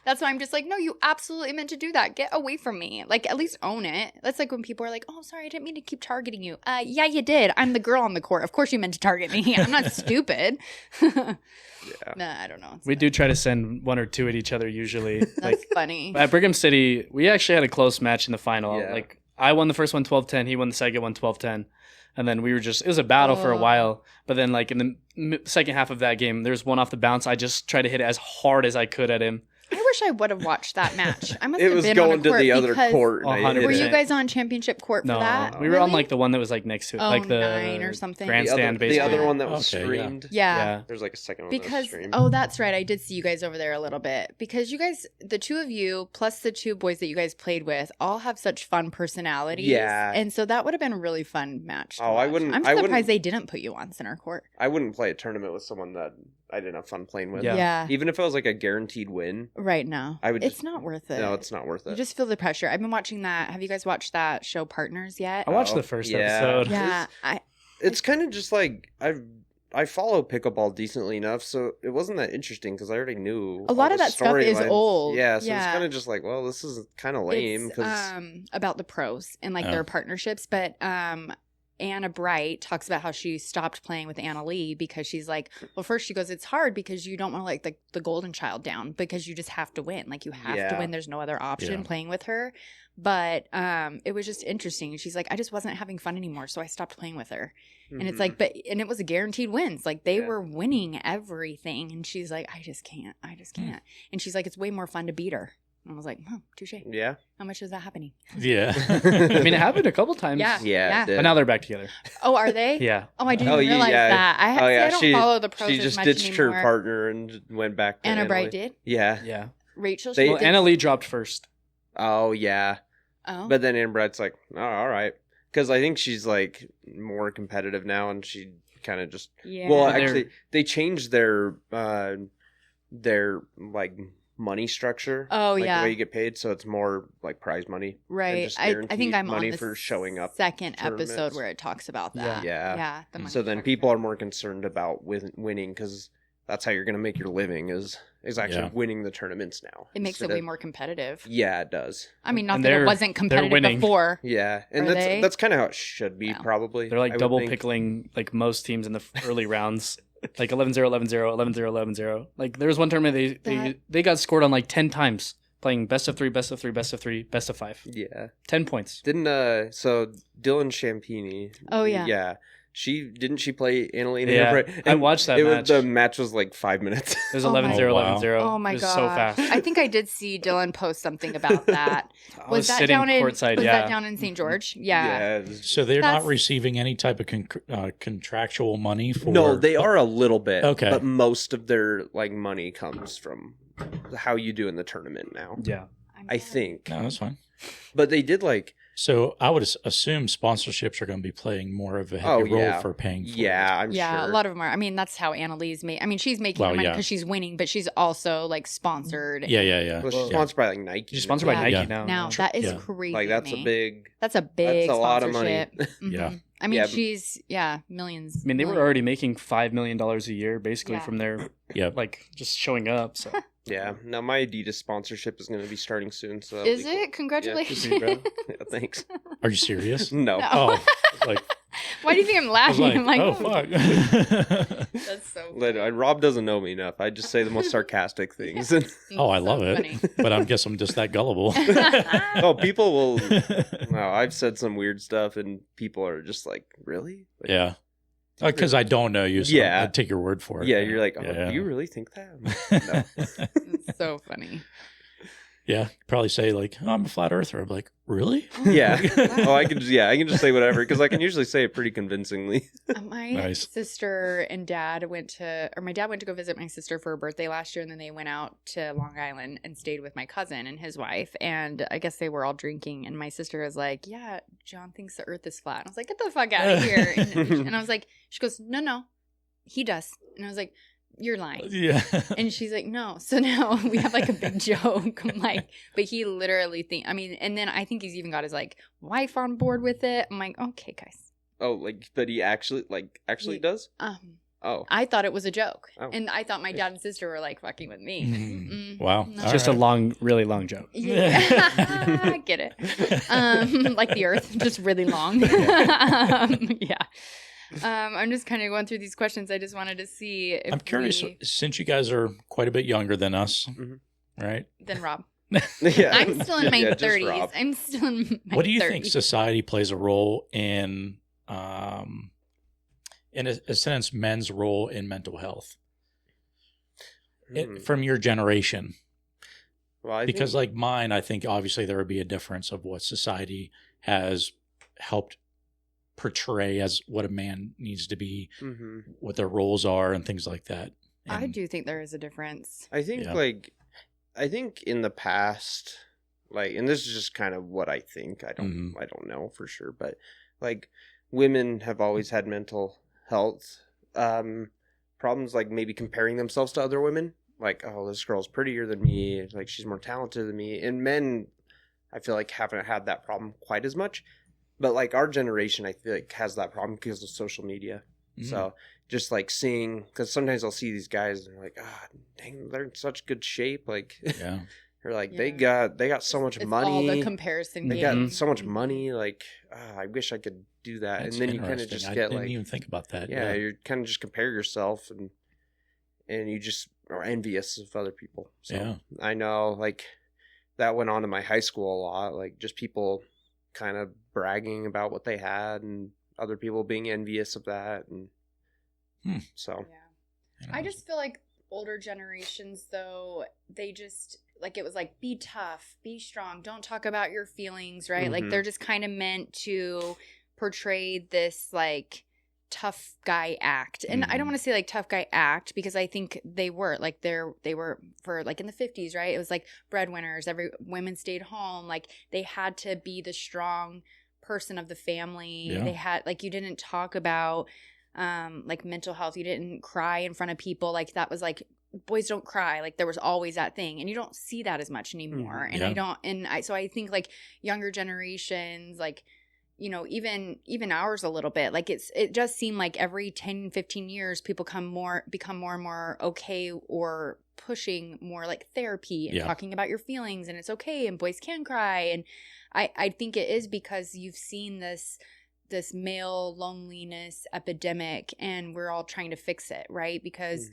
S1: that's why I'm just like, no, you absolutely meant to do that. Get away from me. Like, at least own it. That's like when people are like, oh, sorry, I didn't mean to keep targeting you. Yeah, you did. I'm the girl on the court. Of course you meant to target me. I'm not stupid. Nah, I don't know.
S3: We do try to send 1 or 2 at each other usually.
S1: That's
S3: Like
S1: funny.
S3: at Brigham City, we actually had a close match in the final.
S4: Yeah.
S3: Like I won the first one 12-10, he won the second one 12-10. And then it was a battle for a
S1: Oh.
S3: while. But then like in the second half of that game, there's one off the bounce. I just tried to hit it as hard as I could at him.
S1: I wish I would have watched that match. I must
S4: It
S1: have
S4: was
S1: been on a
S4: going to
S1: court
S4: the other
S1: because-
S4: court. and I
S3: 100%.
S4: hit
S1: Were
S4: it.
S1: you guys on championship court for
S3: No,
S1: that?
S3: we were on
S1: Really?
S3: like the one that was like next to it,
S1: Oh,
S3: like the
S1: 9 or something.
S3: grandstand
S4: the
S3: basically.
S4: other one that was
S2: Okay, yeah.
S4: streamed.
S1: Yeah.
S4: There's like a second one that was
S1: Because
S4: streamed.
S1: that's right, I did see you guys over there a little bit because you guys, the 2 of you plus the 2 boys that you guys played with, all have such fun personalities.
S4: Yeah.
S1: And so that would have been a really fun match. To
S4: Oh, I
S1: watch.
S4: wouldn't-
S1: I'm
S4: I
S1: surprised
S4: wouldn't-
S1: they didn't put you on center court.
S4: I wouldn't play a tournament with someone that I didn't have fun playing with.
S3: Yeah.
S1: Yeah.
S4: Even if it was like a guaranteed win.
S1: Right now,
S4: I would
S1: It's
S4: just-
S1: not worth it.
S4: No, it's not worth it.
S1: You just feel the pressure. I've been watching that. Have you guys watched that show Partners yet?
S3: I watched
S4: Oh,
S3: the first
S4: yeah.
S3: episode.
S1: Yeah.
S4: It's kind of just like I follow pickleball decently enough, so it wasn't that interesting because I already knew
S1: A lot
S4: all
S1: of
S4: the
S1: that stuff is
S4: storylines.
S1: old.
S4: Yeah, so it's
S1: Yeah.
S4: kind of just like, well, this is kind of lame
S1: It's
S4: because
S1: about the pros and like
S2: Oh.
S1: their partnerships, but Anna Bright talks about how she stopped playing with Anna Lee because she's like, well, first she goes, it's hard because you don't want to like the golden child down because you just have to win. Like you have to
S4: Yeah.
S1: win. There's no other option
S2: Yeah.
S1: playing with her. But it was just interesting. She's like, I just wasn't having fun anymore, so I stopped playing with her. And it's like, and it was a guaranteed wins. Like they
S4: Yeah.
S1: were winning everything. And she's like, I just can't. And she's like, it's way more fun to beat her. And I was like, oh, touche.
S4: Yeah.
S1: How much is that happening?
S2: Yeah.
S3: I mean, it happened a couple times.
S1: Yeah.
S4: Yeah. it did.
S3: But now they're back together.
S1: Oh, are they?
S3: Yeah.
S1: Oh, I didn't realize that. I don't follow the pros
S4: She
S1: as
S4: just
S1: much
S4: ditched
S1: anymore.
S4: her partner and went back to
S1: Anna Bright
S4: Italy.
S1: did?
S4: Yeah.
S3: Yeah.
S1: Rachel?
S4: They-
S1: she
S3: Well,
S1: did?
S3: Anna Lee dropped first.
S4: Oh, yeah.
S1: Oh.
S4: But then Anna Bright's like, oh, all right. Because I think she's like more competitive now, and she kind of just.
S1: Yeah.
S4: Well,
S3: They're-
S4: actually, they changed their like money structure.
S1: Oh,
S4: like
S1: yeah.
S4: the way you get paid, so it's more like prize money.
S1: Right.
S4: just
S1: I
S4: guaranteed
S1: think I'm
S4: money
S1: on the
S4: for showing up
S1: second
S4: tournaments.
S1: episode where it talks about that.
S4: Yeah.
S1: Yeah. The money
S4: So then
S1: structure.
S4: people are more concerned about winning because that's how you're going to make your living is actually
S2: Yeah.
S4: winning the tournaments now.
S1: It makes it
S4: instead
S1: way
S4: of-
S1: more competitive.
S4: Yeah, it does.
S1: I mean, not
S3: And
S1: that it
S3: they're-
S1: wasn't competitive
S3: winning.
S1: before.
S4: Yeah, and
S1: Are they?
S4: that's kind of how it should be,
S1: Wow.
S4: probably.
S3: They're like
S4: I would
S3: double
S4: think.
S3: pickling like most teams in the early rounds. Like 11-0, 11-0, 11-0, 11-0. Like there was one tournament they got scored on like 10 times playing best of 3, best of 3, best of 3, best of 5.
S4: Yeah,
S3: 10 points.
S4: didn't so Dylan Champini?
S1: Oh, yeah.
S4: yeah. She play Annalena.
S3: Yeah, I watched that match.
S4: The match was like 5 minutes.
S3: It was
S1: Oh my
S3: 11-0,
S2: God.
S3: 11-0.
S1: Oh my
S3: It was
S1: god!
S3: so fast.
S1: I think I did see Dylan post something about that.
S3: I was
S1: that
S3: sitting
S1: down in
S3: courtside,
S1: was
S3: yeah.
S1: that down in St. George? Yeah.
S4: it was-
S2: So they're
S1: That's-
S2: not receiving any type of contractual money for.
S4: no, they are a little bit.
S2: Okay.
S4: but most of their like money comes from how you do in the tournament now.
S3: Yeah.
S4: I think,
S2: No, that's fine.
S4: but they did like.
S2: So I would assume sponsorships are going to be playing more of a heavy
S4: Oh,
S2: role
S4: yeah.
S2: for paying. For
S4: Yeah, I'm
S1: Yeah,
S4: sure.
S1: a lot of them are. I mean, that's how Annalise made. I mean, she's making
S2: Well,
S1: her money
S2: yeah.
S1: because she's winning, but she's also like sponsored.
S2: It. Yeah.
S4: Well, she's
S3: Well,
S4: sponsored by like Nike.
S3: She's sponsored
S1: Yeah.
S3: by Nike
S2: Yeah.
S3: now.
S1: Now
S3: yeah.
S1: that is
S2: Yeah.
S1: crazy.
S4: like that's
S1: to
S4: a
S1: me.
S4: big.
S1: That's a big.
S4: That's a lot of money.
S1: sponsorship. Mhm.
S2: Yeah.
S1: I mean,
S4: Yeah.
S1: she's millions.
S3: I mean, they were
S1: millions.
S3: already making $5 million a year basically
S1: Yeah.
S3: from their
S2: Yep.
S3: like just showing up. So
S4: Yeah. Now my Adidas sponsorship is going to be starting soon. So that'll
S1: Is
S4: be cool.
S1: it? Congratulations.
S3: Yeah,
S4: Yeah, thanks.
S2: Are you serious?
S4: No.
S1: No.
S2: Oh, like
S1: Why do you think I'm
S2: I was
S1: laughing?
S2: like,
S1: I'm like,
S2: oh fuck.
S1: That's so.
S4: Rob doesn't know me enough. I just say the most sarcastic things.
S2: Oh, I
S1: So
S2: love it.
S1: funny.
S2: But I guess I'm just that gullible.
S4: Oh, people will. No, I've said some weird stuff, and people are just like, "Really?" Like,
S2: Yeah. Because I don't know you, so
S4: Yeah.
S2: I take your word for it.
S4: Yeah, you're like, "Oh,
S2: Yeah.
S4: do you really think that?" I'm like, no.
S1: It's so funny.
S2: Yeah, probably say like, oh, I'm a flat earther. I'm like, really?
S4: Yeah. Oh, I can just say whatever because I can usually say it pretty convincingly.
S1: My
S2: Nice.
S1: sister and dad my dad went to go visit my sister for her birthday last year, and then they went out to Long Island and stayed with my cousin and his wife. And I guess they were all drinking, and my sister was like, "Yeah, John thinks the Earth is flat." And I was like, "Get the fuck out of here!" And I was like, "She goes, no, he does." And I was like, "You're lying."
S2: Yeah.
S1: And she's like, "No." So now we have like a big joke. I'm like, but he literally and then I think he's even got his like wife on board with it. I'm like, okay, guys.
S4: Oh, like, but he actually
S1: He-
S4: does.
S1: Um,
S4: Oh,
S1: I thought it was a joke,
S4: Oh.
S1: and I thought my dad and sister were like fucking with me.
S2: Mm. Wow.
S1: No.
S3: it's just a really long joke.
S1: Yeah, I get it. Like the Earth, just really long. Yeah. I'm just kind of going through these questions. I just wanted to see if
S2: I'm curious, since you guys are quite a bit younger than us,
S4: Mhm.
S2: right?
S1: Then Rob.
S4: yeah.
S1: I'm still in my
S4: Yeah, just
S1: 30s.
S4: Rob.
S1: I'm still in my
S2: What do you
S1: 30s.
S2: think society plays a role in a sense, men's role in mental health
S4: Hmm.
S2: from your generation?
S4: Well, I
S2: Because
S4: think,
S2: like mine, I think obviously there would be a difference of what society has helped portray as what a man needs to be,
S4: Mhm.
S2: what their roles are, and things like that.
S1: I
S2: And-
S1: do think there is a difference.
S4: I think
S2: Yeah.
S4: I think in the past, and this is just kind of what I think. I don't know for sure, but like women have always had mental health problems, like maybe comparing themselves to other women. Like, oh, this girl's prettier than me. Like, she's more talented than me. And men, I feel like haven't had that problem quite as much. But like our generation, I feel like has that problem because of social media.
S2: Mhm.
S4: So just like seeing, because sometimes I'll see these guys and they're like, ah, dang, they're in such good shape. Like,
S2: yeah.
S4: they're like,
S1: Yeah.
S4: they got so much
S1: It's
S4: money.
S1: all the comparison
S4: They
S1: game.
S4: got so much money. Like, I wish I could do that.
S2: That's
S4: and then you kind of
S2: interesting.
S4: just
S2: I
S4: get
S2: didn't
S4: like,
S2: even think about that.
S4: yeah, you're kind of just compare yourself and you just are envious of other people. So
S2: Yeah.
S4: I know like that went on in my high school a lot. Like just people kind of bragging about what they had and other people being envious of that. And so
S1: Yeah. I just feel like older generations, though, they just like it was like, be tough, be strong, don't talk about your feelings, right? Like they're just kind of meant to portray this like tough guy act. And I don't want to say like tough guy act, because I think they were like they were for like in the 50s, right? It was like breadwinners, women stayed home, like they had to be the strong person of the family. They had like, you didn't talk about like mental health, you didn't cry in front of people, like that was like, boys don't cry, like there was always that thing, and you don't see that as much anymore. And so I think like younger generations, like, you know, even ours a little bit, like it does seem like every 10-15 years people become more and more okay, or pushing more like therapy and talking about your feelings, and it's okay, and boys can cry. And I think it is because you've seen this male loneliness epidemic, and we're all trying to fix it, right? Because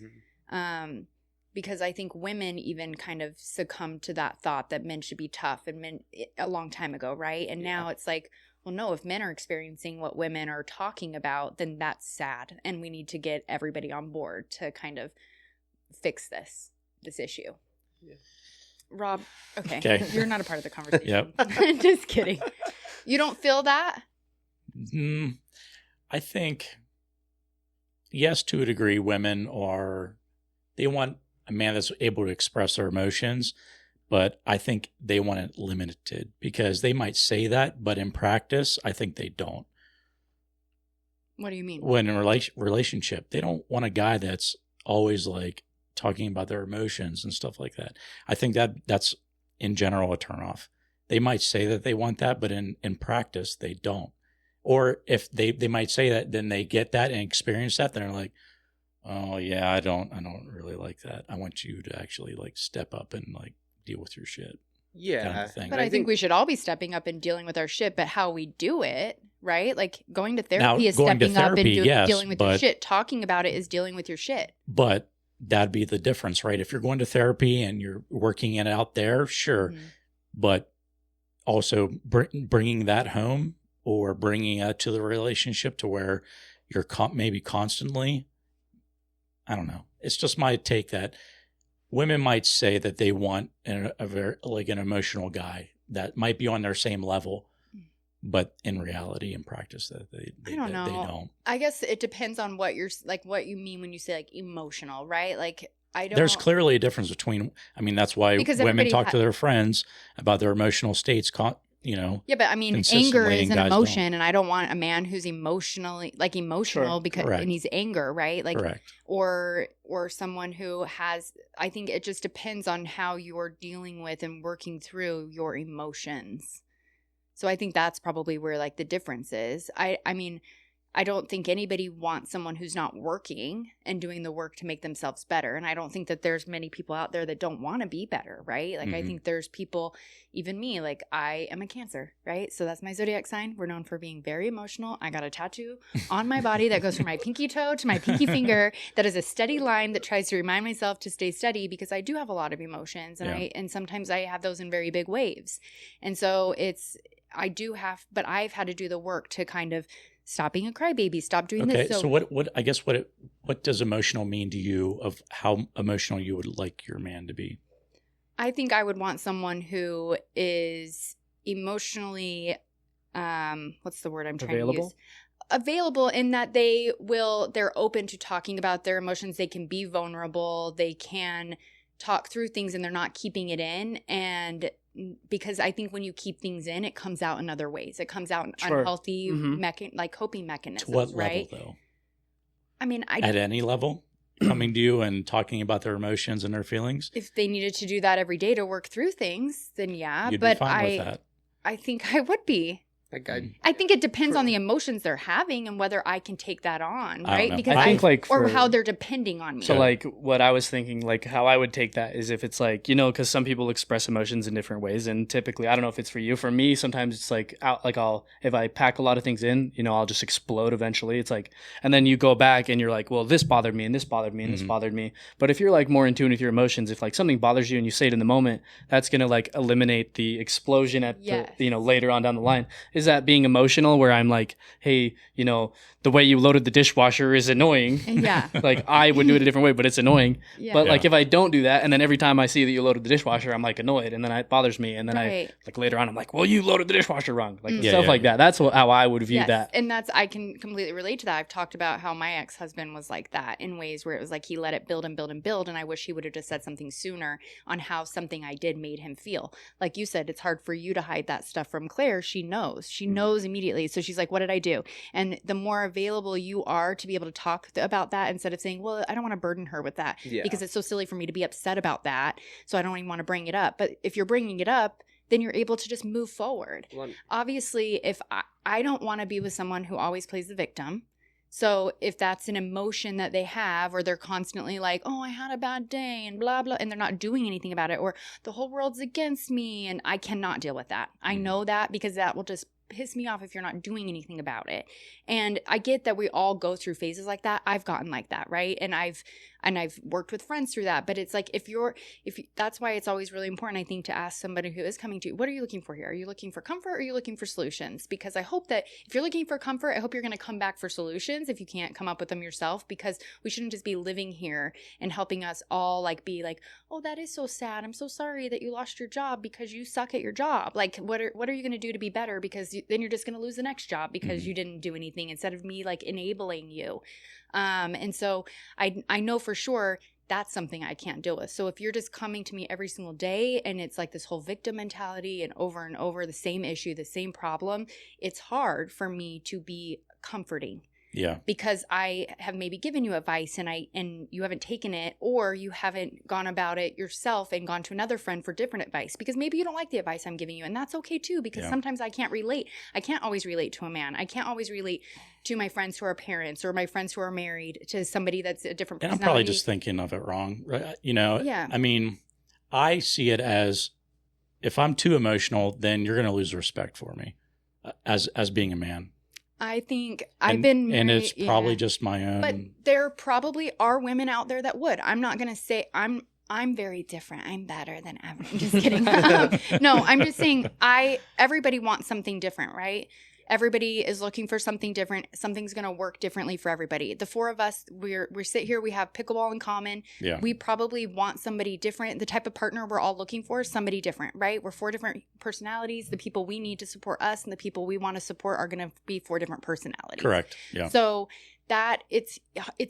S1: I think women even kind of succumbed to that thought that men should be tough, and men a long time ago, right? And now it's like, well, no, if men are experiencing what women are talking about, then that's sad, and we need to get everybody on board to kind of fix this issue. Yeah. Rob, okay, you're not a part of the conversation. Yep. Just kidding. You don't feel that?
S2: I think, yes, to a degree, women they want a man that's able to express their emotions, but I think they want it limited, because they might say that, but in practice, I think they don't.
S1: What do you mean?
S2: When in a relationship, they don't want a guy that's always like talking about their emotions and stuff like that. I think that's in general a turnoff. They might say that they want that, but in practice, they don't. Or if they might say that, then they get that and experience that, then they're like, oh yeah, I don't really like that. I want you to actually like step up and like deal with your shit.
S4: Yeah.
S2: Kind of thing.
S1: But I think we should all be stepping up and dealing with our shit, but how we do it, right? Like going to therapy is stepping up and dealing with your shit. Talking about it is dealing with your shit.
S2: But that'd be the difference, right? If you're going to therapy and you're working it out there, sure. Mm-hmm. But also bringing that home, or bringing it to the relationship to where you're maybe constantly, I don't know. It's just my take that women might say that they want a very like an emotional guy that might be on their same level, but in reality, in practice, that they don't.
S1: I guess it depends on what what you mean when you say like emotional, right? Like
S2: there's clearly a difference between. I mean, that's why women talk to their friends about their emotional states.
S1: Yeah, but I mean, anger is an emotion, and I don't want a man who's emotional because and he's anger, right? Like, correct. Or someone who has. I think it just depends on how you're dealing with and working through your emotions. So I think that's probably where like the difference is. I mean, I don't think anybody wants someone who's not working and doing the work to make themselves better. And I don't think that there's many people out there that don't want to be better, right? Like, I think there's people, even me, like I am a Cancer, right? So that's my zodiac sign. We're known for being very emotional. I got a tattoo on my body that goes from my pinky toe to my pinky finger. That is a steady line that tries to remind myself to stay steady, because I do have a lot of emotions, and and sometimes I have those in very big waves. And so but I've had to do the work to kind of stop being a crybaby, stop doing this.
S2: So what does emotional mean to you, of how emotional you would like your man to be?
S1: I think I would want someone who is emotionally, what's the word I'm trying to use? Available, in that they're open to talking about their emotions. They can be vulnerable. They can talk through things, and they're not keeping it in. And because I think when you keep things in, it comes out in other ways. It comes out in unhealthy coping mechanisms.
S2: To what
S1: right?
S2: level, though?
S1: I mean,
S2: at any level, coming to you and talking about their emotions and their feelings.
S1: If they needed to do that every day to work through things, then yeah.
S2: You'd
S1: but
S2: be fine with that.
S1: I think I would be. I think it depends on the emotions they're having and whether I can take that on, right? Because
S3: I think
S1: or how they're depending on me.
S3: So like what I was thinking, like how I would take that is if it's like, because some people express emotions in different ways, and typically, I don't know if it's for you. For me, sometimes it's like if I pack a lot of things in, I'll just explode eventually. It's like, and then you go back and you're like, well, this bothered me and this bothered me and this bothered me. But if you're like more in tune with your emotions, if like something bothers you and you say it in the moment, that's gonna like eliminate the explosion at the, later on down the line. is that being emotional where I'm like, hey, you know, the way you loaded the dishwasher is annoying.
S1: Yeah.
S3: Like I would do it a different way, but it's annoying.
S1: Yeah.
S3: But like if I don't do that, and then every time I see that you loaded the dishwasher, I'm like annoyed, and then it bothers me, and then I like later on I'm like, well, you loaded the dishwasher wrong, like stuff like that. That's how I would view that.
S1: And I can completely relate to that. I've talked about how my ex-husband was like that in ways where it was like he let it build and build and build, and I wish he would have just said something sooner on how something I did made him feel. Like you said, it's hard for you to hide that stuff from Claire. She knows immediately. So she's like, what did I do? And the more available you are to be able to talk about that instead of saying, well, I don't want to burden her with that because it's so silly for me to be upset about that, so I don't even want to bring it up. But if you're bringing it up, then you're able to just move forward. Obviously, if I don't want to be with someone who always plays the victim. So if that's an emotion that they have, or they're constantly like, oh, I had a bad day and blah, blah, and they're not doing anything about it, or the whole world's against me, and I cannot deal with that. I know that, because that will just piss me off if you're not doing anything about it. And I get that we all go through phases like that. I've gotten like that, right? And I've worked with friends through that. But it's like, that's why it's always really important, I think, to ask somebody who is coming to you, what are you looking for here? Are you looking for comfort, or are you looking for solutions? Because I hope that if you're looking for comfort, I hope you're going to come back for solutions if you can't come up with them yourself, because we shouldn't just be living here and helping us all like be like, oh, that is so sad. I'm so sorry that you lost your job because you suck at your job. Like, what are you going to do to be better? Because then you're just going to lose the next job because you didn't do anything, instead of me like enabling you. And so I know for sure that's something I can't deal with. So if you're just coming to me every single day and it's like this whole victim mentality and over the same issue, the same problem, it's hard for me to be comforting. Yeah. Because I have maybe given you advice and you haven't taken it, or you haven't gone about it yourself and gone to another friend for different advice, because maybe you don't like the advice I'm giving you, and that's okay too, because sometimes I can't relate. I can't always relate to a man. I can't always relate to my friends who are parents, or my friends who are married, to somebody that's a different personality.
S2: And I'm probably just thinking of it wrong, right? You know, I mean, I see it as, if I'm too emotional, then you're going to lose respect for me as being a man.
S1: I think I've been married,
S2: and it's probably just my own.
S1: But there probably are women out there that would. I'm not going to say I'm very different. I'm better than ever. I'm just kidding. No, I'm just saying everybody wants something different, right? Everybody is looking for something different. Something's going to work differently for everybody. The four of us, we sit here, we have pickleball in common. Yeah. We probably want somebody different. The type of partner we're all looking for is somebody different, right? We're four different personalities. The people we need to support us and the people we want to support are going to be four different personalities.
S2: Correct. Yeah.
S1: So that it's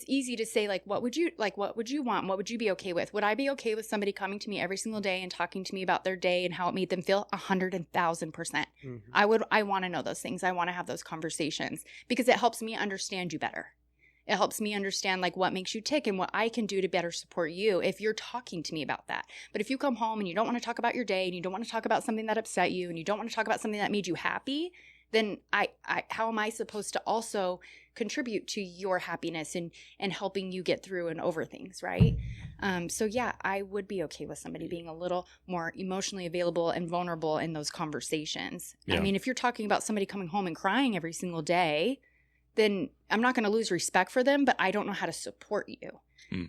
S1: easy to say, like, what would you want? What would you be okay with? Would I be okay with somebody coming to me every single day and talking to me about their day and how it made them feel? 110,000%. Mm-hmm. I want to know those things. I want to have those conversations, because it helps me understand you better. It helps me understand like what makes you tick and what I can do to better support you if you're talking to me about that. But if you come home and you don't want to talk about your day, and you don't want to talk about something that upset you, and you don't want to talk about something that made you happy, then how am I supposed to also contribute to your happiness and helping you get through and over things, right? So yeah, I would be okay with somebody being a little more emotionally available and vulnerable in those conversations. Yeah. I mean, if you're talking about somebody coming home and crying every single day, then I'm not going to lose respect for them, but I don't know how to support you.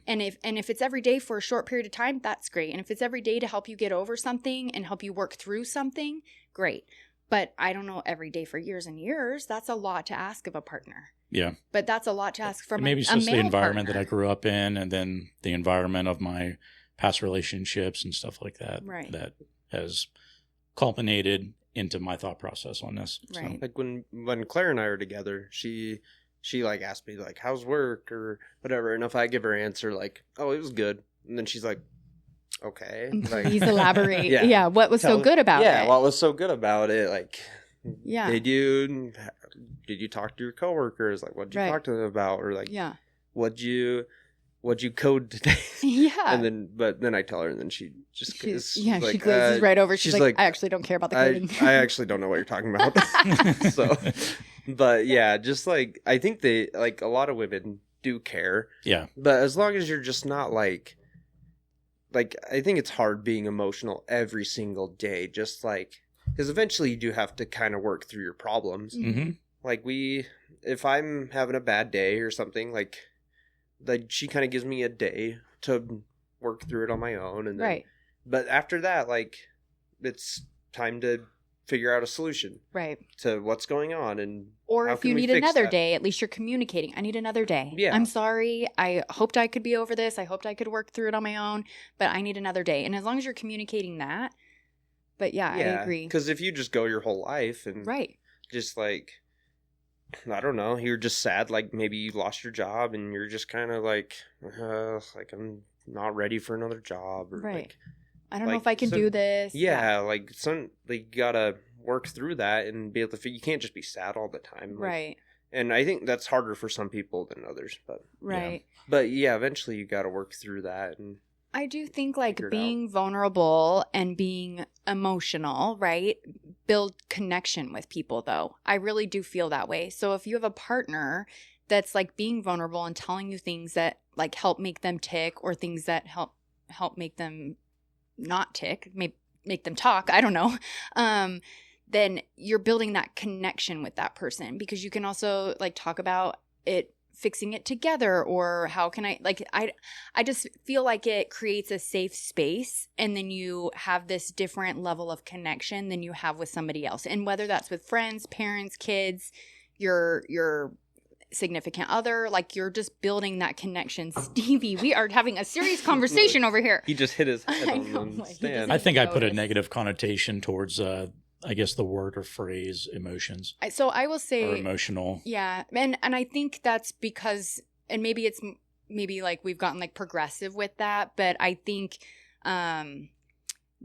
S1: And if it's every day for a short period of time, that's great. And if it's every day to help you get over something and help you work through something, great. But I don't know, every day for years and years, that's a lot to ask of a partner. Yeah. But that's a lot to ask from
S2: maybe
S1: a
S2: it's just
S1: male
S2: the environment
S1: partner
S2: that I grew up in, and then the environment of my past relationships and stuff like that.
S1: Right.
S2: That has culminated into my thought process on this.
S1: Right.
S2: So.
S4: Like when Claire and I are together, she like asked me like, how's work or whatever. And if I give her an answer like, oh, it was good. And then she's like, okay. Like,
S1: please elaborate. Yeah. What was so good about it?
S4: Yeah. What was so good about it? Like,
S1: yeah.
S4: Did you talk to your coworkers? Like, what did you talk to them about? Or like, what'd you code today?
S1: Yeah.
S4: And then I tell her, and then she just
S1: she glazes right over. She's like, I actually don't care about the coding.
S4: I actually don't know what you're talking about. So, but yeah, just like, I think they, like, a lot of women do care.
S2: Yeah.
S4: But as long as you're just not like, I think it's hard being emotional every single day, just like, because eventually you do have to kind of work through your problems.
S2: Mm-hmm.
S4: Like if I'm having a bad day or something, like she kind of gives me a day to work through it on my own. And then,
S1: right.
S4: But after that, like, it's time to figure out a solution
S1: Right.
S4: to what's going on. And
S1: or
S4: how
S1: if
S4: can
S1: you
S4: we
S1: need
S4: fix
S1: another
S4: that?
S1: day, at least you're communicating. I need another day.
S4: Yeah.
S1: I'm sorry. I hoped I could be over this. I hoped I could work through it on my own, but I need another day. And as long as you're communicating that, but yeah, I agree.
S4: Because if you just go your whole life and
S1: Right.
S4: just like, I don't know, you're just sad, like maybe you lost your job and you're just kind of like I'm not ready for another job. Or
S1: Right.
S4: Like,
S1: I don't know if I can do this.
S4: Yeah, like you gotta work through that and be able to. You can't just be sad all the time. Like,
S1: Right.
S4: And I think that's harder for some people than others.
S1: Right.
S4: But yeah, eventually you gotta work through that. And
S1: I do think like
S4: figure it
S1: being vulnerable and being emotional, right? Build connection with people though. I really do feel that way. So if you have a partner that's like being vulnerable and telling you things that like help make them tick or things that help make them not tick, make them talk, I don't know. Then you're building that connection with that person because you can also like talk about it fixing it together or how can I just feel like it creates a safe space and then you have this different level of connection than you have with somebody else. And whether that's with friends, parents, kids, your significant other, like you're just building that connection. Stevie, we are having a serious conversation over here.
S4: he just hit his head
S1: I
S4: on
S1: know,
S4: the
S1: like, he
S4: stand.
S2: I think I put a
S1: notice.
S2: negative connotation towards, I guess, the word or phrase emotions
S1: So I will
S2: or
S1: say,
S2: emotional.
S1: yeah, and I think that's because, and maybe it's like we've gotten like progressive with that, but I think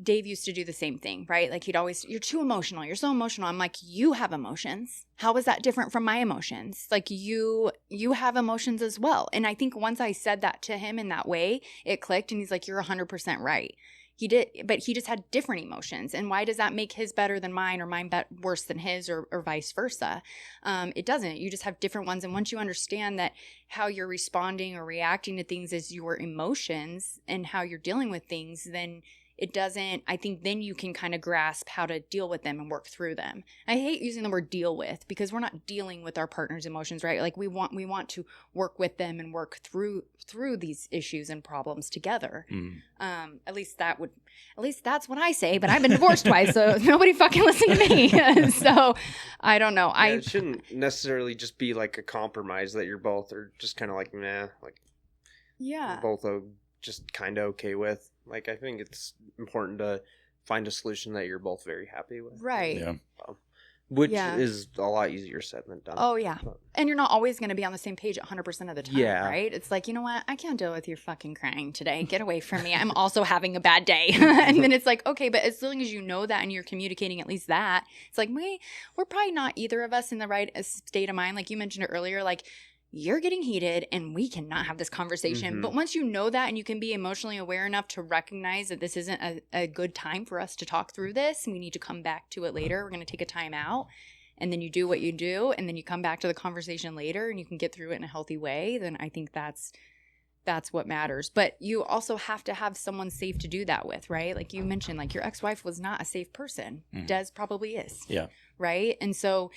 S1: Dave used to do the same thing, right? Like he'd always, you're too emotional. You're so emotional. I'm like, you have emotions. How is that different from my emotions? Like you have emotions as well. And I think once I said that to him in that way, it clicked and he's like, you're 100% right. He did, but he just had different emotions. And why does that make his better than mine or mine worse than his or vice versa? It doesn't. You just have different ones. And once you understand that how you're responding or reacting to things is your emotions and how you're dealing with things, then it doesn't, I think then you can kind of grasp how to deal with them and work through them. I hate using the word deal with because we're not dealing with our partner's emotions, right? Like we want to work with them and work through these issues and problems together. At least that's what I say, but I've been divorced twice, so nobody fucking listen to me. So I don't know.
S4: It shouldn't necessarily just be like a compromise that you're both are just kind of like, nah, like
S1: yeah.
S4: both just kind of okay with. Like, I think it's important to find a solution that you're both very happy with.
S1: Right.
S2: Yeah.
S4: Which is a lot easier said than done.
S1: Oh, yeah.
S4: But,
S1: And you're not always going to be on the same page 100% of the time,
S4: Yeah.
S1: right? It's like, you know what? I can't deal with your fucking crying today. Get away from me. I'm also having a bad day. And then it's like, okay, but as long as you know that and you're communicating at least that, it's like, we're probably not either of us in the right state of mind. Like you mentioned it earlier, like, you're getting heated and we cannot have this conversation.
S4: Mhm.
S1: But once you know that and you can be emotionally aware enough to recognize that this isn't a good time for us to talk through this, and we need to come back to it later. We're going to take a time out. And then you do what you do, and then you come back to the conversation later and you can get through it in a healthy way, then I think that's what matters. But you also have to have someone safe to do that with, right? Like you mentioned, like your ex-wife was not a safe person.
S2: Mhm.
S1: Des probably is.
S2: Yeah.
S1: Right? And so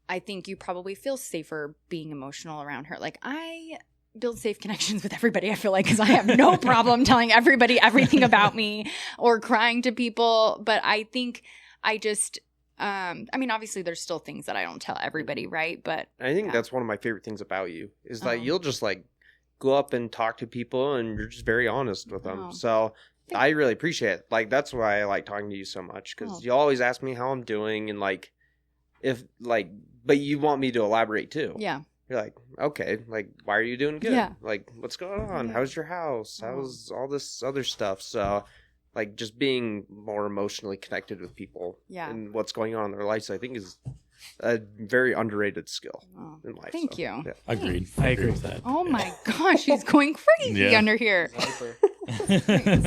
S1: I think you probably feel safer being emotional around her. Like I build safe connections with everybody, I feel like, because I have no problem telling everybody everything about me or crying to people. But I think I just, I mean, obviously there's still things that I don't tell everybody, right? But
S4: I think
S1: yeah.
S4: that's one of my favorite things about you is that
S1: Oh.
S4: you'll just like go up and talk to people and you're just very honest with them.
S1: Oh.
S4: So
S1: Thank
S4: I really appreciate it. Like, that's why I like talking to you so much because
S1: Oh.
S4: you always ask me how I'm doing and like, if like, but you want me to elaborate too.
S1: Yeah.
S4: You're like, okay, like, why are you doing good?
S1: Yeah.
S4: Like, what's going on?
S1: Yeah.
S4: How's your house?
S1: Oh.
S4: How's all this other stuff? So, like, just being more emotionally connected with people
S1: Yeah.
S4: and what's going on in their lives, I think is a very underrated skill
S1: Oh,
S4: in life.
S1: thank
S4: so,
S1: you.
S4: yeah.
S2: Agreed.
S3: I agree.
S2: with that.
S1: Oh my gosh, he's going crazy
S2: Yeah.
S1: under here.
S3: Hyper.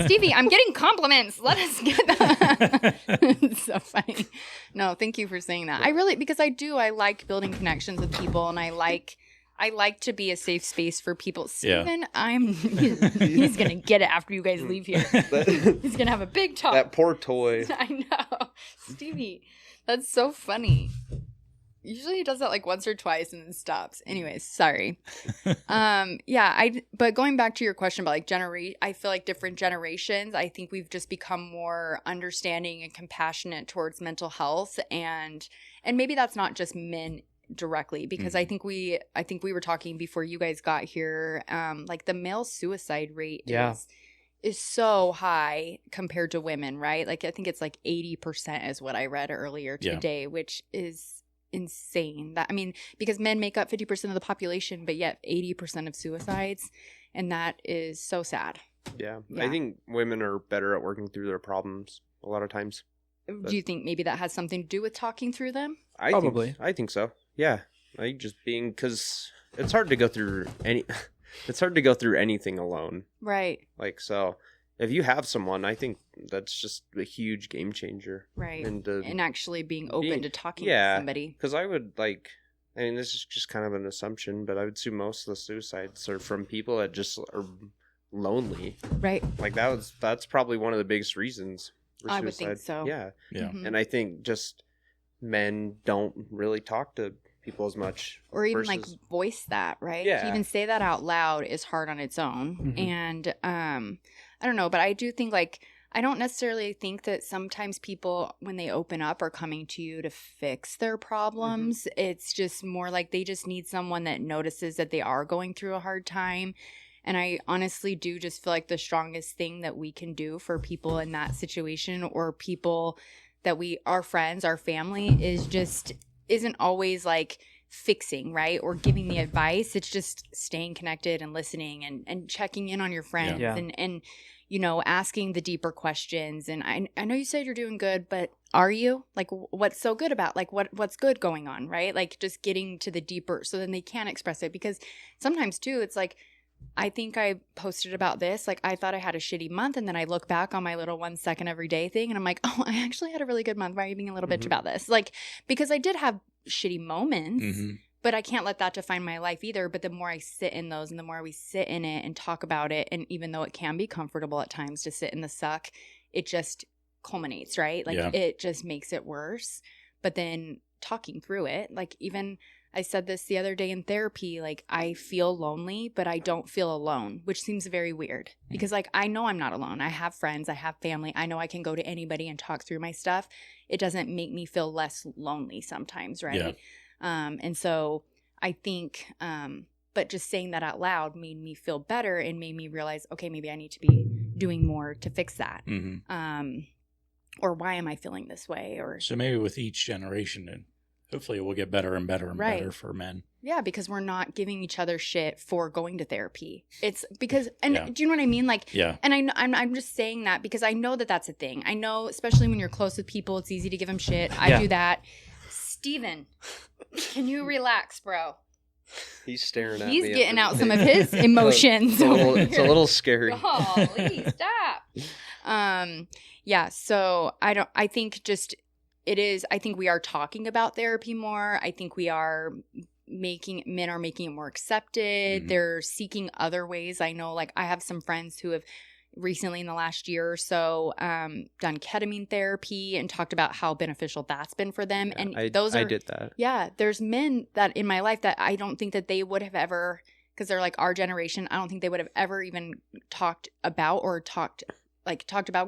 S1: Stevie, I'm getting compliments. Let us get that. It's so funny. No, thank you for saying that. I really, because I like building connections with people, and I like to be a safe space for people.
S2: Yeah.
S1: Steven, he's going to get it after you guys leave here. He's going to have a big talk.
S4: That poor toy.
S1: I know. Stevie, that's so funny. Usually he does that like once or twice and then stops. Anyways, sorry. But going back to your question about like I feel like different generations, I think we've just become more understanding and compassionate towards mental health, and maybe that's not just men directly, because I think we were talking before you guys got here, like the male suicide rate is so high compared to women, right? Like I think it's like 80% is what I read earlier today, which is insane. That, I mean, because men make up 50% of the population, but yet 80% of suicides, and that is so sad.
S4: Yeah. I think women are better at working through their problems a lot of times.
S1: Do you think maybe that has something to do with talking through them?
S3: Probably.
S4: I think so. Yeah. I think just being, because it's hard to go through anything alone.
S1: Right.
S4: Like, so if you have someone, I think that's just a huge game changer.
S1: Right.
S4: And
S1: actually being open to talking to somebody.
S4: Because I would this is just kind of an assumption, but I would assume most of the suicides are from people that just are lonely. Right. Like that's probably one of the biggest reasons for suicide.
S1: I would think so.
S4: Yeah.
S2: Yeah.
S1: Mm-hmm.
S4: And I think just men don't really talk to people as much.
S1: Or even like voice that, right?
S4: Yeah.
S1: To even say that out loud is hard on its own.
S3: Mm-hmm.
S1: And I don't know, but I do think like, I don't necessarily think that sometimes people, when they open up, are coming to you to fix their problems. Mm-hmm. It's just more like they just need someone that notices that they are going through a hard time. And I honestly do just feel like the strongest thing that we can do for people in that situation, or people that our friends, our family, isn't always like fixing, right? Or giving the advice. It's just staying connected and listening and checking in on your friends and you know, asking the deeper questions. And I know you said you're doing good, but are you? Like, what's so good about, like, what's good going on, right? Like, just getting to the deeper, so then they can express it. Because sometimes too, it's like, I think I posted about this, like I thought I had a shitty month, and then I look back on my little 1 second every day thing, and I'm like, oh, I actually had a really good month. Why are you being a little bitch about this? Like, because I did have shitty moments, but I can't let that define my life either. But the more I sit in those, and the more we sit in it and talk about it, and even though it can be comfortable at times to sit in the suck, it just culminates, right? Like it just makes it worse. But then talking through it, like, even I said this the other day in therapy, like, I feel lonely, but I don't feel alone, which seems very weird, because like, I know I'm not alone. I have friends, I have family. I know I can go to anybody and talk through my stuff. It doesn't make me feel less lonely sometimes, right? Yeah. And so I think, but just saying that out loud made me feel better and made me realize, okay, maybe I need to be doing more to fix that. Or why am I feeling this way? Or
S2: so maybe with each generation, and hopefully it will get better and better and better for men. Yeah,
S1: because we're not giving each other shit for going to therapy. It's because, and do you know what I mean? Like, and I'm just saying that because I know that that's a thing. I know, especially when you're close with people, it's easy to give them shit. I do that. Steven, can you relax, bro?
S4: He's staring at me.
S1: He's getting out some of his emotions.
S4: It's a little scary.
S1: Holy, stop. Yeah, so I think we are talking about therapy more. I think men are making it more accepted. They're seeking other ways. I know, like, I have some friends who have recently in the last year or so done ketamine therapy and talked about how beneficial that's been for them. And I did that. Yeah, there's men that in my life that I don't think that they would have ever, because they're like our generation, I don't think they would have ever even talked about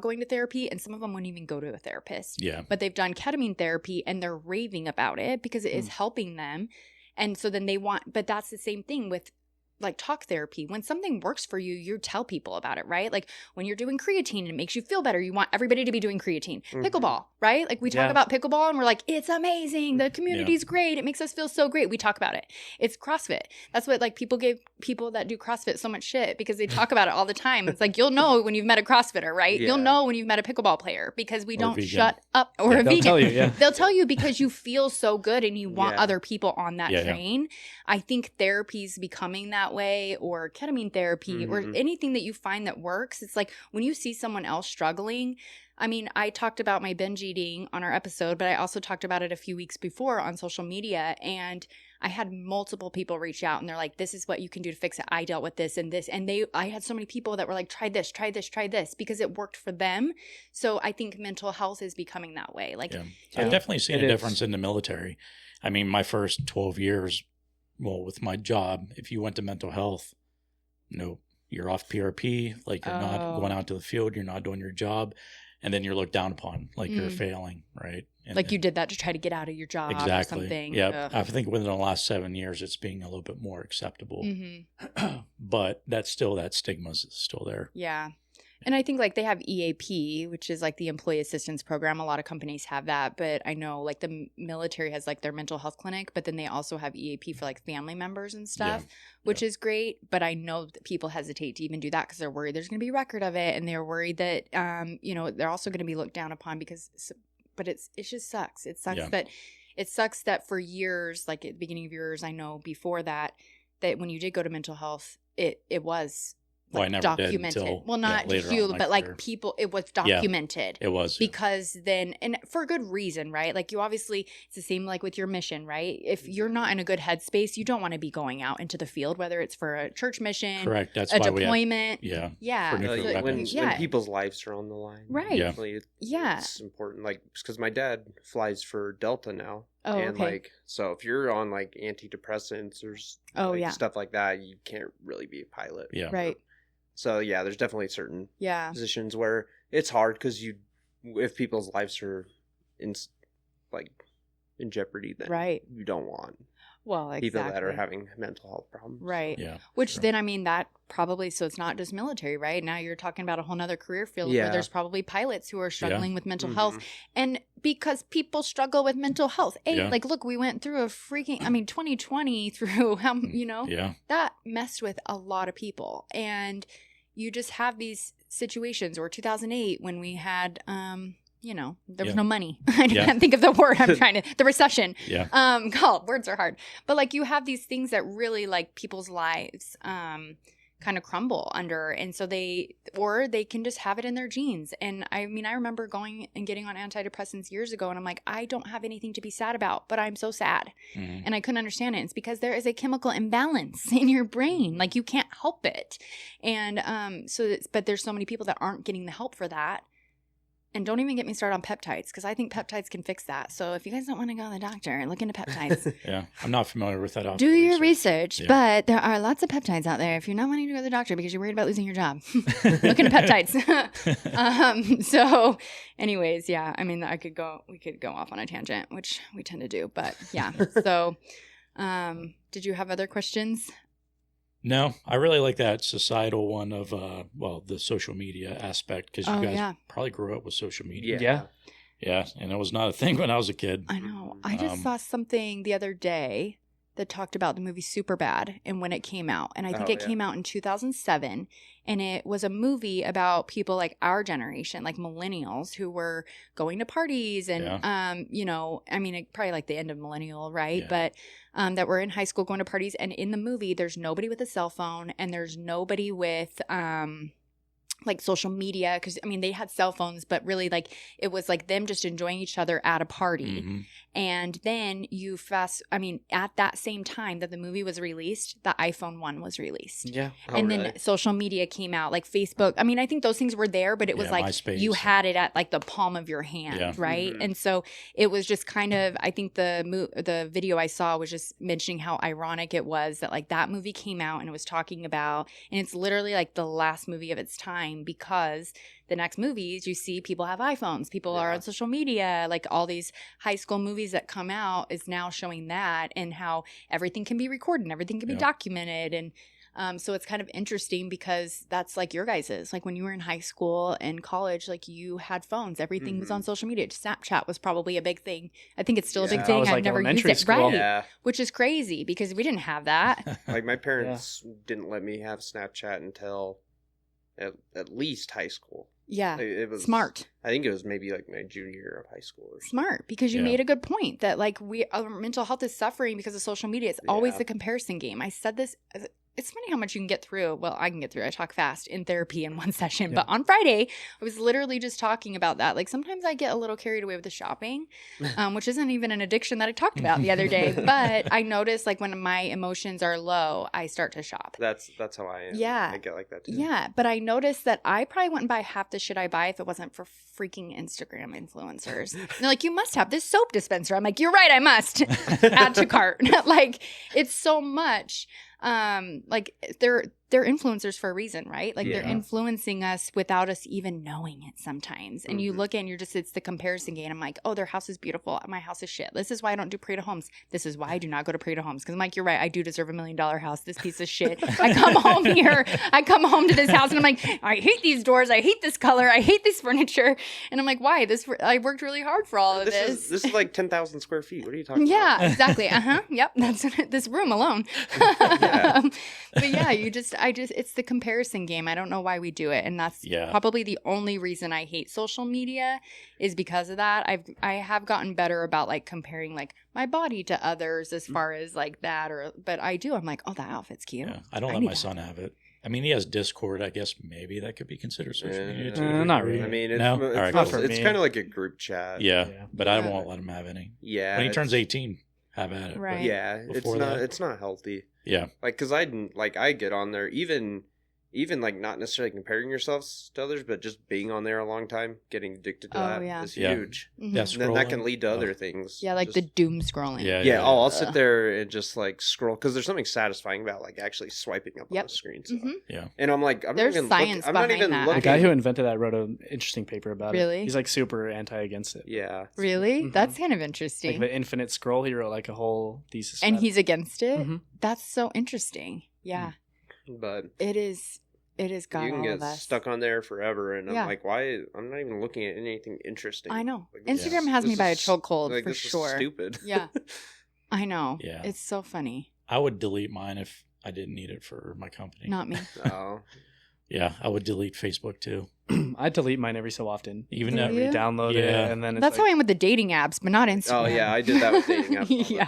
S1: going to therapy, and some of them wouldn't even go to a therapist. Yeah. But they've done ketamine therapy and they're raving about it because it is helping them. And so then but that's the same thing with like talk therapy. When something works for you, you tell people about it, right? Like when you're doing creatine and it makes you feel better, you want everybody to be doing creatine. Pickleball, right? Like we talk about pickleball and we're like, it's amazing. The community's great. It makes us feel so great. We talk about it. It's CrossFit. That's what, like, people give people that do CrossFit so much shit because they talk about it all the time. It's like, you'll know when you've met a CrossFitter, right? Yeah. You'll know when you've met a pickleball player because we don't shut up. Or a vegan. Tell you, they'll tell you because you feel so good and you want other people on that train. I think therapy's becoming that way, or ketamine therapy, or anything that you find that works. It's like when you see someone else struggling. I mean, I talked about my binge eating on our episode, but I also talked about it a few weeks before on social media. And I had multiple people reach out and they're like, this is what you can do to fix it. I dealt with this and this. And I had so many people that were like, try this, because it worked for them. So I think mental health is becoming that way. Like,
S2: I've definitely seen a difference in the military. I mean, my first 12 years, with my job, if you went to mental health, you're off PRP, like you're not going out to the field, you're not doing your job, and then you're looked down upon, like you're failing, right? And
S1: like you did that to try to get out of your job or something.
S2: Yeah, I think within the last 7 years, it's being a little bit more acceptable. But that stigma is still there.
S1: Yeah. And I think like they have EAP, which is like the employee assistance program. A lot of companies have that, but I know like the military has like their mental health clinic, but then they also have EAP for like family members and stuff, which is great. But I know that people hesitate to even do that because they're worried there's going to be a record of it, and they're worried that they're also going to be looked down upon but it just sucks. It sucks that for years, like at the beginning of yours, I know before that when you did go to mental health, it was. Like,
S2: I never
S1: documented.
S2: did until,
S1: well, not you, but like people, it was documented.
S2: It was.
S1: Because then, and for a good reason, right? Like you obviously, it's the same like with your mission, right? If you're not in a good headspace, you don't want to be going out into the field, whether it's for a church mission,
S2: correct. That's
S1: a
S2: why
S1: deployment.
S4: When people's lives are on the line.
S1: Right.
S4: It's important. Like, because my dad flies for Delta now.
S1: Oh,
S4: and
S1: okay.
S4: like, so if you're on like antidepressants or stuff like that, you can't really be a pilot.
S2: Yeah.
S1: Right.
S4: So there's definitely certain positions where it's hard because if people's lives are in jeopardy, then you don't want people that are having mental health problems.
S1: Right.
S2: Yeah.
S1: Which then, I mean, that probably, so it's not just military, right? Now you're talking about a whole nother career field where there's probably pilots who are struggling with mental health. And because people struggle with mental health. Like, look, we went through 2020 through, that messed with a lot of people. And you just have these situations, or 2008 when we had, there was no money. I can't think of the word the recession.
S2: Yeah.
S1: Words are hard. But like you have these things that really like people's lives kind of crumble under. And so they can just have it in their genes. And I mean, I remember going and getting on antidepressants years ago, and I'm like, I don't have anything to be sad about, but I'm so sad. And I couldn't understand it. It's because there is a chemical imbalance in your brain. Like you can't help it. And but there's so many people that aren't getting the help for that. And don't even get me started on peptides, because I think peptides can fix that. So if you guys don't want to go to the doctor and look into peptides.
S2: I'm not familiar with that.
S1: Do your research. But there are lots of peptides out there if you're not wanting to go to the doctor because you're worried about losing your job. Look into peptides. So anyways, I mean, we could go off on a tangent, which we tend to do. But so did you have other questions?
S2: No, I really like that societal one of, the social media aspect, because you guys probably grew up with social media. Yeah, and it was not a thing when I was a kid.
S1: I know. I just saw something the other day that talked about the movie Superbad and when it came out. And I think it came out in 2007. And it was a movie about people like our generation, like millennials, who were going to parties and, probably like the end of millennial, right?
S2: Yeah.
S1: But that were in high school going to parties. And in the movie, there's nobody with a cell phone and there's nobody with like social media, because I mean they had cell phones, but really like it was like them just enjoying each other at a party. And then at that same time that the movie was released, the iPhone 1 was released. Then social media came out, like Facebook. I mean, I think those things were there, but it was like MySpace. You had it at like the palm of your hand, right? And so it was just kind of, I think the video I saw was just mentioning how ironic it was that like that movie came out and it was talking about, and it's literally like the last movie of its time, because the next movies you see people have iPhones, people are on social media, like all these high school movies that come out is now showing that, and how everything can be recorded and everything can be documented. And so it's kind of interesting because that's like your guys's, like when you were in high school and college, like you had phones, everything was on social media. Snapchat was probably a big thing. I think it's still a big thing. I've never used it, which is crazy because we didn't have that.
S4: Like my parents didn't let me have Snapchat until at least high school. It was smart. I think it was maybe like my junior year of high school.
S1: Smart, because you made a good point that like our mental health is suffering because of social media. It's always the comparison game. I said this it's funny how much you can get through. Well, I can get through. I talk fast in therapy in one session. Yeah. But on Friday, I was literally just talking about that. Like sometimes I get a little carried away with the shopping, which isn't even an addiction that I talked about the other day. But I notice like when my emotions are low, I start to shop.
S4: That's how I am.
S1: Yeah.
S4: I get like that too.
S1: Yeah. But I noticed that I probably wouldn't buy half the shit I buy if it wasn't for freaking Instagram influencers. They're like, you must have this soap dispenser. I'm like, you're right, I must. Add to cart. Like it's so much. Like they're influencers for a reason, right? Like they're influencing us without us even knowing it sometimes. And you look and it's the comparison game. I'm like, oh, their house is beautiful. My house is shit. This is why I don't do Prada homes. This is why I do not go to Prada homes. Cause I'm like, you're right. I do deserve $1 million house. This piece of shit. I come home here. I come home to this house and I'm like, I hate these doors. I hate this color. I hate this furniture. And I'm like, why? I worked really hard for all of this.
S4: This is like 10,000 square feet. What are you talking about?
S1: Yeah, exactly. Yep. That's this room alone. But yeah, it's the comparison game. I don't know why we do it. And that's probably the only reason I hate social media is because of that. I have gotten better about like comparing like my body to others as far as like that but I do. I'm like, oh, that outfit's cute.
S2: Yeah, I don't let my son have it. I mean, he has Discord. I guess maybe that could be considered social media too.
S3: Not really.
S4: I mean, it's
S3: it's
S4: kind of like a group chat.
S2: Yeah, but I won't let him have any.
S4: Yeah.
S2: When he turns 18, have at it.
S1: Right.
S4: Yeah, it's not healthy.
S2: Yeah.
S4: Like, because I get on there, even like not necessarily comparing yourselves to others, but just being on there a long time, getting addicted to that is huge.
S1: Mm-hmm.
S2: Yeah,
S4: and then that can lead to other things.
S1: Yeah, like the doom scrolling.
S4: Yeah. I'll sit there and just like scroll because there's something satisfying about like actually swiping up on the screen. So.
S1: Mm-hmm.
S2: Yeah.
S4: And I'm like, I'm
S1: there's
S4: not even looking.
S3: The guy who invented that wrote an interesting paper about it.
S1: Really?
S3: He's like super against it.
S4: Yeah.
S1: Really? Mm-hmm. That's kind of interesting.
S3: Like the infinite scroll, he wrote like a whole thesis.
S1: And he's against it?
S3: Mm-hmm.
S1: That's so interesting. Yeah.
S4: But
S1: it is got
S4: you can
S1: all
S4: get
S1: of us
S4: stuck on there forever, and I'm like, why? I'm not even looking at anything interesting.
S1: I know.
S4: Like,
S1: Instagram has me by a chokehold for
S4: this
S1: sure.
S4: Is stupid.
S1: Yeah, I know.
S2: Yeah,
S1: it's so funny.
S2: I would delete mine if I didn't need it for my company.
S1: Not me.
S4: Oh.
S2: Yeah, I would delete Facebook too.
S3: I delete mine every so often.
S2: Even
S3: though re-download it, and then
S1: that's how I am with the dating apps, but not Instagram.
S4: Oh yeah, I did that with dating apps.
S1: Yeah.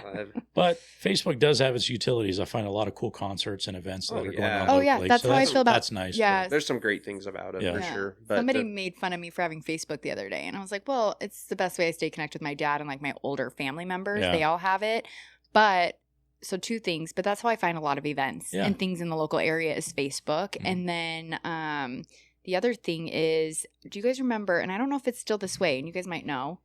S2: But Facebook does have its utilities. I find a lot of cool concerts and events that are going on.
S1: Oh yeah, that's
S2: so
S1: how I feel about.
S2: That's nice.
S1: Yeah,
S4: there's some great things about it for sure. But
S1: somebody made fun of me for having Facebook the other day, and I was like, well, it's the best way I stay connected with my dad and like my older family members.
S2: Yeah.
S1: They all have it, but. So two things, but that's how I find a lot of events and things in the local area is Facebook. Mm-hmm. And then the other thing is, do you guys remember, and I don't know if it's still this way, and you guys might know,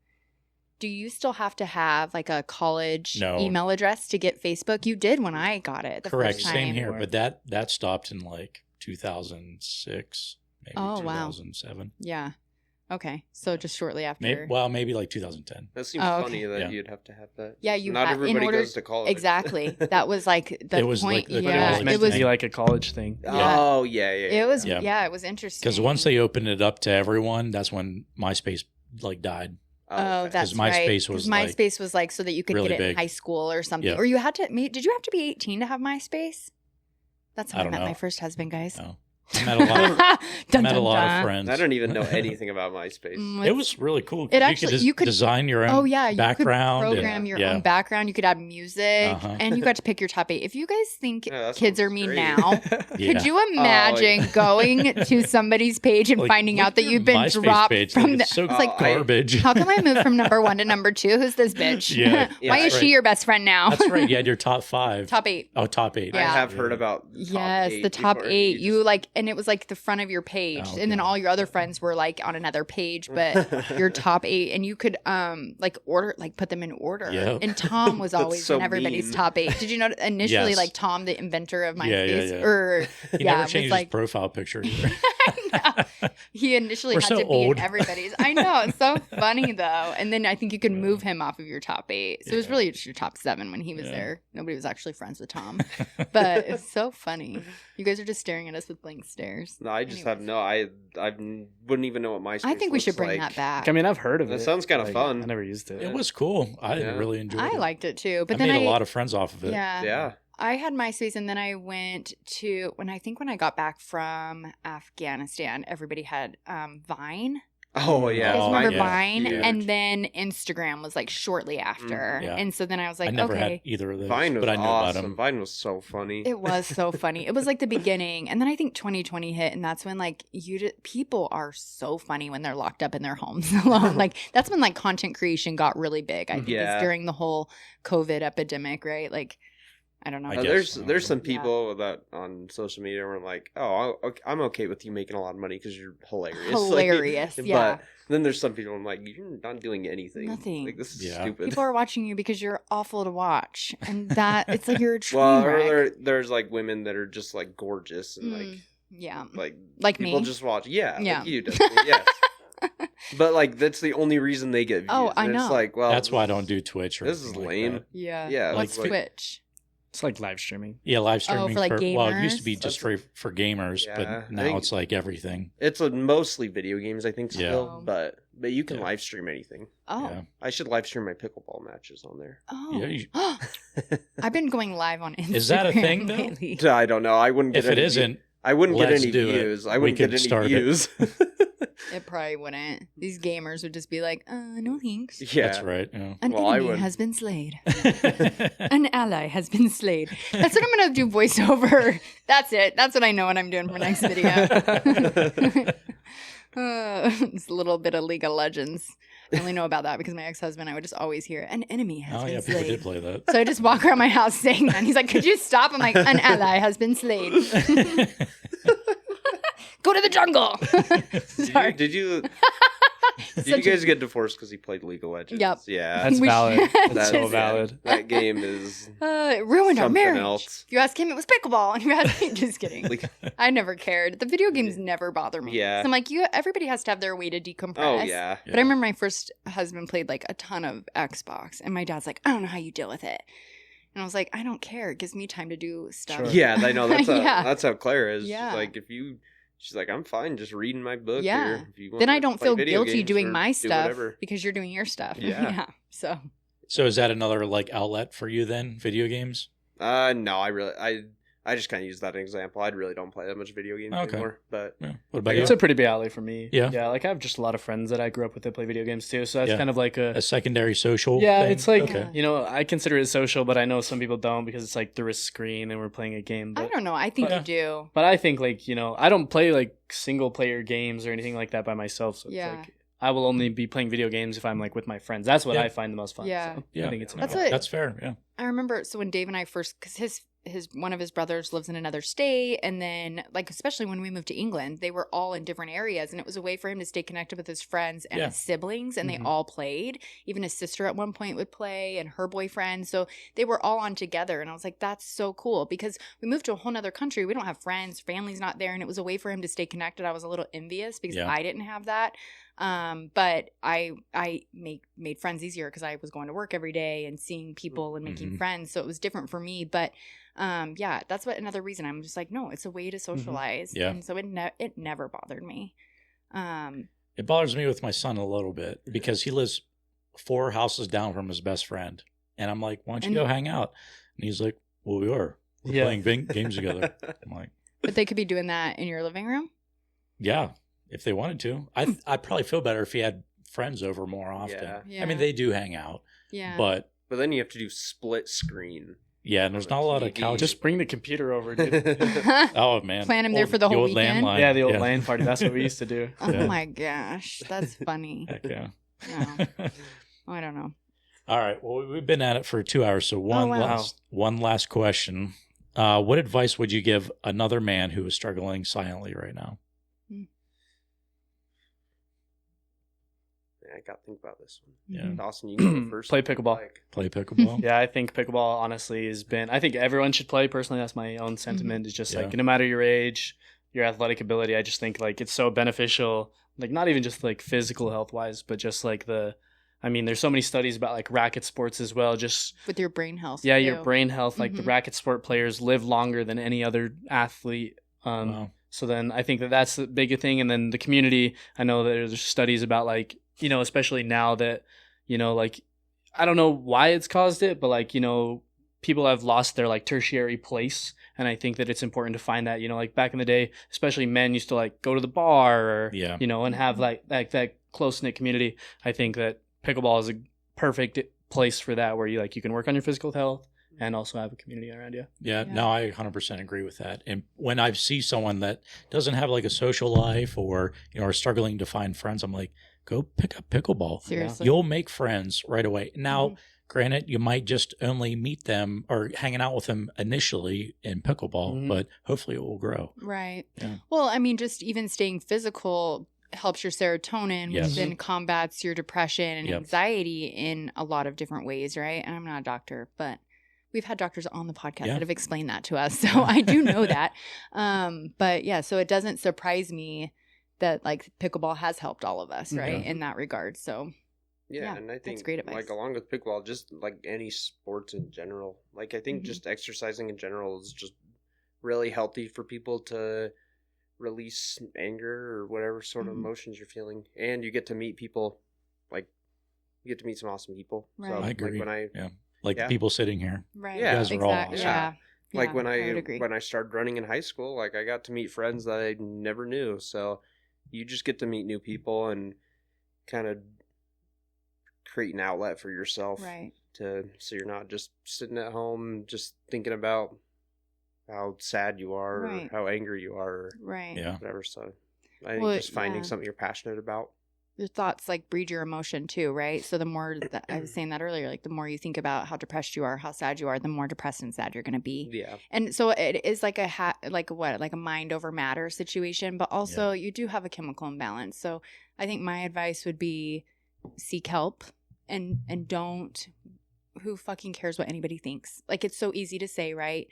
S1: do you still have to have like a college email address to get Facebook? You did when I got it the
S2: Correct.
S1: first time.
S2: Same here, but that stopped in like 2006, maybe 2007.
S1: Wow. Yeah. Okay, so just shortly after.
S2: Maybe like 2010.
S4: That seems funny that you'd have to have that.
S1: Yeah, you
S4: not everybody goes to college.
S1: Exactly, that was like the point.
S3: Like it was meant to be like a college thing.
S1: Yeah.
S4: Oh yeah.
S1: It was it was interesting.
S2: Because once they opened it up to everyone, that's when MySpace like died.
S1: Oh, that's
S2: MySpace
S1: right.
S2: was
S1: MySpace was like so that you could
S2: really
S1: get it
S2: big.
S1: In high school or something,
S2: Yeah.
S1: or you had to. Did you have to be 18 to have MySpace? That's how I met
S2: know.
S1: my first husband, guys.
S2: No. I met a lot of friends.
S4: I don't even know anything about MySpace.
S2: It was really cool.
S1: You could
S2: design your own background.
S1: You could program your own background. You could add music, and you got to pick your top 8. If you guys think kids are mean now, could you imagine going to somebody's page and finding out that you've been
S2: MySpace
S1: dropped
S2: page,
S1: from
S2: it's so like garbage?
S1: How come I moved from number 1 to number 2? Who's this bitch? Why is she your best friend now?
S2: That's right. You had your top 5.
S1: Top 8.
S2: Oh, top 8.
S4: I have heard about
S1: the top 8. You like, and it was like the front of your page, and then all your other friends were like on another page, but your top 8, and you could put them in order.
S2: Yep.
S1: And Tom was always in everybody's top 8. Did you know initially like Tom, the inventor of MySpace, or
S2: he never changed his profile picture either.
S1: He initially had to be in everybody's. I know, it's so funny though. And then I think you could move him off of your top 8, so it was really just your top 7 when he was there. Nobody was actually friends with Tom, but it's so funny. You guys are just staring at us with blank stares.
S4: No, I just have I wouldn't even know what MySpace.
S1: I think we should bring that back.
S3: I mean, I've heard of it.
S4: That sounds kind of fun.
S3: I never used it.
S2: It was cool. I really enjoyed it.
S1: I liked it too, but
S2: I
S1: then
S2: made a lot of friends off of it.
S4: Yeah.
S1: I had MySpace, and then I went to when I got back from Afghanistan, everybody had Vine.
S4: Oh
S1: You
S4: yeah,
S1: guys remember
S2: yeah.
S1: Vine?
S4: Huge.
S1: And then Instagram was like shortly after.
S2: Yeah.
S1: And so then I was like,
S2: I never had
S1: okay.
S2: either of those,
S4: Vine was
S2: but I knew about
S4: awesome.
S2: them.
S4: Vine was so funny.
S1: It was so funny. It was like the beginning. And then I think 2020 hit, and that's when like people are so funny when they're locked up in their homes alone. Like that's when like content creation got really big. I think
S4: Yeah.
S1: is during the whole COVID epidemic, right? Like I don't know.
S2: I
S4: Uh,
S2: guess.
S4: there's some people that on social media were like, oh, I'm okay with you making a lot of money because you're hilarious.
S1: Hilarious,
S4: Like,
S1: yeah.
S4: But then there's some people I'm like, you're not doing anything.
S1: Nothing.
S4: Like this is
S2: Yeah.
S4: stupid.
S1: People are watching you because you're awful to watch, and that it's like you're a train
S4: well,
S1: wreck.
S4: there's like women that are just like gorgeous and
S1: Yeah,
S4: like
S1: me.
S4: people just watch. Yeah,
S1: Yeah.
S4: like you, definitely, yes. But like that's the only reason they get views.
S1: Oh, I
S4: And
S1: know.
S4: It's like, well,
S2: That's why I don't do Twitch. Or
S4: This is
S2: anything like
S4: lame.
S2: that.
S1: yeah.
S4: Yeah,
S1: What's
S4: like-
S1: Twitch?
S3: It's like live streaming.
S2: Yeah, live streaming
S1: for, like,
S2: well, it used to be
S1: gamers?
S2: just for gamers,
S4: Yeah,
S2: but
S4: I
S2: now
S4: think-
S2: it's like everything.
S4: It's mostly video games, I think, still.
S1: Yeah.
S4: But you can
S2: Yeah.
S4: live stream anything.
S1: Oh,
S2: Yeah.
S4: I should live stream my pickleball matches on there.
S1: oh.
S2: Yeah, you-
S1: I've been going live on Instagram
S2: Is that a thing, though?
S1: lately.
S4: I don't know. I wouldn't get
S2: If it
S4: any
S2: isn't,
S4: I wouldn't get
S2: let's
S4: any
S2: do it.
S4: views. I
S2: We
S4: wouldn't
S2: could
S4: get any
S2: start it.
S4: views.
S1: It probably wouldn't. These gamers would just be like, no thanks.
S4: Yeah.
S2: that's right. Yeah.
S1: An
S4: Well, I
S1: enemy
S4: would.
S1: has been slayed. An ally has been slayed. That's what I'm going to do voiceover. That's it. That's what I know what I'm doing for next video. It's a little bit of League of Legends. I only know about that because my ex-husband, I would just always hear, an enemy has
S2: Oh
S1: been
S2: yeah, people
S1: slayed.
S2: did play that.
S1: So I just walk around my house saying that. And he's like, could you stop? I'm like, an ally has been slayed. Go to the jungle. Sorry.
S4: Did you
S1: Such
S4: you
S1: a-
S4: guys get divorced because he played League of Legends?
S1: Yep.
S4: Yeah.
S3: That's
S1: We
S3: valid.
S1: should-
S3: That's so
S1: Just-
S3: valid.
S4: That game is
S1: It ruined our
S4: something
S1: marriage.
S4: else.
S1: If you ask him, it was pickleball. And you ask me, just kidding.
S4: Like,
S1: I never cared. The video games never bother me.
S4: Yeah.
S1: So I'm like, everybody has to have their way to decompress.
S4: oh yeah.
S1: But I remember my first husband played like a ton of Xbox, and my dad's like, I don't know how you deal with it. And I was like, I don't care. It gives me time to do stuff.
S3: Sure.
S4: Yeah, I know that's how,
S1: Yeah.
S4: that's how Claire is.
S1: Yeah.
S4: Like she's like, I'm fine just reading my book.
S1: Yeah.
S4: Or if you want
S1: Then I
S4: to
S1: don't
S4: play
S1: feel
S4: video
S1: guilty
S4: games
S1: doing
S4: or
S1: my
S4: do
S1: stuff
S4: whatever.
S1: because you're doing your stuff.
S4: Yeah.
S1: So
S2: So is that another like outlet for you then? Video games?
S4: No, I just kind of use that example. I really don't play that much video games
S2: Okay.
S4: anymore. But
S2: Yeah. What about
S3: It's
S2: you?
S3: a pretty big alley for me.
S2: Yeah.
S3: Yeah. Like I have just a lot of friends that I grew up with that play video games too. So that's
S2: Yeah.
S3: kind of like
S2: A secondary social?
S3: yeah,
S2: thing?
S3: it's like,
S2: Okay.
S3: you know, I consider it social, but I know some people don't because it's like through a screen and we're playing a game.
S1: I
S3: But,
S1: don't know. I think
S2: Yeah.
S1: you do.
S3: but I think like, you know, I don't play like single player games or anything like that by myself. So
S1: Yeah.
S3: it's like I will only be playing video games if I'm like with my friends. That's what
S2: Yeah.
S3: I find the most fun.
S1: Yeah.
S3: So
S2: Yeah.
S3: I think it's
S1: That's
S3: important.
S1: what-
S2: That's fair. Yeah.
S1: I remember so when Dave and I first, because his one of his brothers lives in another state, and then like especially when we moved to England, they were all in different areas, and it was a way for him to stay connected with his friends and
S2: Yeah.
S1: his siblings, and
S3: Mhm.
S1: they all played. Even his sister at one point would play, and her boyfriend. So they were all on together, and I was like, that's so cool because we moved to a whole nother country. We don't have friends, family's not there, and it was a way for him to stay connected. I was a little envious because
S2: Yeah.
S1: I didn't have that. But I made friends easier because I was going to work every day and seeing people and making
S2: Mhm.
S1: friends. So it was different for me. But yeah, that's another reason I'm just like, no, it's a way to socialize.
S2: Yeah.
S1: And so it never bothered me.
S2: It bothers me with my son a little bit because he lives 4 houses down from his best friend. And I'm like, why don't you
S1: And-
S2: go hang out? And he's like, well, we are. We're
S3: Yeah.
S2: playing games together. I'm like,
S1: But they could be doing that in your living room.
S2: yeah, if they wanted to. I'd probably feel better if he had friends over more often.
S4: Yeah.
S1: Yeah.
S2: I mean, they do hang out.
S1: Yeah.
S2: But
S4: But then you have to do split screen.
S2: yeah, and there's not a lot of
S4: TV.
S2: couches.
S3: Just bring the computer over, dude.
S2: Oh, man.
S1: Plan him there
S2: Old-
S1: for the whole
S2: old
S1: weekend?
S2: landline.
S3: Yeah, the old LAN party. That's what we used to do.
S1: Oh
S2: Yeah.
S1: my gosh, that's funny.
S2: Heck yeah.
S1: No, I don't know.
S2: All right. Well, we've been at it for 2 hours. So
S1: wow.
S2: one last question. What advice would you give another man who is struggling silently right now?
S4: I got to think about this one.
S2: Yeah.
S4: Dawson, you can go first.
S3: Play pickleball.
S4: Like,
S2: Play pickleball?
S3: Yeah, I think pickleball honestly has been. I think everyone should play. Personally, that's my own sentiment. It's just
S2: Yeah.
S3: like no matter your age, your athletic ability. I just think like it's so beneficial. Like not even just like physical health wise, but just like I mean, there's so many studies about like racket sports as well. Just
S1: With your brain health.
S3: yeah, your
S1: too.
S3: brain health. Like the
S1: Mhm.
S3: racket sport players live longer than any other athlete.
S2: Wow.
S3: So then I think that's the big thing. And then the community, I know that there's studies about like, you know, especially now that, you know, like, I don't know why it's caused it, but like, you know, people have lost their like tertiary place. And I think that it's important to find that, you know, like back in the day, especially men used to like go to the bar or,
S2: Yeah.
S3: you know, and have like that close-knit community. I think that pickleball is a perfect place for that, where you can work on your physical health and also have a community around you.
S2: Yeah, no, I 100% agree with that. And when I see someone that doesn't have like a social life or, are struggling to find friends, I'm like, go pick up pickleball.
S1: Seriously.
S2: You'll make friends right away. Now, granted, you might just only meet them or hanging out with them initially in pickleball, but hopefully it will grow.
S1: Right.
S2: Yeah.
S1: Well, I mean, just even staying physical helps your serotonin, which then combats your depression and anxiety in a lot of different ways, right? And I'm not a doctor, but we've had doctors on the podcast that have explained that to us, so I do know that. But yeah, so it doesn't surprise me that like pickleball has helped all of us, right, in that regard. So
S4: yeah, and I think
S1: that's great advice.
S4: like along with pickleball, just like any sports in general, like I think just exercising in general is just really healthy for people to release anger or whatever sort of emotions you're feeling, and you get to meet people, like you get to meet some awesome people.
S1: Right.
S4: So
S2: I agree.
S4: Like
S2: the people sitting here.
S1: Right.
S2: You guys are all awesome.
S1: Yeah.
S4: Like when
S1: I
S4: I started running in high school, like I got to meet friends that I never knew. So you just get to meet new people and kind of create an outlet for yourself,
S1: Right.
S4: So you're not just sitting at home just thinking about how sad you are or how angry you are, or
S1: Right.
S2: Yeah.
S4: whatever. So I think just finding something you're passionate about.
S1: Your thoughts like breed your emotion too, right? So the more that I was saying that earlier, like the more you think about how depressed you are, how sad you are, the more depressed and sad you're going to be.
S4: Yeah.
S1: And so it is like like a mind over matter situation, but also you do have a chemical imbalance. So I think my advice would be seek help and don't, who fucking cares what anybody thinks? Like it's so easy to say, right?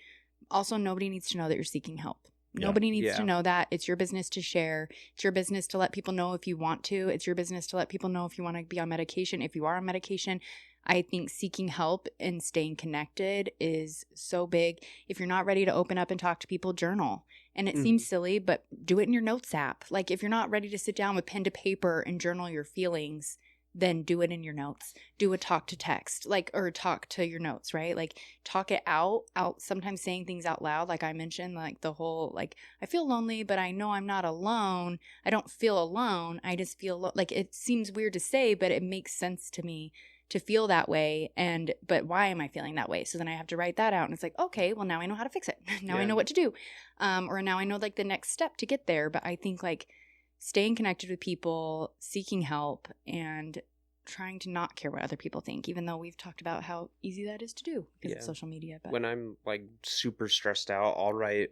S1: Also, nobody needs to know that you're seeking help. Nobody needs to know that. It's your business to share. It's your business to let people know if you want to. It's your business to let people know if you want to be on medication. If you are on medication, I think seeking help and staying connected is so big. If you're not ready to open up and talk to people, journal. And it seems silly, but do it in your notes app. Like if you're not ready to sit down with pen to paper and journal your feelings, then do it in your notes. Do a talk to text, or talk to your notes, right? Like talk it out, sometimes saying things out loud. Like I mentioned, like the whole, like, I feel lonely, but I know I'm not alone. I don't feel alone. I just feel like it seems weird to say, but it makes sense to me to feel that way. But why am I feeling that way? So then I have to write that out. And it's like, okay, well now I know how to fix it. Now I know what to do. Or now I know like the next step to get there. But I think like staying connected with people, seeking help, and trying to not care what other people think, even though we've talked about how easy that is to do because of social media. But
S4: when I'm like super stressed out, I'll write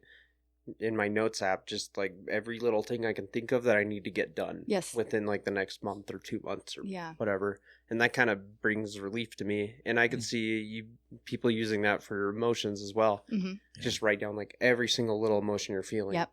S4: in my notes app just like every little thing I can think of that I need to get done within like the next month or 2 months or whatever. And that kind of brings relief to me. And I could see people using that for emotions as well. Just write down like every single little emotion you're feeling.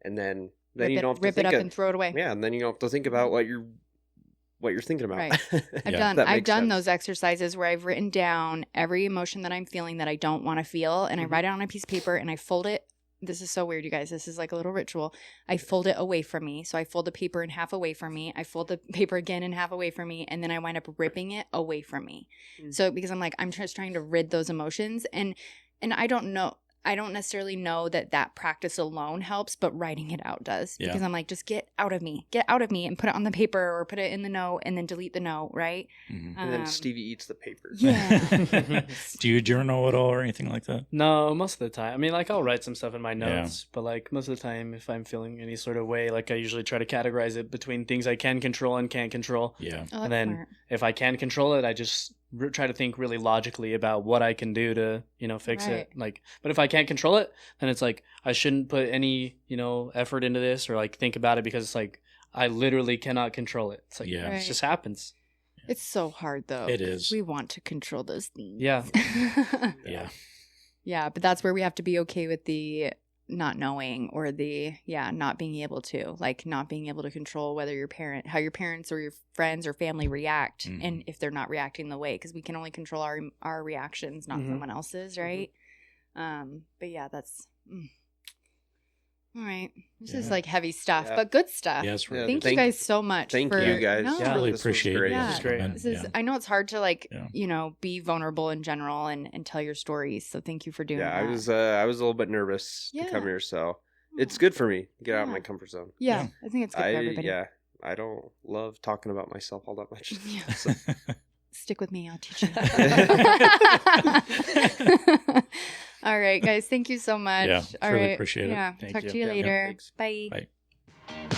S4: And then you don't have to
S1: rip it up and throw it away.
S4: Yeah, and then you don't have to think about what you're thinking about.
S1: Right. I've done those exercises where I've written down every emotion that I'm feeling that I don't want to feel, and I write it on a piece of paper and I fold it. This is so weird, you guys. This is like a little ritual. I fold it away from me. So I fold the paper in half away from me. I fold the paper again in half away from me, and then I wind up ripping it away from me. So because I'm like, I'm just trying to rid those emotions, and I don't know. I don't necessarily know that practice alone helps, but writing it out does. Because I'm like, just get out of me, and put it on the paper or put it in the note and then delete the note, right?
S4: And then Stevie eats the papers.
S1: Yeah.
S2: Do you journal at all or anything like that?
S3: No, most of the time. I mean, like I'll write some stuff in my notes, but like most of the time, if I'm feeling any sort of way, like I usually try to categorize it between things I can control and can't control.
S2: Yeah.
S3: And then if I can control it, I just try to think really logically about what I can do to, fix it. Like, but if I can't control it, then it's like I shouldn't put any, effort into this or like think about it, because it's like I literally cannot control it. It's like it just happens.
S1: It's so hard though.
S2: It is.
S1: We want to control those things.
S3: Yeah.
S1: Yeah, but that's where we have to be okay with the not knowing or the not being able to, like not being able to control how your parents or your friends or family react, and if they're not reacting the way, because we can only control our reactions, not someone else's, right? But yeah, that's all right. This is like heavy stuff, but good stuff.
S2: Yes,
S1: thank you guys so much.
S4: Thank you guys.
S2: I really appreciate it.
S1: Yeah.
S2: This is great.
S1: I know it's hard to be vulnerable in general and tell your stories. So thank you for doing that.
S4: I was a little bit nervous to come here, so it's good for me to get out of my comfort zone.
S1: Yeah, I think it's good for everybody.
S4: Yeah, I don't love talking about myself all that much.
S1: Yeah.
S4: So,
S1: Stick with me. I'll teach you. All right, guys. Thank you so much.
S2: Yeah,
S1: All
S2: really
S1: right.
S2: appreciate it.
S1: Yeah.
S3: Thank
S1: Talk
S3: you.
S1: to you
S3: Yeah,
S1: later.
S3: thanks.
S1: Bye.
S2: Bye.